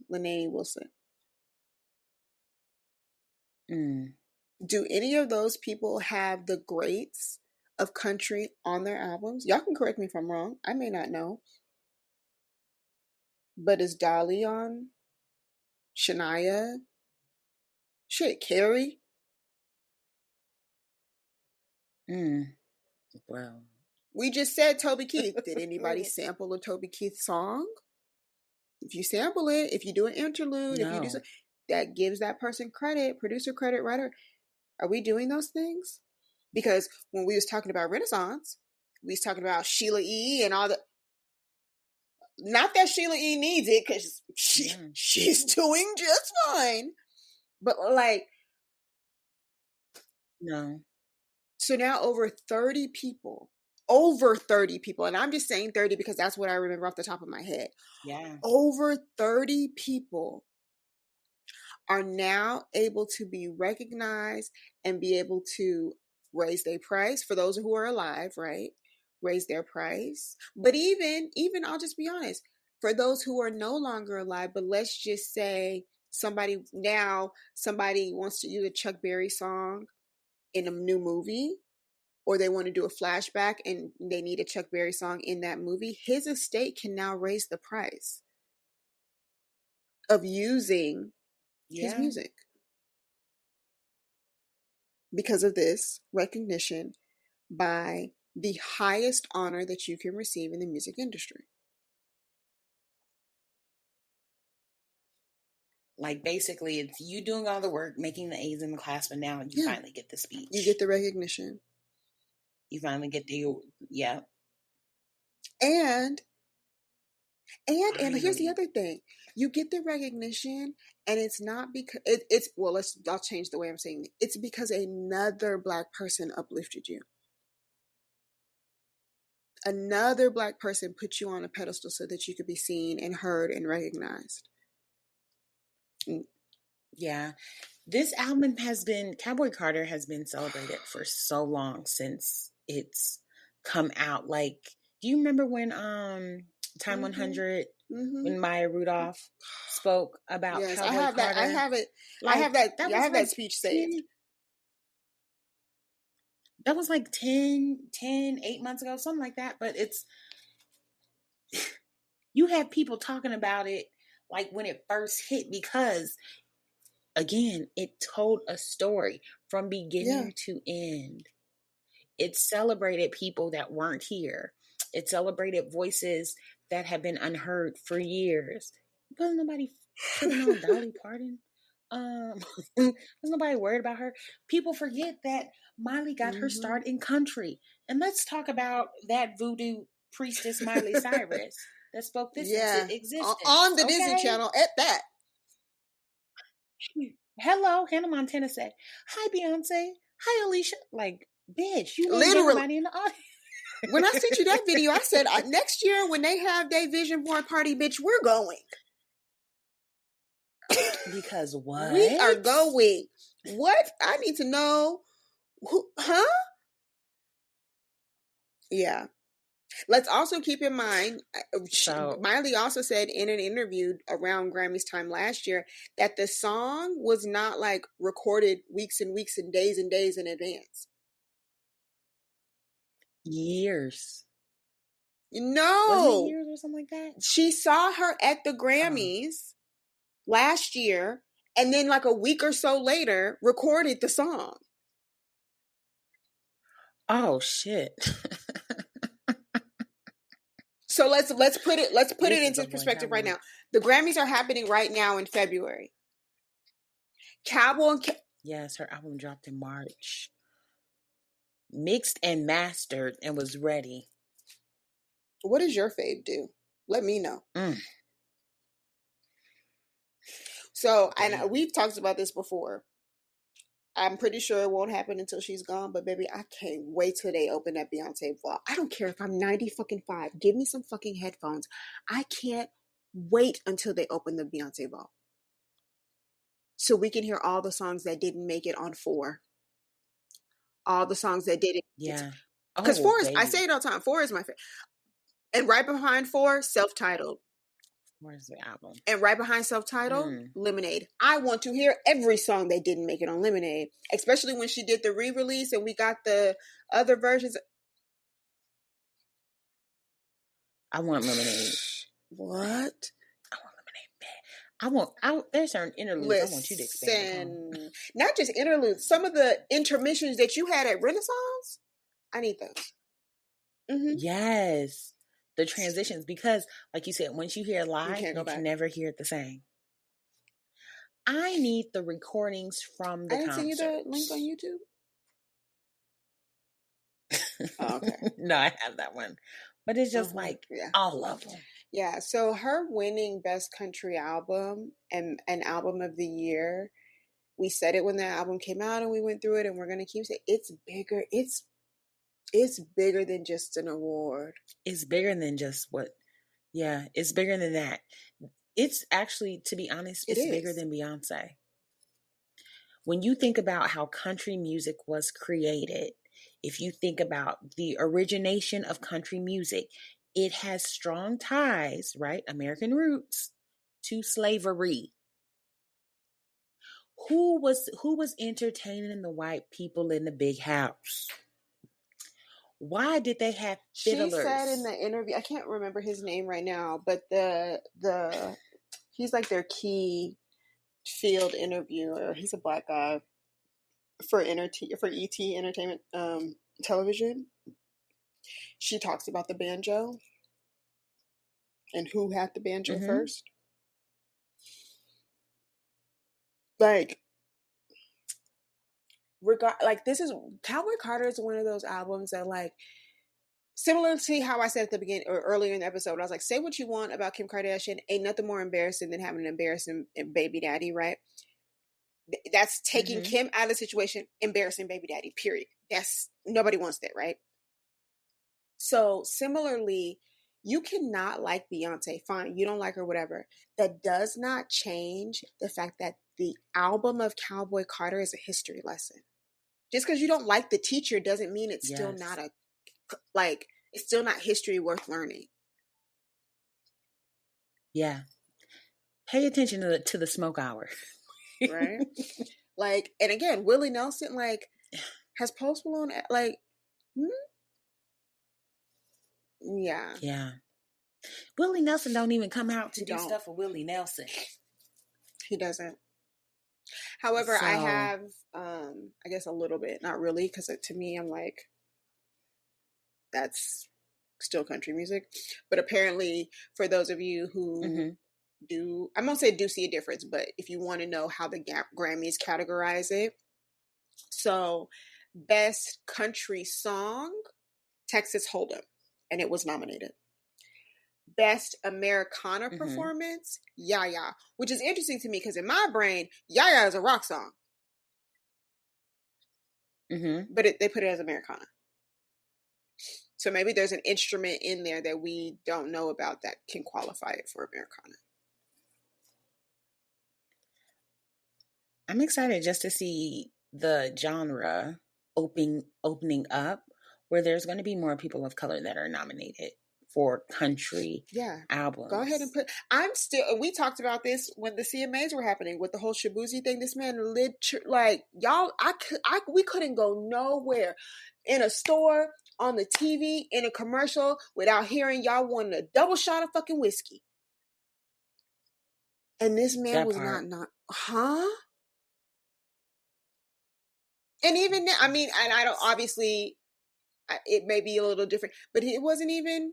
Do any of those people have the greats of country on their albums? Y'all can correct me if I'm wrong. I may not know. But is Dolly on? Shania? Shit, Carrie? Well, we just said Toby Keith. Did anybody sample a Toby Keith song? If you sample it, if you do an interlude, if you do something, that gives that person credit, producer credit, writer. Are we doing those things? Because when we was talking about Renaissance, we was talking about Sheila E. and all the. Not that Sheila E. needs it, because she's doing just fine. But like, no. So now over 30 people over 30 people, and I'm just saying 30 because that's what I remember off the top of my head. Yeah. Over 30 people are now able to be recognized and be able to raise their price for those who are alive, right? Raise their price. But even I'll just be honest, for those who are no longer alive, but let's just say somebody wants to use a Chuck Berry song in a new movie, or they want to do a flashback and they need a Chuck Berry song in that movie, his estate can now raise the price of using his music because of this recognition by the highest honor that you can receive in the music industry. Like, basically, it's you doing all the work, making the A's in the class, but now you finally get the speech. You get the recognition. You finally get the, yeah. And here's the other thing. You get the recognition, and it's not because I'll change the way I'm saying it. It's because another Black person uplifted you. Another Black person put you on a pedestal so that you could be seen and heard and recognized. Yeah. This album Cowboy Carter has been celebrated for so long since it's come out. Like, do you remember when Time 100, when Maya Rudolph spoke about Cowboy Carter? I have it. Like, I have that speech saved. That was like 8 months ago, something like that. But you have people talking about it like when it first hit, because again, it told a story from beginning to end. It celebrated people that weren't here. It celebrated voices that have been unheard for years. Wasn't nobody tripping on Dolly Parton? Was nobody worried about her? People forget that Miley got her start in country. And let's talk about that voodoo priestess Miley Cyrus that spoke this into existence. On the Disney Channel at that. Hello, Hannah Montana said, "Hi, Beyonce. Hi, Alicia." Like, bitch, you named everybody in the audience. When I sent you that video, I said, next year when they have their vision board party, bitch, we're going. Because what? We are going. What? I need to know. Huh? Yeah. Let's also keep in mind, Miley also said in an interview around Grammy's time last year that the song was not like recorded weeks and weeks and days in advance. Years. No. Was it years or something like that? She saw her at the Grammys last year, and then like a week or so later recorded the song. Oh shit. So let's put it into perspective right now. The Grammys are happening right now in February. Yes, her album dropped in March. Mixed and mastered and was ready. What does your fave do? Let me know. So, and we've talked about this before. I'm pretty sure it won't happen until she's gone, but baby, I can't wait till they open that Beyonce vault. I don't care if I'm 90 fucking 5. Give me some fucking headphones. I can't wait until they open the Beyonce vault. So we can hear all the songs that didn't make it on 4. All the songs that didn't. Yeah. Because 4 is, I say it all the time, 4 is my favorite. And right behind 4, Self-Titled. Where's the album? And right behind Self-Titled, Lemonade. I want to hear every song they didn't make it on Lemonade, especially when she did the re-release and we got the other versions. I want Lemonade. What? I want Lemonade. There's certain interludes I want you to expand. Not just interludes. Some of the intermissions that you had at Renaissance, I need those. Yes. The transitions, because like you said, once you hear it live, you can never hear it the same. I need the recordings from the concert. I didn't send you the link on YouTube. Oh, okay. No, I have that one, but it's just all of them. Yeah. So her winning Best Country Album and an Album of the Year, we said it when that album came out, and we went through it, and we're gonna keep saying it's bigger. It's It's bigger than just an award. It's bigger than just what. Yeah, it's bigger than that. It's actually, to be honest, it's bigger than Beyonce. When you think about how country music was created, if you think about the origination of country music, it has strong ties, right? American roots to slavery. Who was entertaining the white people in the big house? Why did they have fiddlers? She said in the interview, I can't remember his name right now, but the he's like their key field interviewer. He's a black guy for ET Entertainment Television. She talks about the banjo and who had the banjo first. Like, this is Cowboy Carter is one of those albums that, like, similar to how I said at the beginning or earlier in the episode, I was like, say what you want about Kim Kardashian, ain't nothing more embarrassing than having an embarrassing baby daddy, right? That's taking Kim out of the situation, embarrassing baby daddy, period. That's, nobody wants that, right? So similarly, you cannot like Beyonce, fine, you don't like her, whatever. That does not change the fact that the album of Cowboy Carter is a history lesson. Just because you don't like the teacher doesn't mean it's still not it's still not history worth learning. Yeah. Pay attention to the smoke hour. Right? Like, and again, Willie Nelson, like, has Post Malone, like, yeah. Yeah. Willie Nelson don't even come out to do stuff for Willie Nelson. He doesn't. However, I have, I guess a little bit, not really, because to me, I'm like, that's still country music. But apparently, for those of you who do, I'm going to say do see a difference, but if you want to know how the Grammys categorize it, so Best Country Song, Texas Hold'em, and it was nominated. Best Americana Performance, Yaya, which is interesting to me because in my brain, Yaya is a rock song. But they put it as Americana. So maybe there's an instrument in there that we don't know about that can qualify it for Americana. I'm excited just to see the genre opening up where there's going to be more people of color that are nominated for country albums. Go ahead and we talked about this when the CMAs were happening with the whole Shabuzi thing. This man we couldn't go nowhere in a store, on the TV, in a commercial without hearing y'all wanting a double shot of fucking whiskey. And this man was not, And even now, I mean, and I don't, obviously, it may be a little different, but he wasn't even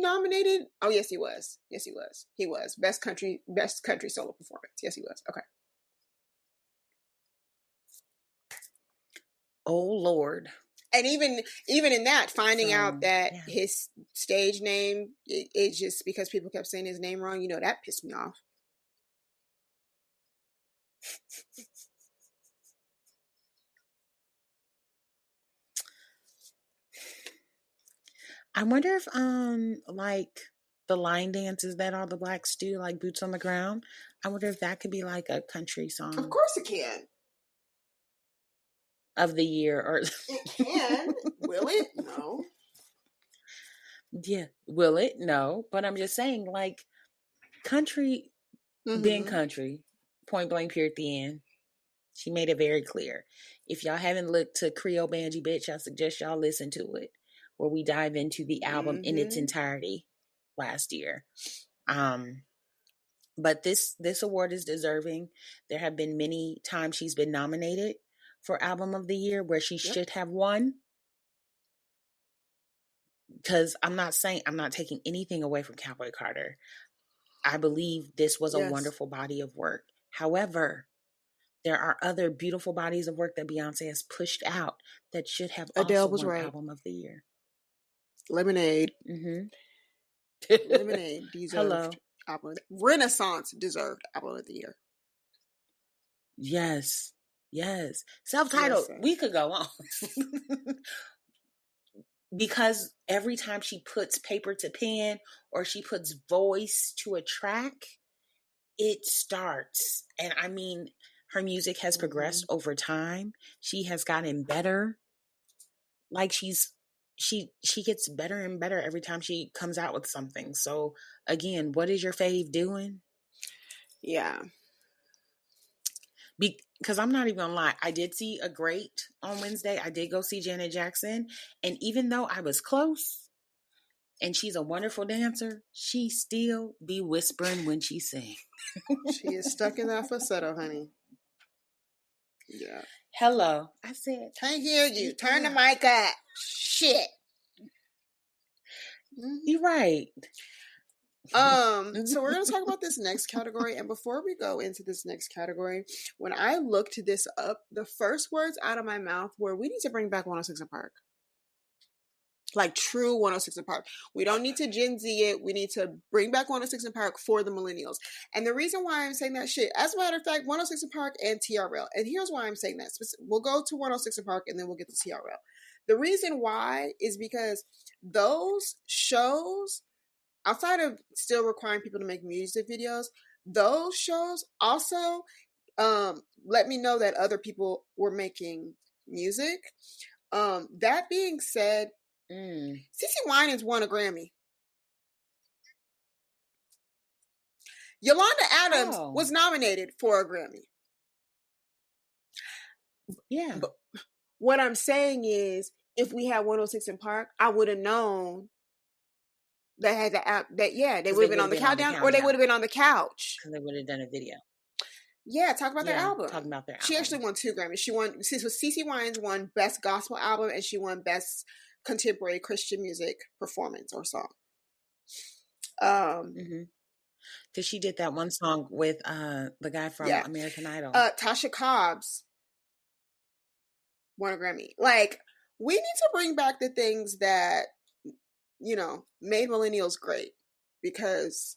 nominated. Oh, yes, he was. Yes, he was. He was. Best country solo performance. Yes, he was. Okay. Oh, Lord. And even in that, finding out that his stage name is just because people kept saying his name wrong, that pissed me off. I wonder if like the line dances that all the blacks do, like Boots on the Ground, I wonder if that could be like a country song. Of course it can. Of the year, or it can. Will it? No. Yeah, will it? No. But I'm just saying, like, country being country, point blank period at the end. She made it very clear. If y'all haven't looked to Creole Banji Bitch, I suggest y'all listen to it, where we dive into the album in its entirety last year. But this award is deserving. There have been many times she's been nominated for Album of the Year where she should have won. Because I'm not taking anything away from Cowboy Carter. I believe this was a wonderful body of work. However, there are other beautiful bodies of work that Beyonce has pushed out that should have Adele was won right. Album of the Year. Lemonade. Lemonade deserved album. Renaissance deserved Album of the Year. Yes. Self-titled. We could go on. because every time she puts paper to pen or she puts voice to a track, it starts. And I mean, her music has progressed over time. She has gotten better. Like she gets better and better every time she comes out with something. So again, what is your fave doing? Yeah. Because I'm not even gonna lie, I did see a great on Wednesday. I did go see Janet Jackson, and even though I was close, and she's a wonderful dancer, she still be whispering when she sings. She is stuck in that falsetto, honey. Yeah. Hello, I said. Can't hear you. Turn the mic up. Shit. You're right. So we're going to talk about this next category. And before we go into this next category, when I looked this up, the first words out of my mouth were, we need to bring back 106 & Park. Like true 106 & Park. We don't need to Gen Z it. We need to bring back 106 & Park for the millennials. And the reason why I'm saying that shit, as a matter of fact, 106 & Park and TRL. And here's why I'm saying that. We'll go to 106 & Park and then we'll get to TRL. The reason why is because those shows, outside of still requiring people to make music videos, those shows also let me know that other people were making music. That being said, CeCe Winans won a Grammy. Yolanda Adams was nominated for a Grammy. Yeah. But what I'm saying is, if we had 106 & Park, I would have known that had the app that they would have been on the countdown, or they would have been on the couch. And they would have done a video. Yeah, talk about their album. Talking about their album. She actually won 2 Grammys. She won, CeCe Winans won Best Gospel Album, and she won Best Contemporary Christian Music Performance or Song. Because she did that one song with the guy from American Idol. Tasha Cobbs won a Grammy. Like, we need to bring back the things that, you know, made millennials great. Because,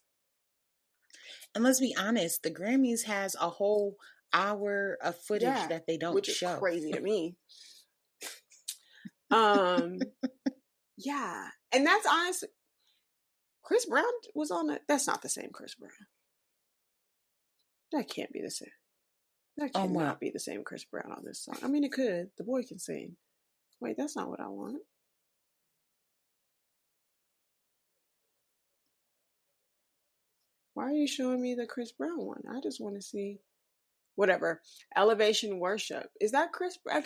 and let's be honest, the Grammys has a whole hour of footage that they don't show. Which is crazy to me. Yeah. And that's honestly, Chris Brown was on it. That's not the same Chris Brown. That can't be the same. That cannot be the same Chris Brown on this song. I mean, it could. The boy can sing. Wait, that's not what I want. Why are you showing me the Chris Brown one? I just want to see. Whatever. Elevation Worship. Is that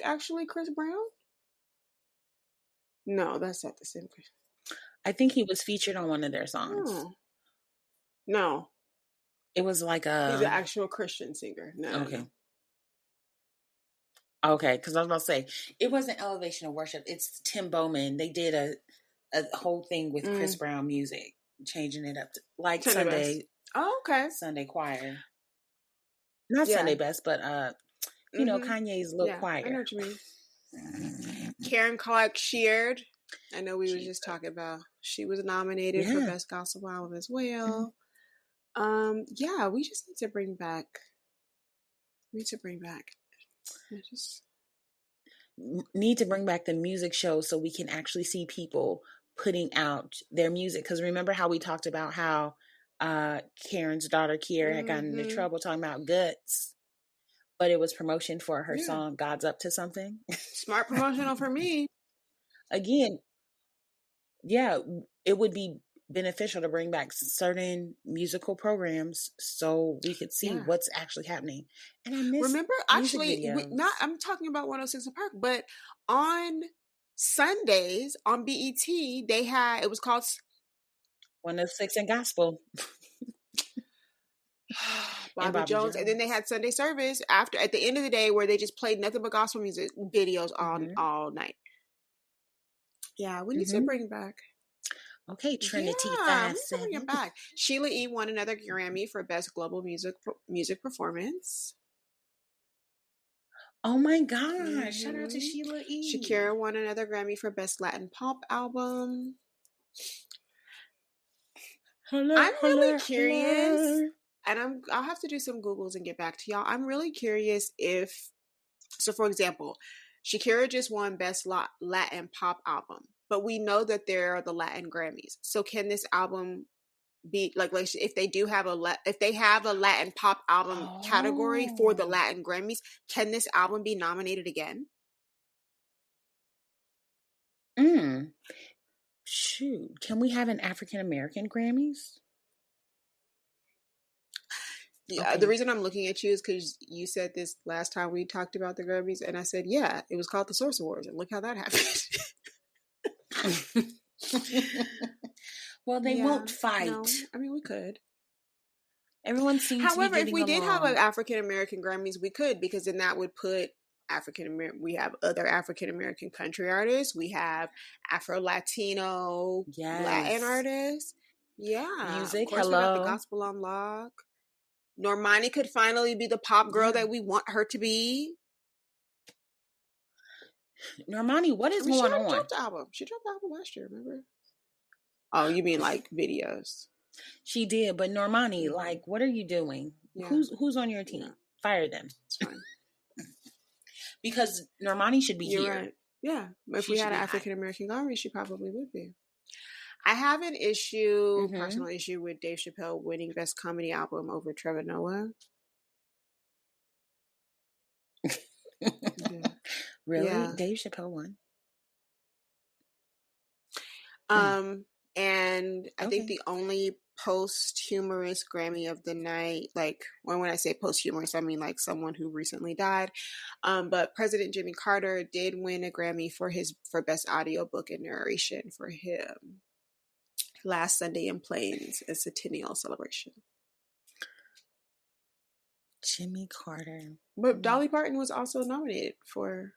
actually Chris Brown? No, that's not the same Chris. I think he was featured on one of their songs. Oh. No. It was like he's an actual Christian singer. No. Okay. Okay, because I was about to say, it wasn't Elevation of Worship. It's Tim Bowman. They did a whole thing with Chris Brown music, changing it up to, like Sunday. Oh, okay. Sunday choir. Not Sunday best, but you know, Kanye's little choir. I know what you mean. Karen Clark Sheard. I know we were just talking about. She was nominated for Best Gospel Album as well. Yeah, we just need to bring back. Need to bring back the music show so we can actually see people putting out their music. Because remember how we talked about how Karen's daughter Kiera had gotten into trouble talking about guts, but it was promotion for her song God's Up to Something. Smart promotional for me. Again, it would be beneficial to bring back certain musical programs so we could see what's actually happening. And I miss I'm talking about 106 & Park, but on Sundays on BET it was called 106 and Gospel. Bobby Jones. And then they had Sunday service at the end of the day where they just played nothing but gospel music videos on all night. Yeah, we need to bring back. Okay, Trinity. Yeah, we need to bring it back. Sheila E. won another Grammy for Best Global Music Performance. Oh my gosh! Shout out to Sheila E. Shakira won another Grammy for Best Latin Pop Album. I'm really curious, and I'll have to do some Googles and get back to y'all. I'm really curious for example, Shakira just won Best Latin Pop Album, but we know that there are the Latin Grammys. So can this album be like if they do have if they have a Latin pop album category for the Latin Grammys, can this album be nominated again? Shoot, can we have an African American Grammys? Yeah, the reason I'm looking at you is because you said this last time we talked about the Grammys, and I said, yeah, it was called the Source Awards, and look how that happened. Well, they won't fight. No, I mean, we could. Everyone seems However, to be if we did have an African American Grammys, we could, because then that would put African American. We have other African American country artists. We have Afro Latino Latin artists. Yeah, music. Of course, we got the gospel on lock. Normani could finally be the pop girl that we want her to be. Normani, what is going on? She dropped the album. She dropped the album last year, remember? Oh, you mean like videos? She did, but Normani, like, what are you doing? Yeah. Who's on your team? Yeah. Fire them. It's fine. Because Normani should be You're here. Right. Yeah. If we had an African American Grammy, she probably would be. I have an issue, personal issue, with Dave Chappelle winning Best Comedy Album over Trevor Noah. Yeah. Really? Yeah. Dave Chappelle won? And I think the only posthumous Grammy of the night, like when I say posthumous, I mean like someone who recently died. But President Jimmy Carter did win a Grammy for Best Audiobook and Narration for him last Sunday in Plains, a centennial celebration. Jimmy Carter. But Dolly Parton was also nominated for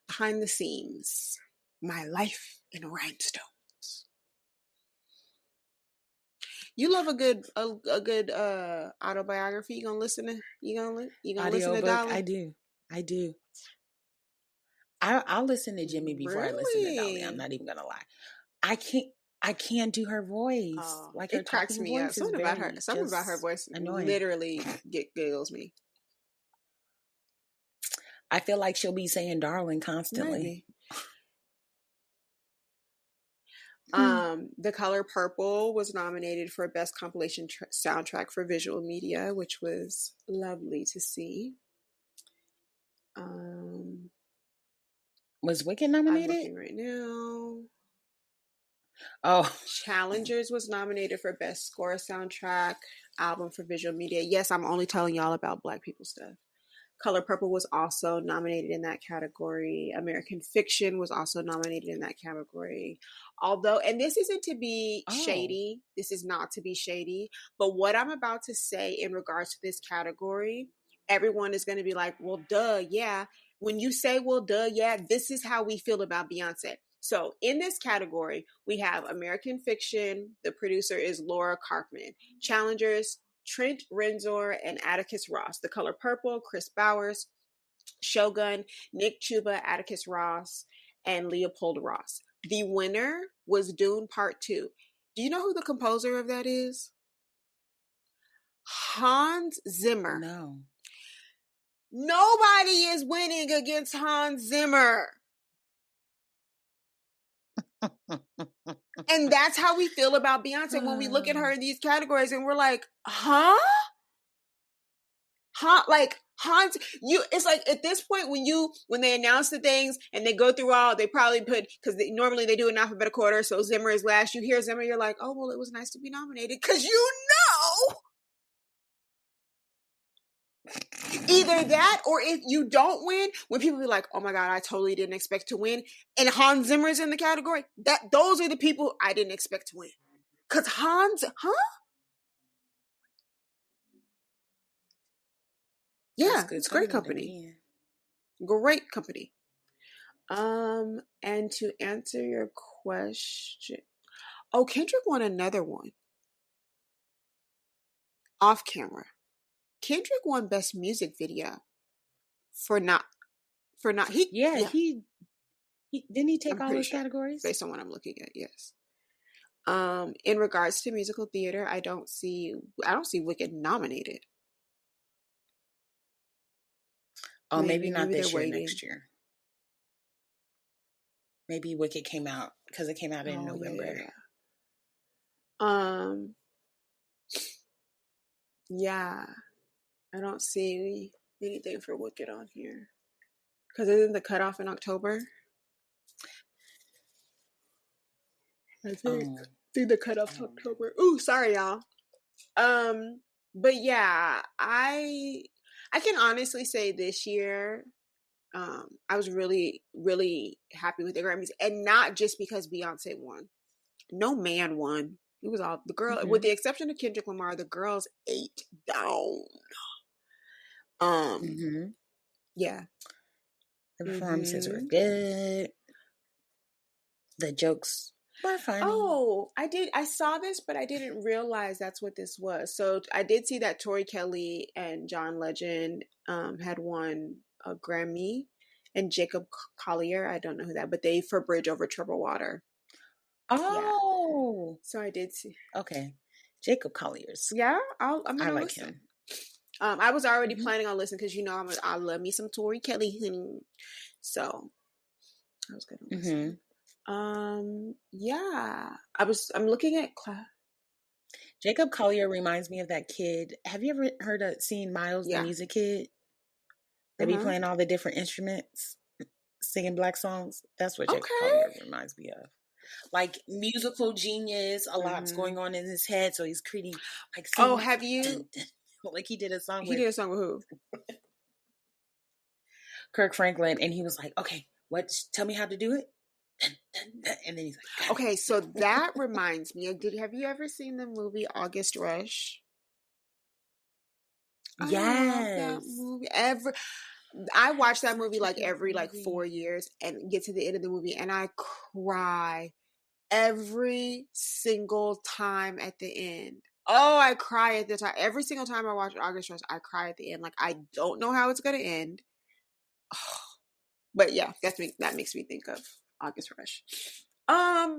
Behind the Scenes, My Life in Rhinestones. You love a good autobiography. You gonna listen to listen to Dolly? I do. I'll listen to Jimmy before I listen to Dolly. I'm not even gonna lie. I can't do her voice. Like it cracks me up. Something about her voice annoying. Literally giggles me. I feel like she'll be saying "darling" constantly. Maybe. The Color Purple was nominated for Best Compilation Soundtrack for Visual Media, which was lovely to see. Was Wicked nominated? I'm looking right now. Oh. Challengers was nominated for Best Score Soundtrack Album for Visual Media. Yes, I'm only telling y'all about Black people stuff. Color Purple was also nominated in that category. American Fiction was also nominated in that category. Although, and this isn't to be shady, this is not to be shady, but what I'm about to say in regards to this category, everyone is going to be like, well, duh, yeah. When you say, well, duh, yeah, this is how we feel about Beyonce. So in this category, we have American Fiction. The producer is Laura Karpman. Challengers, Trent Reznor and Atticus Ross. The Color Purple, Chris Bowers. Shogun, Nick Chuba, Atticus Ross, and Leopold Ross. The winner was Dune Part 2. Do you know who the composer of that is? Hans Zimmer. No. Nobody is winning against Hans Zimmer. And that's how we feel about Beyonce when we look at her in these categories and we're like, huh? Like Hans, it's like at this point when they announce the things and they go through they probably put, because normally they do an alphabetical order, so Zimmer is last. You hear Zimmer, you're like, oh, well, it was nice to be nominated, because either that, or if you don't win, when people be like, oh my God, I totally didn't expect to win, and Hans Zimmer is in the category, those are the people I didn't expect to win. Because Hans, Yeah, it's great company. Great company. And to answer your question, Kendrick won another one. Off camera. Kendrick won Best Music Video for not he didn't he take all those categories based on what I'm looking at. Yes. In regards to musical theater, I don't see Wicked nominated. Oh, maybe not this year, next year. Maybe Wicked came out because it came out in November. Yeah. I don't see anything for Wicked on here. Because isn't the cutoff in October? I think the cutoff's October. Ooh, sorry, y'all. But yeah, I can honestly say this year, I was really, really happy with the Grammys, and not just because Beyonce won. No man won. It was all the girl, with the exception of Kendrick Lamar. The girls ate down. Yeah, the performances were good. The jokes were funny. Oh, I saw this, but I didn't realize that's what this was. So I did see that Tori Kelly and John Legend had won a Grammy, and Jacob Collier, I don't know who that, but they for Bridge Over Troubled Water. Oh, yeah. So I did see. Okay, Jacob Collier's. Yeah, I'm gonna like listen. him. I was already planning on listening because I love me some Tori Kelly, so I was gonna listen. Yeah, I'm looking at Jacob Collier reminds me of that kid. Have you ever seen Miles the Music Kid? They be playing all the different instruments, singing black songs. That's what Jacob Collier reminds me of. Like musical genius, a lot's going on in his head, so he's creating like. Oh, have you? Dun, dun. Like he did a song. He did a song with who? Kirk Franklin, and he was like, "Okay, tell me how to do it." And then he's like, "Okay." So that reminds me. Have you ever seen the movie August Rush? Yes, I love that movie. I watch that movie every 4 years, and get to the end of the movie, and I cry every single time at the end. Oh, I cry at the time. Every single time I watch August Rush, I cry at the end. I don't know how it's gonna end. Oh, but yeah, that makes me think of August Rush. I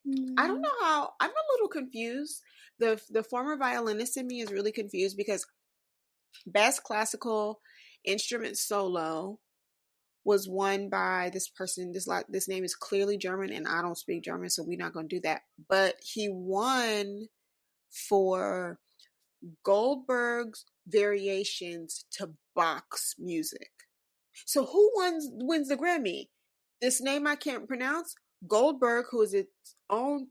don't know how. I'm a little confused. The former violinist in me is really confused because Best Classical Instrument Solo was won by this person. This name is clearly German, and I don't speak German, so we're not going to do that. But he won for Goldberg's variations to Bach's music. So who wins the Grammy? This name I can't pronounce. Goldberg, who is its own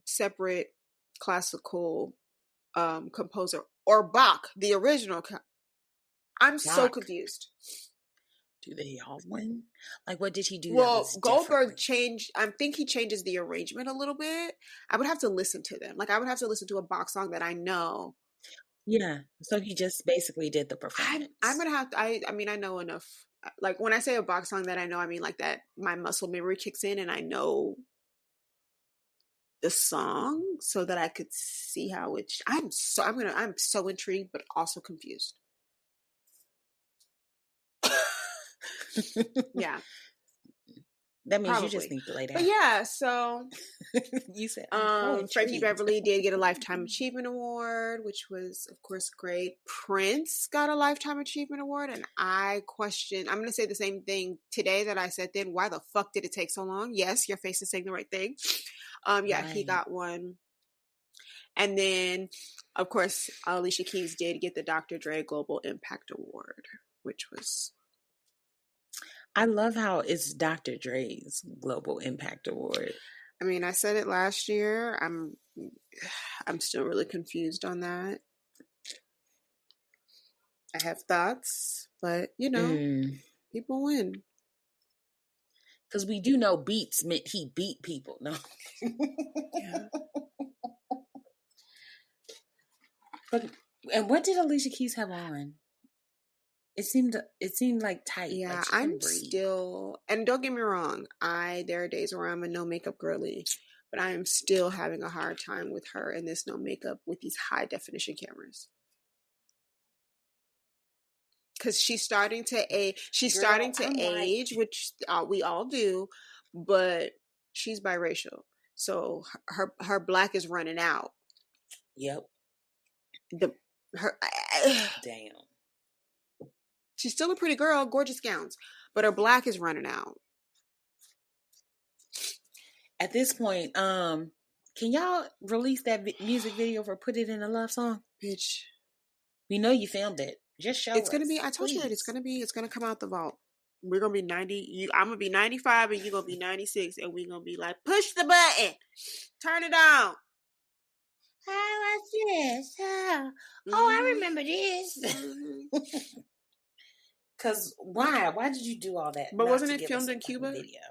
separate classical composer, or Bach, the original. I'm so confused. Do they all win? What did he do? Well, Goldberg changed. I think he changes the arrangement a little bit. I would have to listen to them. I would have to listen to a Bach song that I know. Yeah. So he just basically did the performance. I'm gonna have to. I mean, I know enough. When I say a Bach song that I know, I mean that my muscle memory kicks in and I know the song so that I could see how it. I'm so intrigued, but also confused. Yeah. That means you just need to lay down. But yeah, so you said Frankie Beverly did get a Lifetime Achievement Award, which was of course great. Prince got a Lifetime Achievement Award, and I'm going to say the same thing today that I said then. Why the fuck did it take so long? Yes, your face is saying the right thing. Yeah, right. He got one. And then of course Alicia Keys did get the Dr. Dre Global Impact Award, which was, I love how it's Dr. Dre's Global Impact Award. I mean, I said it last year. I'm still really confused on that. I have thoughts, but people win. Because we do know Beats meant he beat people. No. Yeah. And what did Alicia Keys have on? It seemed like tight. Yeah, I'm still, and don't get me wrong, there are days where I'm a no makeup girly, but I am still having a hard time with her in this no makeup with these high definition cameras. Because she's starting to age. Age, which we all do, but she's biracial, so her black is running out. Yep. Damn. She's still a pretty girl, gorgeous gowns, but her black is running out. At this point, can y'all release that music video for "Put It in a Love Song"? Bitch, We know you filmed it. Just show it's us. gonna be. I told you that it's gonna come out the vault. We're gonna be 90. I'm gonna be 95, and you're gonna be 96, and we're gonna be like, push the button, turn it on. How was this? Oh, I remember this. Cause why? Why did you do all that? But wasn't it filmed in Cuba? Video.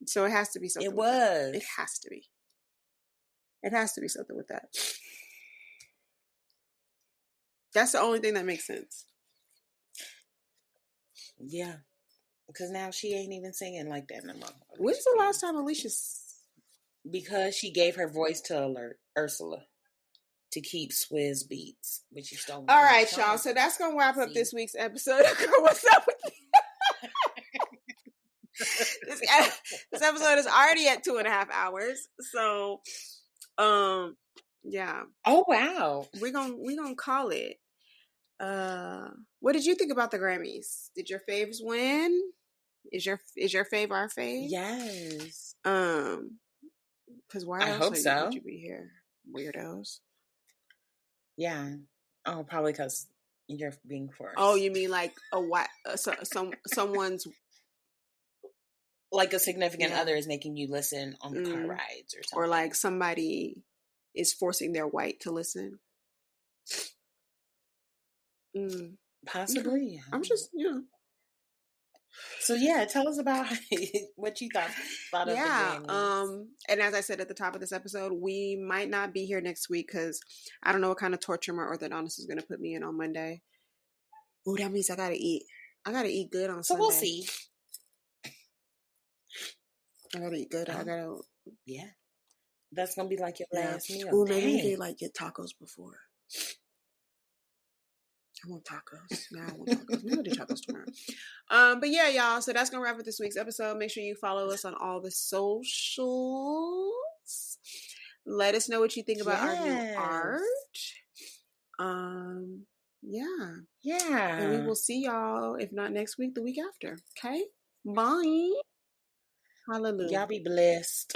So it has to be something. It was. It has to be. It has to be something with that. That's the only thing that makes sense. Yeah. Because now she ain't even singing like that no more. When's the last time Alicia? Because she gave her voice to Ursula to keep Swizz beats, which you stole. All right, y'all. So that's gonna wrap up this week's episode. What's up with you? This episode is already at 2.5 hours. So, yeah. Oh wow. We're gonna call it. What did you think about the Grammys? Did your faves win? Is your fave our fave? Yes. Because why else would you be here, weirdos? Yeah. Oh, probably because you're being forced. Oh, you mean like someone's like a significant other is making you listen on car rides or something, or like somebody is forcing their white to listen. Possibly. I'm just, So yeah, tell us about what you thought of the Grammys. And as I said at the top of this episode, we might not be here next week because I don't know what kind of torture my orthodontist is going to put me in on Monday. Oh, that means I gotta eat. I gotta eat good on Sunday. So we'll see. I gotta eat good. Yeah. That's gonna be like your last meal. Oh, maybe we could like get tacos before. I want tacos. Now I want tacos. Maybe we'll do tacos tomorrow. But yeah, y'all. So that's gonna wrap up this week's episode. Make sure you follow us on all the socials. Let us know what you think about our new art. Yeah. And we will see y'all, if not next week, the week after. Okay? Bye. Hallelujah. Y'all be blessed.